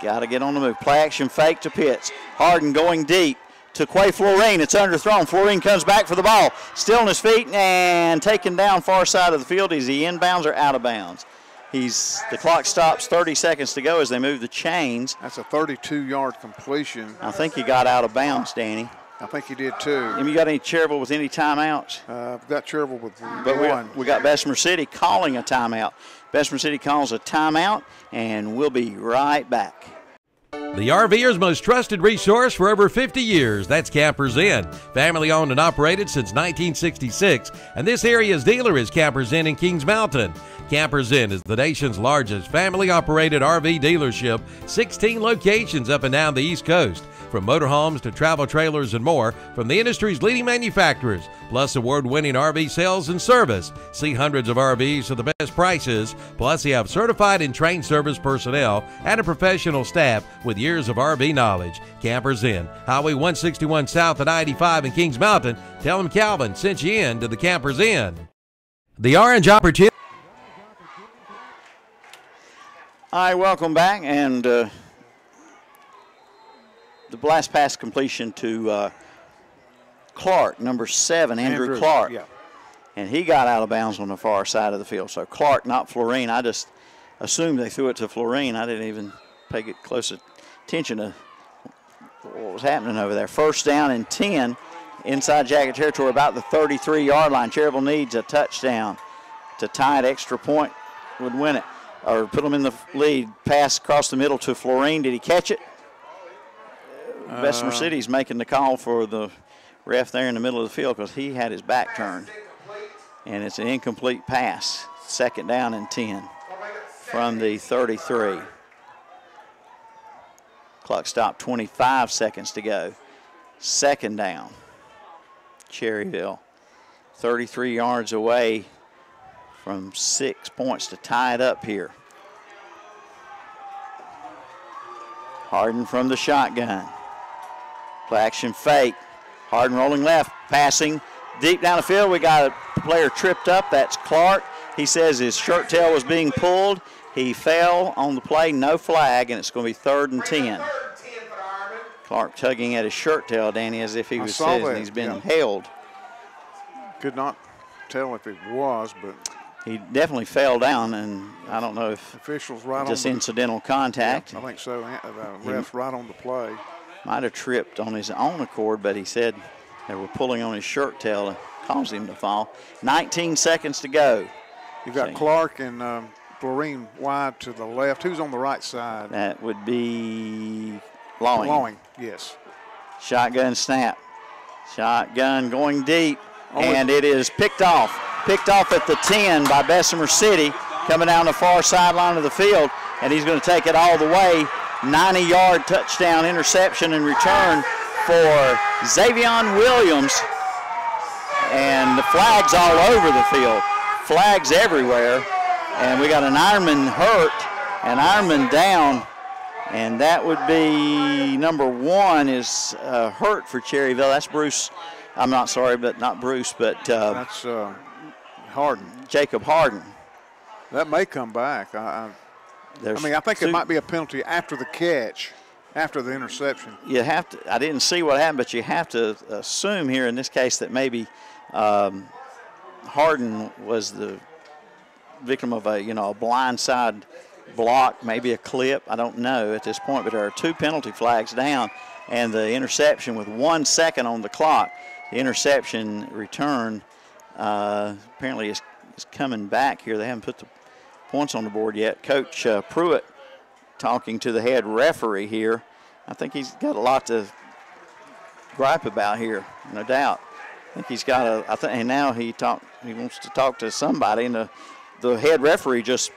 S2: got to get on the move. Play action fake to Pitts. Harden going deep to Quay Florine. It's underthrown. Florine comes back for the ball. Still on his feet and taken down far side of the field. Is he inbounds or out of bounds? The clock stops, 30 seconds to go as they move the chains.
S3: That's a 32-yard completion.
S2: I think he got out of bounds, Danny.
S3: I think he did too.
S2: Have you got any Cherryville with any timeouts?
S3: I've got Cherryville with
S2: one. We got Bessemer City calling a timeout. Bessemer City calls a timeout, and we'll be right back.
S1: The RVer's most trusted resource for over 50 years, that's Campers Inn. Family owned and operated since 1966, and this area's dealer is Campers Inn in Kings Mountain. Campers Inn is the nation's largest family-operated RV dealership, 16 locations up and down the East Coast. From motorhomes to travel trailers and more, from the industry's leading manufacturers, plus award-winning RV sales and service. See hundreds of RVs for the best prices, plus they have certified and trained service personnel and a professional staff with years of RV knowledge. Campers Inn, Highway 161 South at I-85 in Kings Mountain. Tell them Calvin sent you in to the Campers Inn. The Orange Opportunity.
S2: Hi, welcome back, and the blast pass completion to Clark, number 7, Andrew Clark.
S3: Yeah.
S2: And he got out of bounds on the far side of the field. So Clark, not Florine. I just assumed they threw it to Florine. I didn't even pay close attention to what was happening over there. First down and 10 inside Jacket territory, about the 33-yard line. Cherryville needs a touchdown to tie it. Extra point would win it, or put them in the lead. Pass across the middle to Florine. Did he catch it? Bessemer City's making the call for the ref there in the middle of the field because he had his back turned. And it's an incomplete pass. Second down and 10 from the 33. Clock stopped, 25 seconds to go. Second down. Cherryville, 33 yards away from 6 points to tie it up here. Harden from the shotgun. Play action fake. Harden rolling left, passing deep down the field. We got a player tripped up. That's Clark. He says his shirt tail was being pulled. He fell on the play, no flag, and it's going to be 3rd and 10. Clark tugging at his shirt tail, Danny, as if he was says he's been held.
S3: Could not tell if it was, but
S2: he definitely fell down, and I don't know if
S3: officials right
S2: just
S3: on
S2: incidental contact.
S3: Yeah, I think so. Refs right on the play.
S2: Might have tripped on his own accord, but he said they were pulling on his shirt tail to cause him to fall. 19 seconds to go.
S3: You've got Clark and Florine wide to the left. Who's on the right side?
S2: That would be Lawing.
S3: Lawing, yes.
S2: Shotgun snap. Shotgun going deep, and it is picked off. Picked off at the 10 by Bessemer City, coming down the far sideline of the field, and he's going to take it all the way. 90-yard touchdown interception and return for Xavion Williams. And the flags all over the field. Flags everywhere. And we got an Ironman hurt, an Ironman down. And that would be number 1 is hurt for Cherryville. That's Bruce. I'm not sorry, but not Bruce, but
S3: that's Harden.
S2: Jacob Harden.
S3: That may come back. I think it might be a penalty after the catch, after the interception.
S2: You have to. I didn't see what happened, but you have to assume here in this case that maybe Harden was the victim of a blindside block, maybe a clip. I don't know at this point, but there are 2 penalty flags down, and the interception with 1 second on the clock. The interception return apparently is coming back here. They haven't put the points on the board yet. Coach Pruitt talking to the head referee here. I think he's got a lot to gripe about here, no doubt. I think he's got and now he wants to talk to somebody, and the head referee just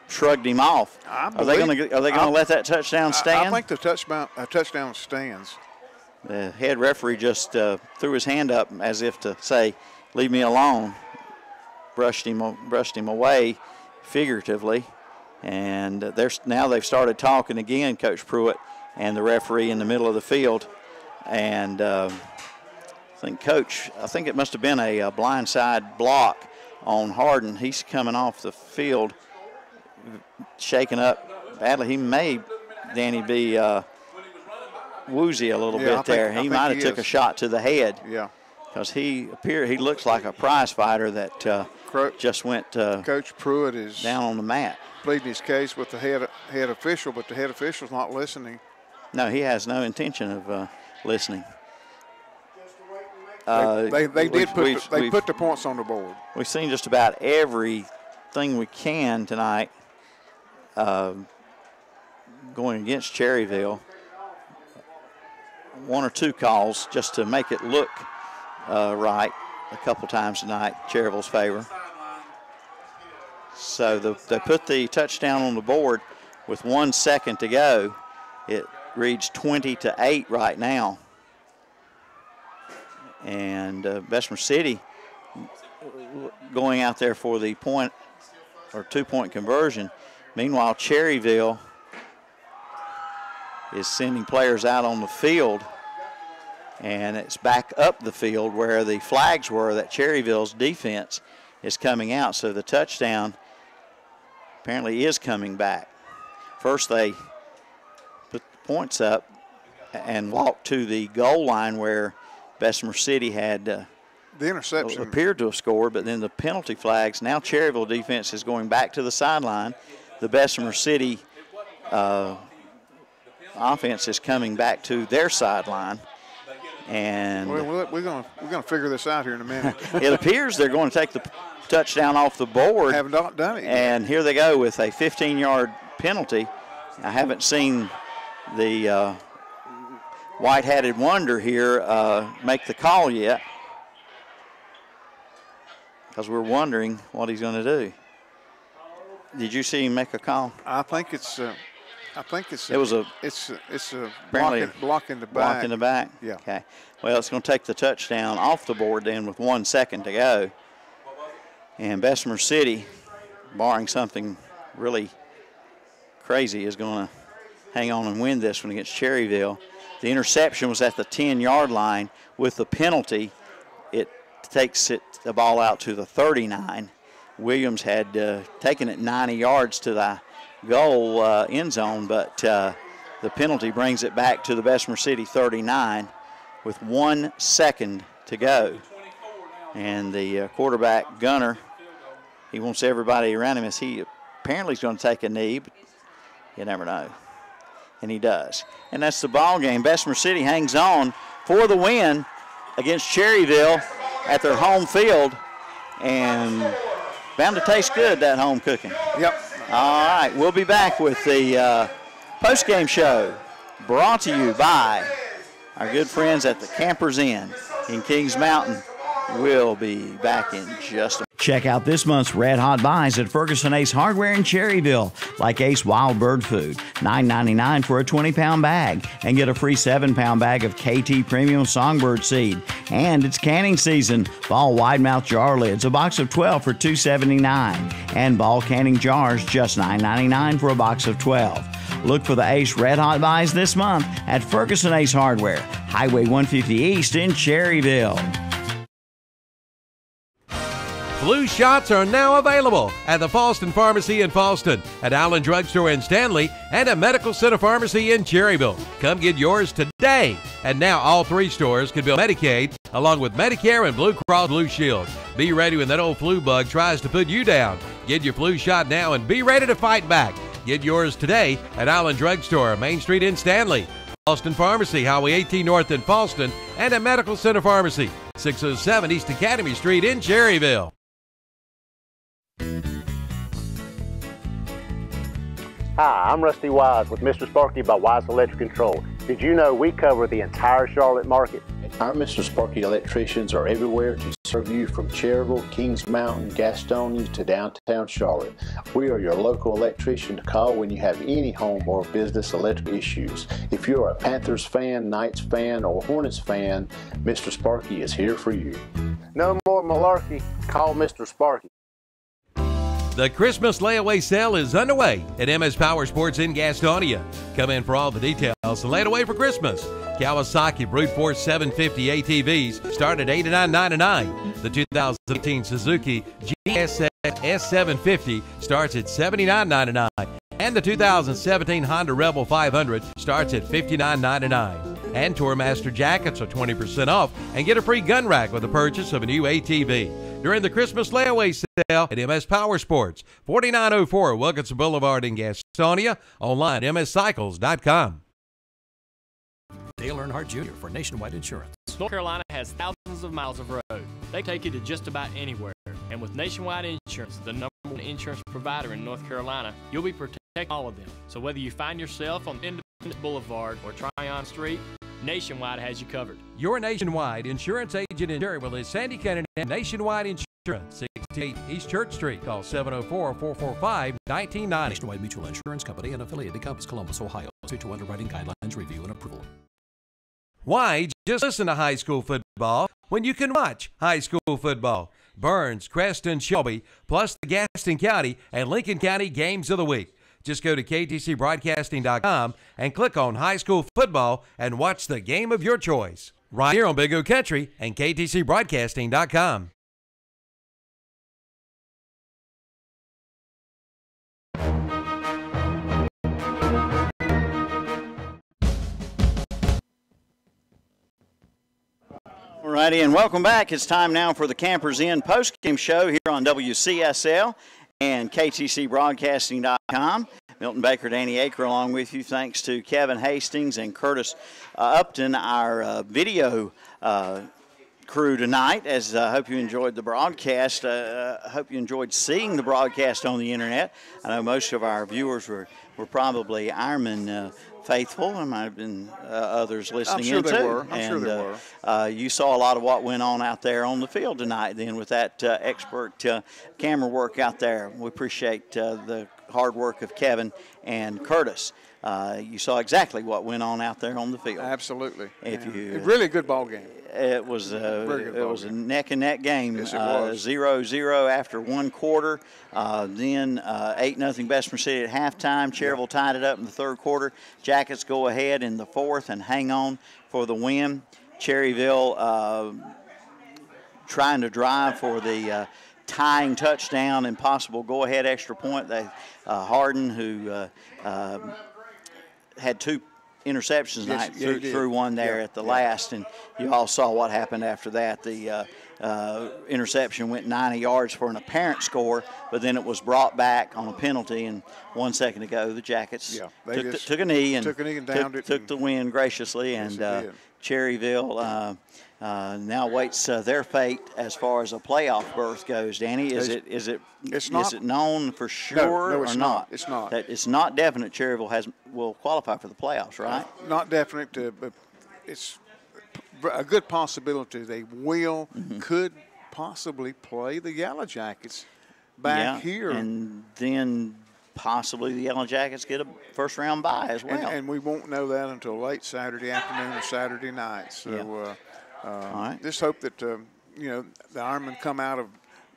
S2: shrugged him off. Are they going to let that touchdown stand?
S3: I think the touchdown stands.
S2: The head referee just threw his hand up as if to say, "Leave me alone." Brushed him away, figuratively, and now they've started talking again, Coach Pruitt and the referee in the middle of the field, and I think it must have been a blindside block on Harden. He's coming off the field, shaken up badly. He may, Danny, be woozy a little bit there. He might have took a shot to the head.
S3: Yeah.
S2: Because he looks like a prize fighter that just went
S3: Coach Pruitt is
S2: down on the mat.
S3: Pleading his case with the head official, but the head official's not listening.
S2: No, he has no intention of listening.
S3: They put the points on the board.
S2: We've seen just about everything we can tonight going against Cherryville. one or two calls just to make it look right a couple times tonight, Cherryville's favor. So they put the touchdown on the board with 1 second to go. It reads 20-8 right now. And Bessemer City going out there for the point or 2-point conversion. Meanwhile, Cherryville is sending players out on the field, and it's back up the field where the flags were that Cherryville's defense is coming out. So the touchdown apparently is coming back. First they put the points up and walked to the goal line where Bessemer City had
S3: the interception
S2: appeared to have scored, but then the penalty flags. Now Cherryville defense is going back to the sideline. The Bessemer City offense is coming back to their sideline, and
S3: we're gonna figure this out here in a minute.
S2: It appears they're going to take the touchdown off the board.
S3: Have not done it yet.
S2: And here they go with a 15-yard penalty. I haven't seen the white-hatted wonder here make the call yet, because we're wondering what he's going to do. Did you see him make a call?
S3: I think it's a block in the back.
S2: Block in the back?
S3: Yeah.
S2: Okay. Well, it's going to take the touchdown off the board then with 1 second to go. And Bessemer City, barring something really crazy, is going to hang on and win this one against Cherryville. The interception was at the 10-yard line. With the penalty, it takes the ball out to the 39. Williams had taken it 90 yards to the goal end zone, but the penalty brings it back to the Bessemer City 39 with 1 second to go. And the quarterback, Gunner, he wants everybody around him as he apparently is going to take a knee, but you never know. And he does. And that's the ball game. Bessemer City hangs on for the win against Cherryville at their home field, and bound to taste good, that home cooking.
S3: Yep.
S2: All right, we'll be back with the post-game show brought to you by our good friends at the Campers Inn in Kings Mountain. We'll be back in just a minute.
S7: Check out this month's Red Hot Buys at Ferguson Ace Hardware in Cherryville, like Ace Wild Bird Food, $9.99 for a 20-pound bag, and get a free 7-pound bag of KT Premium Songbird Seed. And it's canning season. Ball Wide Mouth Jar Lids, a box of 12 for $2.79, and Ball Canning Jars, just $9.99 for a box of 12. Look for the Ace Red Hot Buys this month at Ferguson Ace Hardware, Highway 150 East in Cherryville.
S1: Flu shots are now available at the Falston Pharmacy in Falston, at Allen Drugstore in Stanley, and at Medical Center Pharmacy in Cherryville. Come get yours today. And now all 3 stores can bill Medicaid along with Medicare and Blue Cross Blue Shield. Be ready when that old flu bug tries to put you down. Get your flu shot now and be ready to fight back. Get yours today at Allen Drugstore, Main Street in Stanley, Falston Pharmacy, Highway 18 North in Falston, and at Medical Center Pharmacy, 607 East Academy Street in Cherryville.
S5: Hi, I'm Rusty Wise with Mr. Sparky by Wise Electric Control. Did you know we cover the entire Charlotte market?
S6: Our Mr. Sparky electricians are everywhere to serve you from Cherryville, Kings Mountain, Gastonia to downtown Charlotte. We are your local electrician to call when you have any home or business electric issues. If you're a Panthers fan, Knights fan, or Hornets fan, Mr. Sparky is here for you.
S5: No more malarkey. Call Mr. Sparky.
S1: The Christmas layaway sale is underway at MS Power Sports in Gastonia. Come in for all the details and lay it away for Christmas. Kawasaki Brute Force 750 ATVs start at $89.99. The 2018 Suzuki GSX S750 starts at $79.99. And the 2017 Honda Rebel 500 starts at $59.99. And Tourmaster jackets are 20% off and get a free gun rack with the purchase of a new ATV during the Christmas layaway sale at MS Power Sports, 4904 Wilkinson Boulevard in Gastonia, online at mscycles.com.
S8: Dale Earnhardt Jr. for Nationwide Insurance.
S9: North Carolina has thousands of miles of road. They take you to just about anywhere. And with Nationwide Insurance, the #1 insurance provider in North Carolina, you'll be protecting all of them. So whether you find yourself on Independence Boulevard or Tryon Street, Nationwide has you covered.
S1: Your Nationwide insurance agent in Cherryville is Sandy Kennedy, Nationwide Insurance, 68 East Church Street. Call 704-445-1990.
S8: Nationwide Mutual Insurance Company and affiliated companies, Columbus, Ohio. Subject to underwriting guidelines, review, and approval.
S1: Why just listen to high school football when you can watch high school football? Burns, Creston, Shelby, plus the Gaston County and Lincoln County games of the week. Just go to ktcbroadcasting.com and click on high school football and watch the game of your choice. Right here on Big O Country and ktcbroadcasting.com.
S2: All righty, and welcome back. It's time now for the Campers Inn postgame show here on WCSL and KTCBroadcasting.com. Milton Baker, Danny Aker along with you. Thanks to Kevin Hastings and Curtis Upton, our video crew tonight. As I hope you enjoyed the broadcast. I hope you enjoyed seeing the broadcast on the internet. I know most of our viewers were probably Ironmen faithful. There might have been others listening
S3: I'm sure
S2: in
S3: they
S2: too.
S3: were. I'm sure they were.
S2: You saw a lot of what went on out there on the field tonight then with that expert camera work out there. We appreciate the hard work of Kevin and Curtis. You saw exactly what went on out there on the field.
S3: Absolutely.
S2: If you
S3: really good ball game.
S2: It was a neck and neck game.
S3: Yes, it was.
S2: 0-0 after one quarter. Then 8-0 Bessemer City at halftime. Cherryville tied it up in the third quarter. Jackets go ahead in the fourth and hang on for the win. Cherryville trying to drive for the tying touchdown and possible go-ahead extra point. They Harden, who had two interceptions tonight, threw one there at the last, and you all saw what happened after that. The interception went 90 yards for an apparent score, but then it was brought back on a penalty, and 1 second to go, the Jackets took a knee and took the win graciously, and Cherryville now waits their fate as far as a playoff berth goes. Danny, is it known for sure
S3: or
S2: not?
S3: It's not.
S2: That it's not definite. Cherryville will qualify for the playoffs, right?
S3: Not definite, but it's a good possibility they will, could possibly play the Yellow Jackets back here,
S2: and then possibly the Yellow Jackets get a first-round bye as well.
S3: And we won't know that until late Saturday afternoon or Saturday night. So just hope that the Ironmen come out of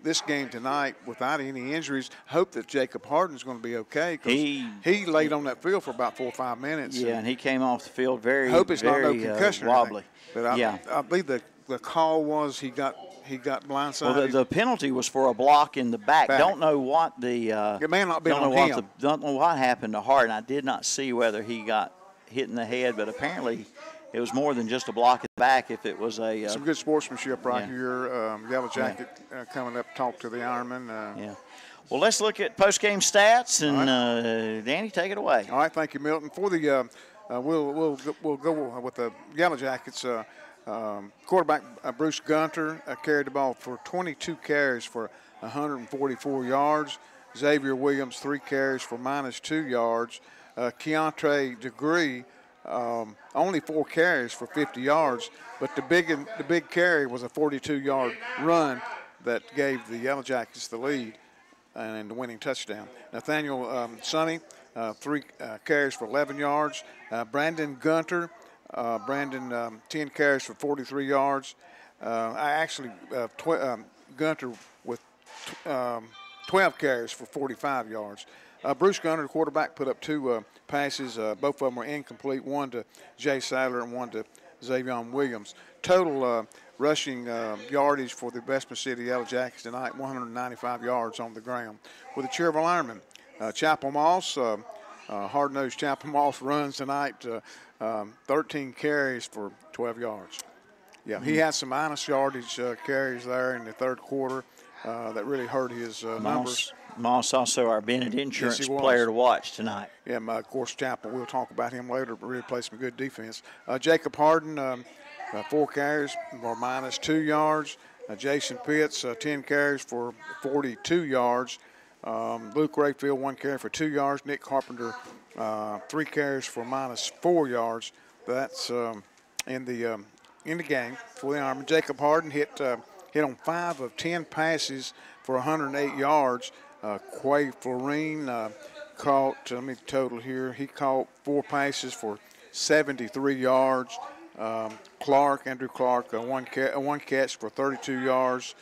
S3: this game tonight without any injuries. Hope that Jacob Harden's going to be okay, because he laid on that field for about 4 or 5 minutes.
S2: Yeah, and he came off the field very
S3: hope it's not no concussion
S2: wobbly.
S3: But I believe the call was he got blindsided.
S2: Well, the penalty was for a block in the back. Don't know what the
S3: it may not be on him.
S2: Don't know what happened to Harden. I did not see whether he got hit in the head, but apparently it was more than just a block in the back. If it was a
S3: some good sportsmanship right here. Yellow Jacket coming up to talk to the Ironmen.
S2: Well, let's look at post-game stats, and Danny, take it away.
S3: All right, thank you, Milton. For the we'll go with the Yellow Jackets. Quarterback Bruce Gunter carried the ball for 22 carries for 144 yards. Xavier Williams 3 carries for -2 yards. Keontre Degree only 4 carries for 50 yards, but the big carry was a 42-yard run that gave the Yellow Jackets the lead and the winning touchdown. Nathaniel Sonny 3 carries for 11 yards. Brandon Gunter 10 carries for 43 yards. Gunter with 12 carries for 45 yards. Bruce Gunter, the quarterback, put up 2 passes. Both of them were incomplete, one to Jay Sadler and one to Xavier Williams. Total rushing yardage for the Bessemer City Yellow Jackets tonight, 195 yards on the ground. With the Cherryville Ironmen, Chapel Moss, hard-nosed Chapel Moss runs tonight, 13 carries for 12 yards. Yeah, he had some minus yardage carries there in the third quarter that really hurt his numbers.
S2: Moss also our Bennett Insurance player to watch tonight.
S3: Yeah, of course, Chapel, we'll talk about him later, but really played some good defense. Jacob Harden, 4 carries for -2 yards. Jason Pitts, 10 carries for 42 yards. Luke Rayfield, 1 carry for 2 yards. Nick Carpenter, 3 carries for -4 yards. That's in the game for the Ironmen. Jacob Harden hit on 5 of 10 passes for 108 yards. Quay Florine caught, let me total here, he caught 4 passes for 73 yards. Andrew Clark, one catch for 32 yards.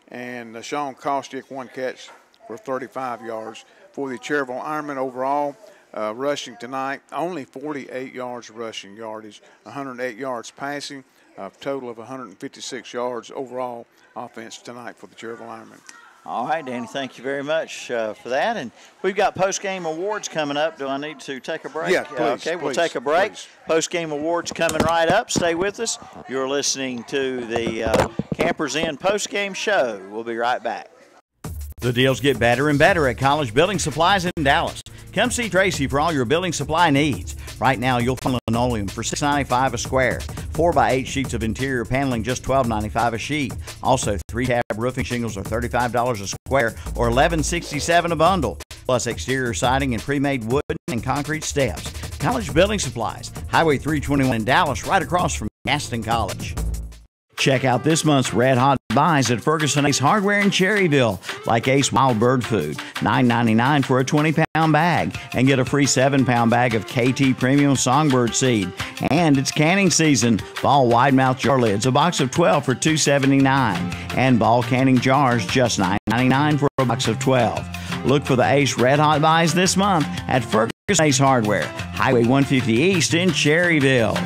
S3: And Sean Kostick, 1 catch for 35 yards. For the Cherryville Ironmen overall, rushing tonight, only 48 yards rushing yardage, 108 yards passing, a total of 156 yards overall offense tonight for the Cherryville Ironmen.
S2: All right, Danny, thank you very much for that. And we've got post-game awards coming up. Do I need to take a break?
S3: Yeah, please.
S2: Okay, we'll take a break. Post-game awards coming right up. Stay with us. You're listening to the Campers Inn post-game show. We'll be right back.
S7: The deals get better and better at College Building Supplies in Dallas. Come see Tracy for all your building supply needs. Right now, you'll find linoleum for $6.95 a square. 4x8 sheets of interior paneling, just $12.95 a sheet. Also, 3-tab roofing shingles are $35 a square or $11.67 a bundle. Plus exterior siding and pre-made wood and concrete steps. College Building Supplies, Highway 321 in Dallas, right across from Gaston College. Check out this month's Red Hot buys at Ferguson Ace Hardware in Cherryville, like Ace Wild Bird Food, $9.99 for a 20-pound bag, and get a free 7-pound bag of KT Premium Songbird Seed. And it's canning season. Ball wide mouth jar lids, a box of 12 for $2.79, and ball canning jars, just $9.99 for a box of 12. Look for the Ace Red Hot buys this month at Ferguson Ace Hardware, Highway 150 East in Cherryville.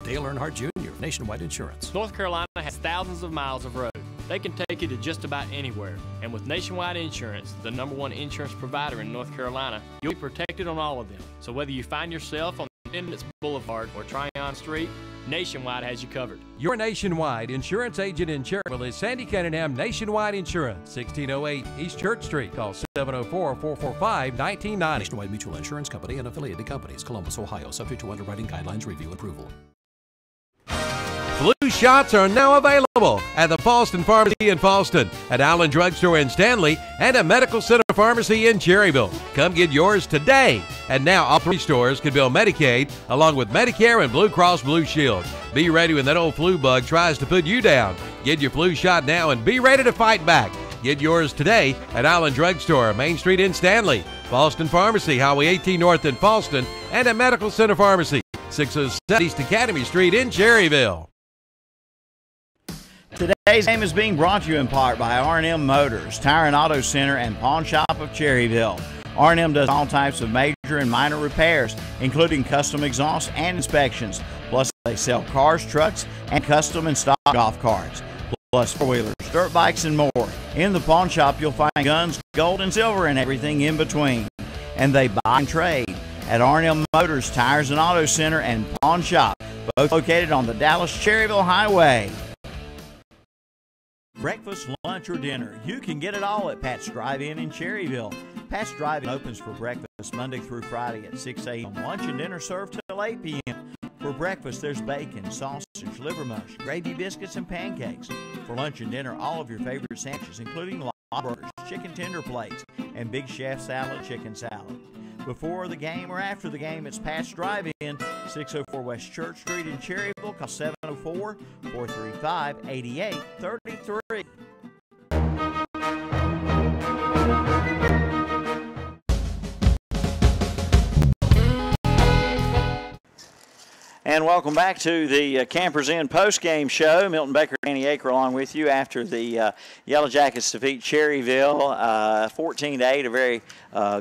S8: Dale Earnhardt Jr., Nationwide Insurance.
S9: North Carolina has thousands of miles of road. They can take you to just about anywhere. And with Nationwide Insurance, the #1 insurance provider in North Carolina, you'll be protected on all of them. So whether you find yourself on Independence Boulevard or Tryon Street, Nationwide has you covered.
S1: Your Nationwide insurance agent in Cherryville is Sandy Cunningham Nationwide Insurance, 1608 East Church Street. Call 704-445-1990.
S8: Nationwide Mutual Insurance Company and affiliated companies, Columbus, Ohio, subject to underwriting guidelines, review, and approval.
S1: Flu shots are now available at the Falston Pharmacy in Falston, at Allen Drug Store in Stanley, and at Medical Center Pharmacy in Cherryville. Come get yours today. And now all 3 stores can bill Medicaid along with Medicare and Blue Cross Blue Shield. Be ready when that old flu bug tries to put you down. Get your flu shot now and be ready to fight back. Get yours today at Allen Drug Store, Main Street in Stanley, Falston Pharmacy, Highway 18 North in Falston, and at Medical Center Pharmacy, 607 East Academy Street in Cherryville.
S7: Today's game is being brought to you in part by R&M Motors, Tire and Auto Center, and Pawn Shop of Cherryville. R&M does all types of major and minor repairs, including custom exhausts and inspections. Plus, they sell cars, trucks, and custom and stock golf carts. Plus, four-wheelers, dirt bikes, and more. In the pawn shop, you'll find guns, gold, and silver, and everything in between. And they buy and trade at R&M Motors, Tires and Auto Center, and Pawn Shop, both located on the Dallas-Cherryville Highway. Breakfast, lunch, or dinner, you can get it all at Pat's Drive-In in Cherryville. Pat's Drive-In opens for breakfast Monday through Friday at 6 a.m. Lunch and dinner served till 8 p.m. For breakfast, there's bacon, sausage, liver mush, gravy biscuits, and pancakes. For lunch and dinner, all of your favorite sandwiches, including burgers, chicken tender plates, and Big Chef salad, chicken salad. Before the game or after the game, it's Pat's Drive-In, 604 West Church Street in Cherryville. Call 704-435-8833.
S2: And welcome back to the Campers Inn post-game show. Milton Baker, Danny Aker along with you after the Yellow Jackets defeat Cherryville 14-8, a very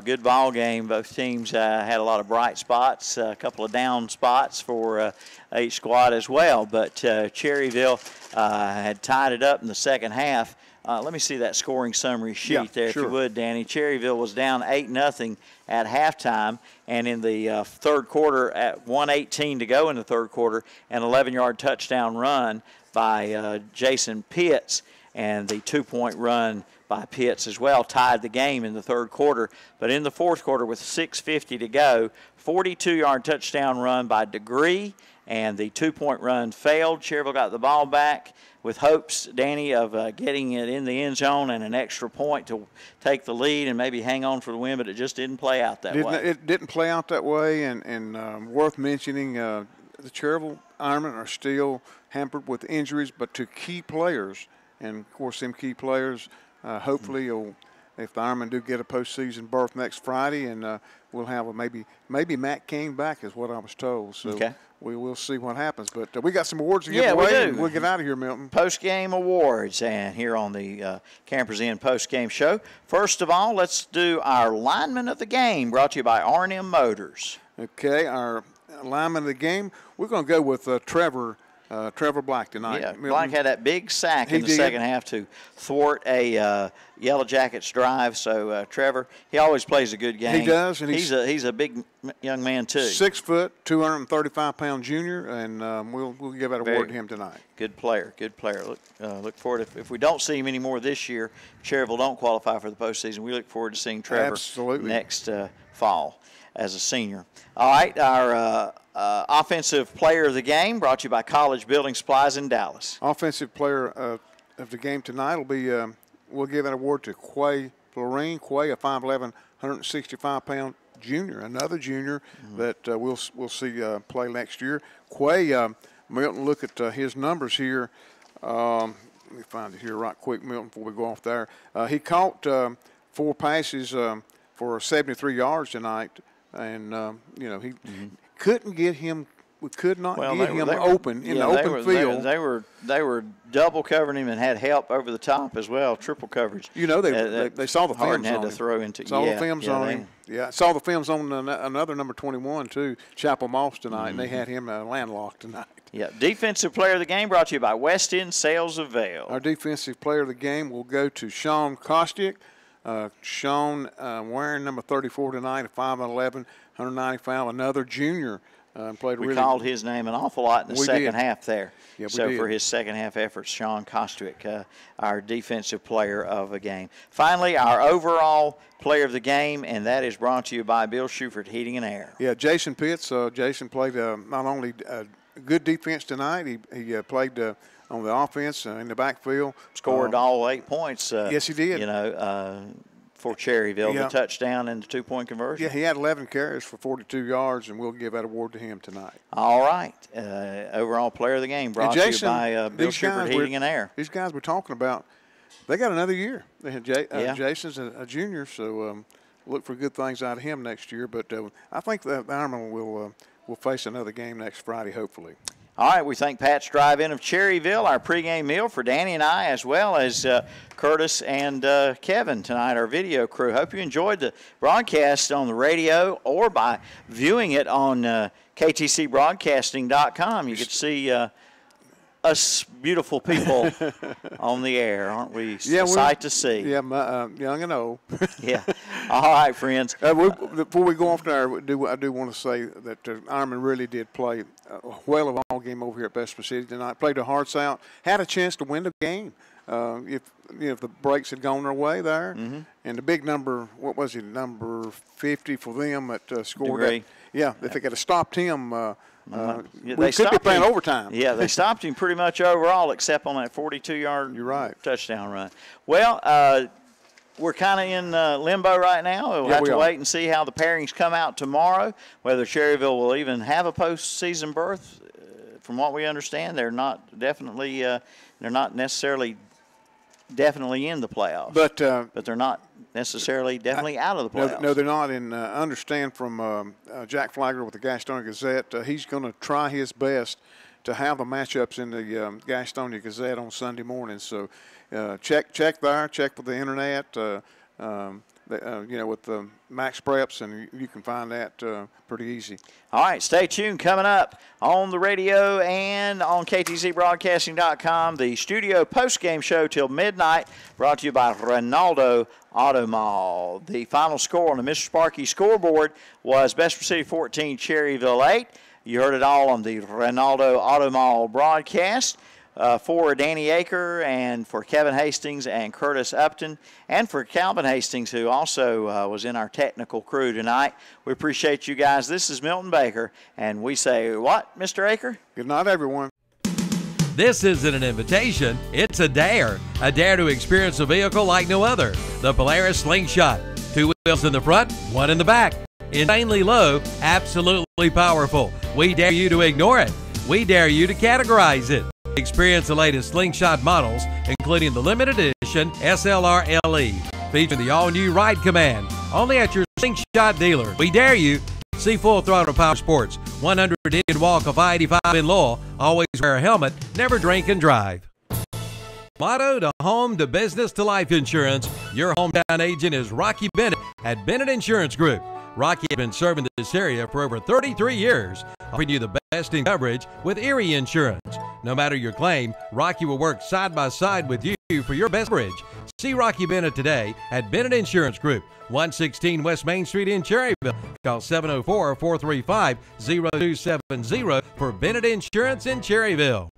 S2: good ball game. Both teams had a lot of bright spots, a couple of down spots for each squad as well. But Cherryville had tied it up in the second half. Let me see that scoring summary sheet there,
S3: sure.
S2: if you would, Danny. Cherryville was down 8-0 at halftime, and in the third quarter, at 1:18 to go in the third quarter, an 11-yard touchdown run by Jason Pitts, and the 2-point run by Pitts as well, tied the game in the third quarter. But in the fourth quarter, with 6:50 to go, 42-yard touchdown run by Degree, and the 2-point run failed. Cherryville got the ball back with hopes, Danny, of getting it in the end zone and an extra point to take the lead and maybe hang on for the win, but it just didn't play out that way.
S3: It didn't play out that way, and worth mentioning, the Cherryville Ironmen are still hampered with injuries, but to key players, and, of course, them key players, hopefully, if the Ironmen do get a postseason berth next Friday, and we'll have maybe Matt King back is what I was told. So
S2: okay.
S3: We will see what happens. But we got some awards to give
S2: yeah,
S3: away,
S2: we do.
S3: And we'll get out of here, Milton.
S2: Post-game awards, and here on the Campers Inn post-game show. First of all, let's do our lineman of the game, brought to you by R&M Motors.
S3: Okay, our lineman of the game, we're going to go with Trevor Black tonight.
S2: Yeah,
S3: Milton.
S2: Black had that big sack in the second half to thwart a Yellow Jackets drive. So Trevor, he always plays a good game.
S3: He does, and
S2: he's a big young man too.
S3: 6 foot, 235-pound junior, and we'll give that award to him tonight.
S2: Good player, good player. Look forward if we don't see him anymore this year. Cherryville don't qualify for the postseason. We look forward to seeing Trevor next fall as a senior. All right, our offensive player of the game, brought to you by College Building Supplies in Dallas.
S3: Offensive player of the game tonight will be, we'll give that award to Quay Florine. Quay, a 5'11", 165-pound junior, another junior that we'll see play next year. Quay, Milton, look at his numbers here. Let me find it here right quick, Milton, before we go off there. He caught 4 passes for 73 yards tonight, and, he couldn't get him. We could not get him open in the open field.
S2: They were double covering him and had help over the top as well, triple coverage.
S3: They saw the films on him.
S2: Had to throw into.
S3: Saw the films on him. Yeah, saw the films on another number 21 too, Chapel Moss tonight, and they had him landlocked tonight.
S2: Yeah, defensive player of the game brought to you by West End Sales of Vail.
S3: Our defensive player of the game will go to Sean Kostick. Sean wearing number 34 tonight, a 5'11", 195, another junior.
S2: We called his name an awful lot in the second half there.
S3: Yeah,
S2: so for his second half efforts, Sean Kostwick, our defensive player of the game. Finally, our overall player of the game, and that is brought to you by Bill Schufert Heating and Air.
S3: Yeah, Jason Pitts. Jason played not only good defense tonight, he played on the offense in the backfield.
S2: Scored all 8 points.
S3: Yes, he did.
S2: For Cherryville, the touchdown and the 2-point conversion.
S3: Yeah, he had 11 carries for 42 yards, and we'll give that award to him tonight.
S2: All right. Overall player of the game brought to you by Bill Schubert Heating and Air.
S3: These guys we're talking about, they got another year. They had Jason's a junior, so look for good things out of him next year. But I think the Ironmen will face another game next Friday, hopefully.
S2: All right, we thank Pat's Drive-In of Cherryville, our pregame meal for Danny and I, as well as Curtis and Kevin tonight, our video crew. Hope you enjoyed the broadcast on the radio or by viewing it on ktcbroadcasting.com. You could see us beautiful people on the air, aren't we?
S3: Yeah,
S2: a sight to see.
S3: Yeah, young and old.
S2: Yeah. All right, friends.
S3: Before we go off there, I do want to say that Ironmen really did play a well of all game over here at Bessemer City tonight. Played their hearts out. Had a chance to win the game if the breaks had gone their way there. And the big number, what was it, number 50 for them that scored that. Yeah, if they could have stopped him, we could be playing overtime.
S2: Yeah, they stopped him pretty much overall except on that 42-yard touchdown run. Well, we're kind of in limbo right now. We'll have to wait and see how the pairings come out tomorrow, whether Cherryville will even have a postseason berth. From what we understand, they're not necessarily definitely in the playoffs. But they're not necessarily definitely out of the playoffs.
S3: No, they're not. And understand from Jack Flagler with the Gastonia Gazette, he's going to try his best to have the matchups in the Gastonia Gazette on Sunday morning. So check there, check with the internet, with the Max Preps, and you can find that pretty easy.
S2: All right, stay tuned. Coming up on the radio and on KTCBroadcasting.com, the studio postgame show till midnight, brought to you by Ronaldo Auto Mall. The final score on the Mr. Sparky scoreboard was Bessemer City 14, Cherryville 8. You heard it all on the Ronaldo Auto Mall broadcast. for Danny Aker and for Kevin Hastings and Curtis Upton and for Calvin Hastings, who also was in our technical crew tonight. We appreciate you guys. This is Milton Baker, and we say, what, Mr. Aker?
S3: Good night, everyone.
S1: This isn't an invitation, it's a dare to experience a vehicle like no other. The Polaris Slingshot. 2 wheels in the front, 1 in the back. Insanely low, absolutely powerful. We dare you to ignore it. We dare you to categorize it. Experience the latest Slingshot models, including the limited edition SLR LE, featuring the all-new Ride Command, only at your Slingshot dealer. We dare you. See Full Throttle Power Sports, 100 Indian Walk of I-85 in Lowell. Always wear a helmet, never drink and drive. Motto to home to business to life insurance. Your hometown agent is Rocky Bennett at Bennett Insurance Group. Rocky has been serving this area for over 33 years, offering you the best in coverage with Erie Insurance. No matter your claim, Rocky will work side by side with you for your best coverage. See Rocky Bennett today at Bennett Insurance Group, 116 West Main Street in Cherryville. Call 704-435-0270 for Bennett Insurance in Cherryville.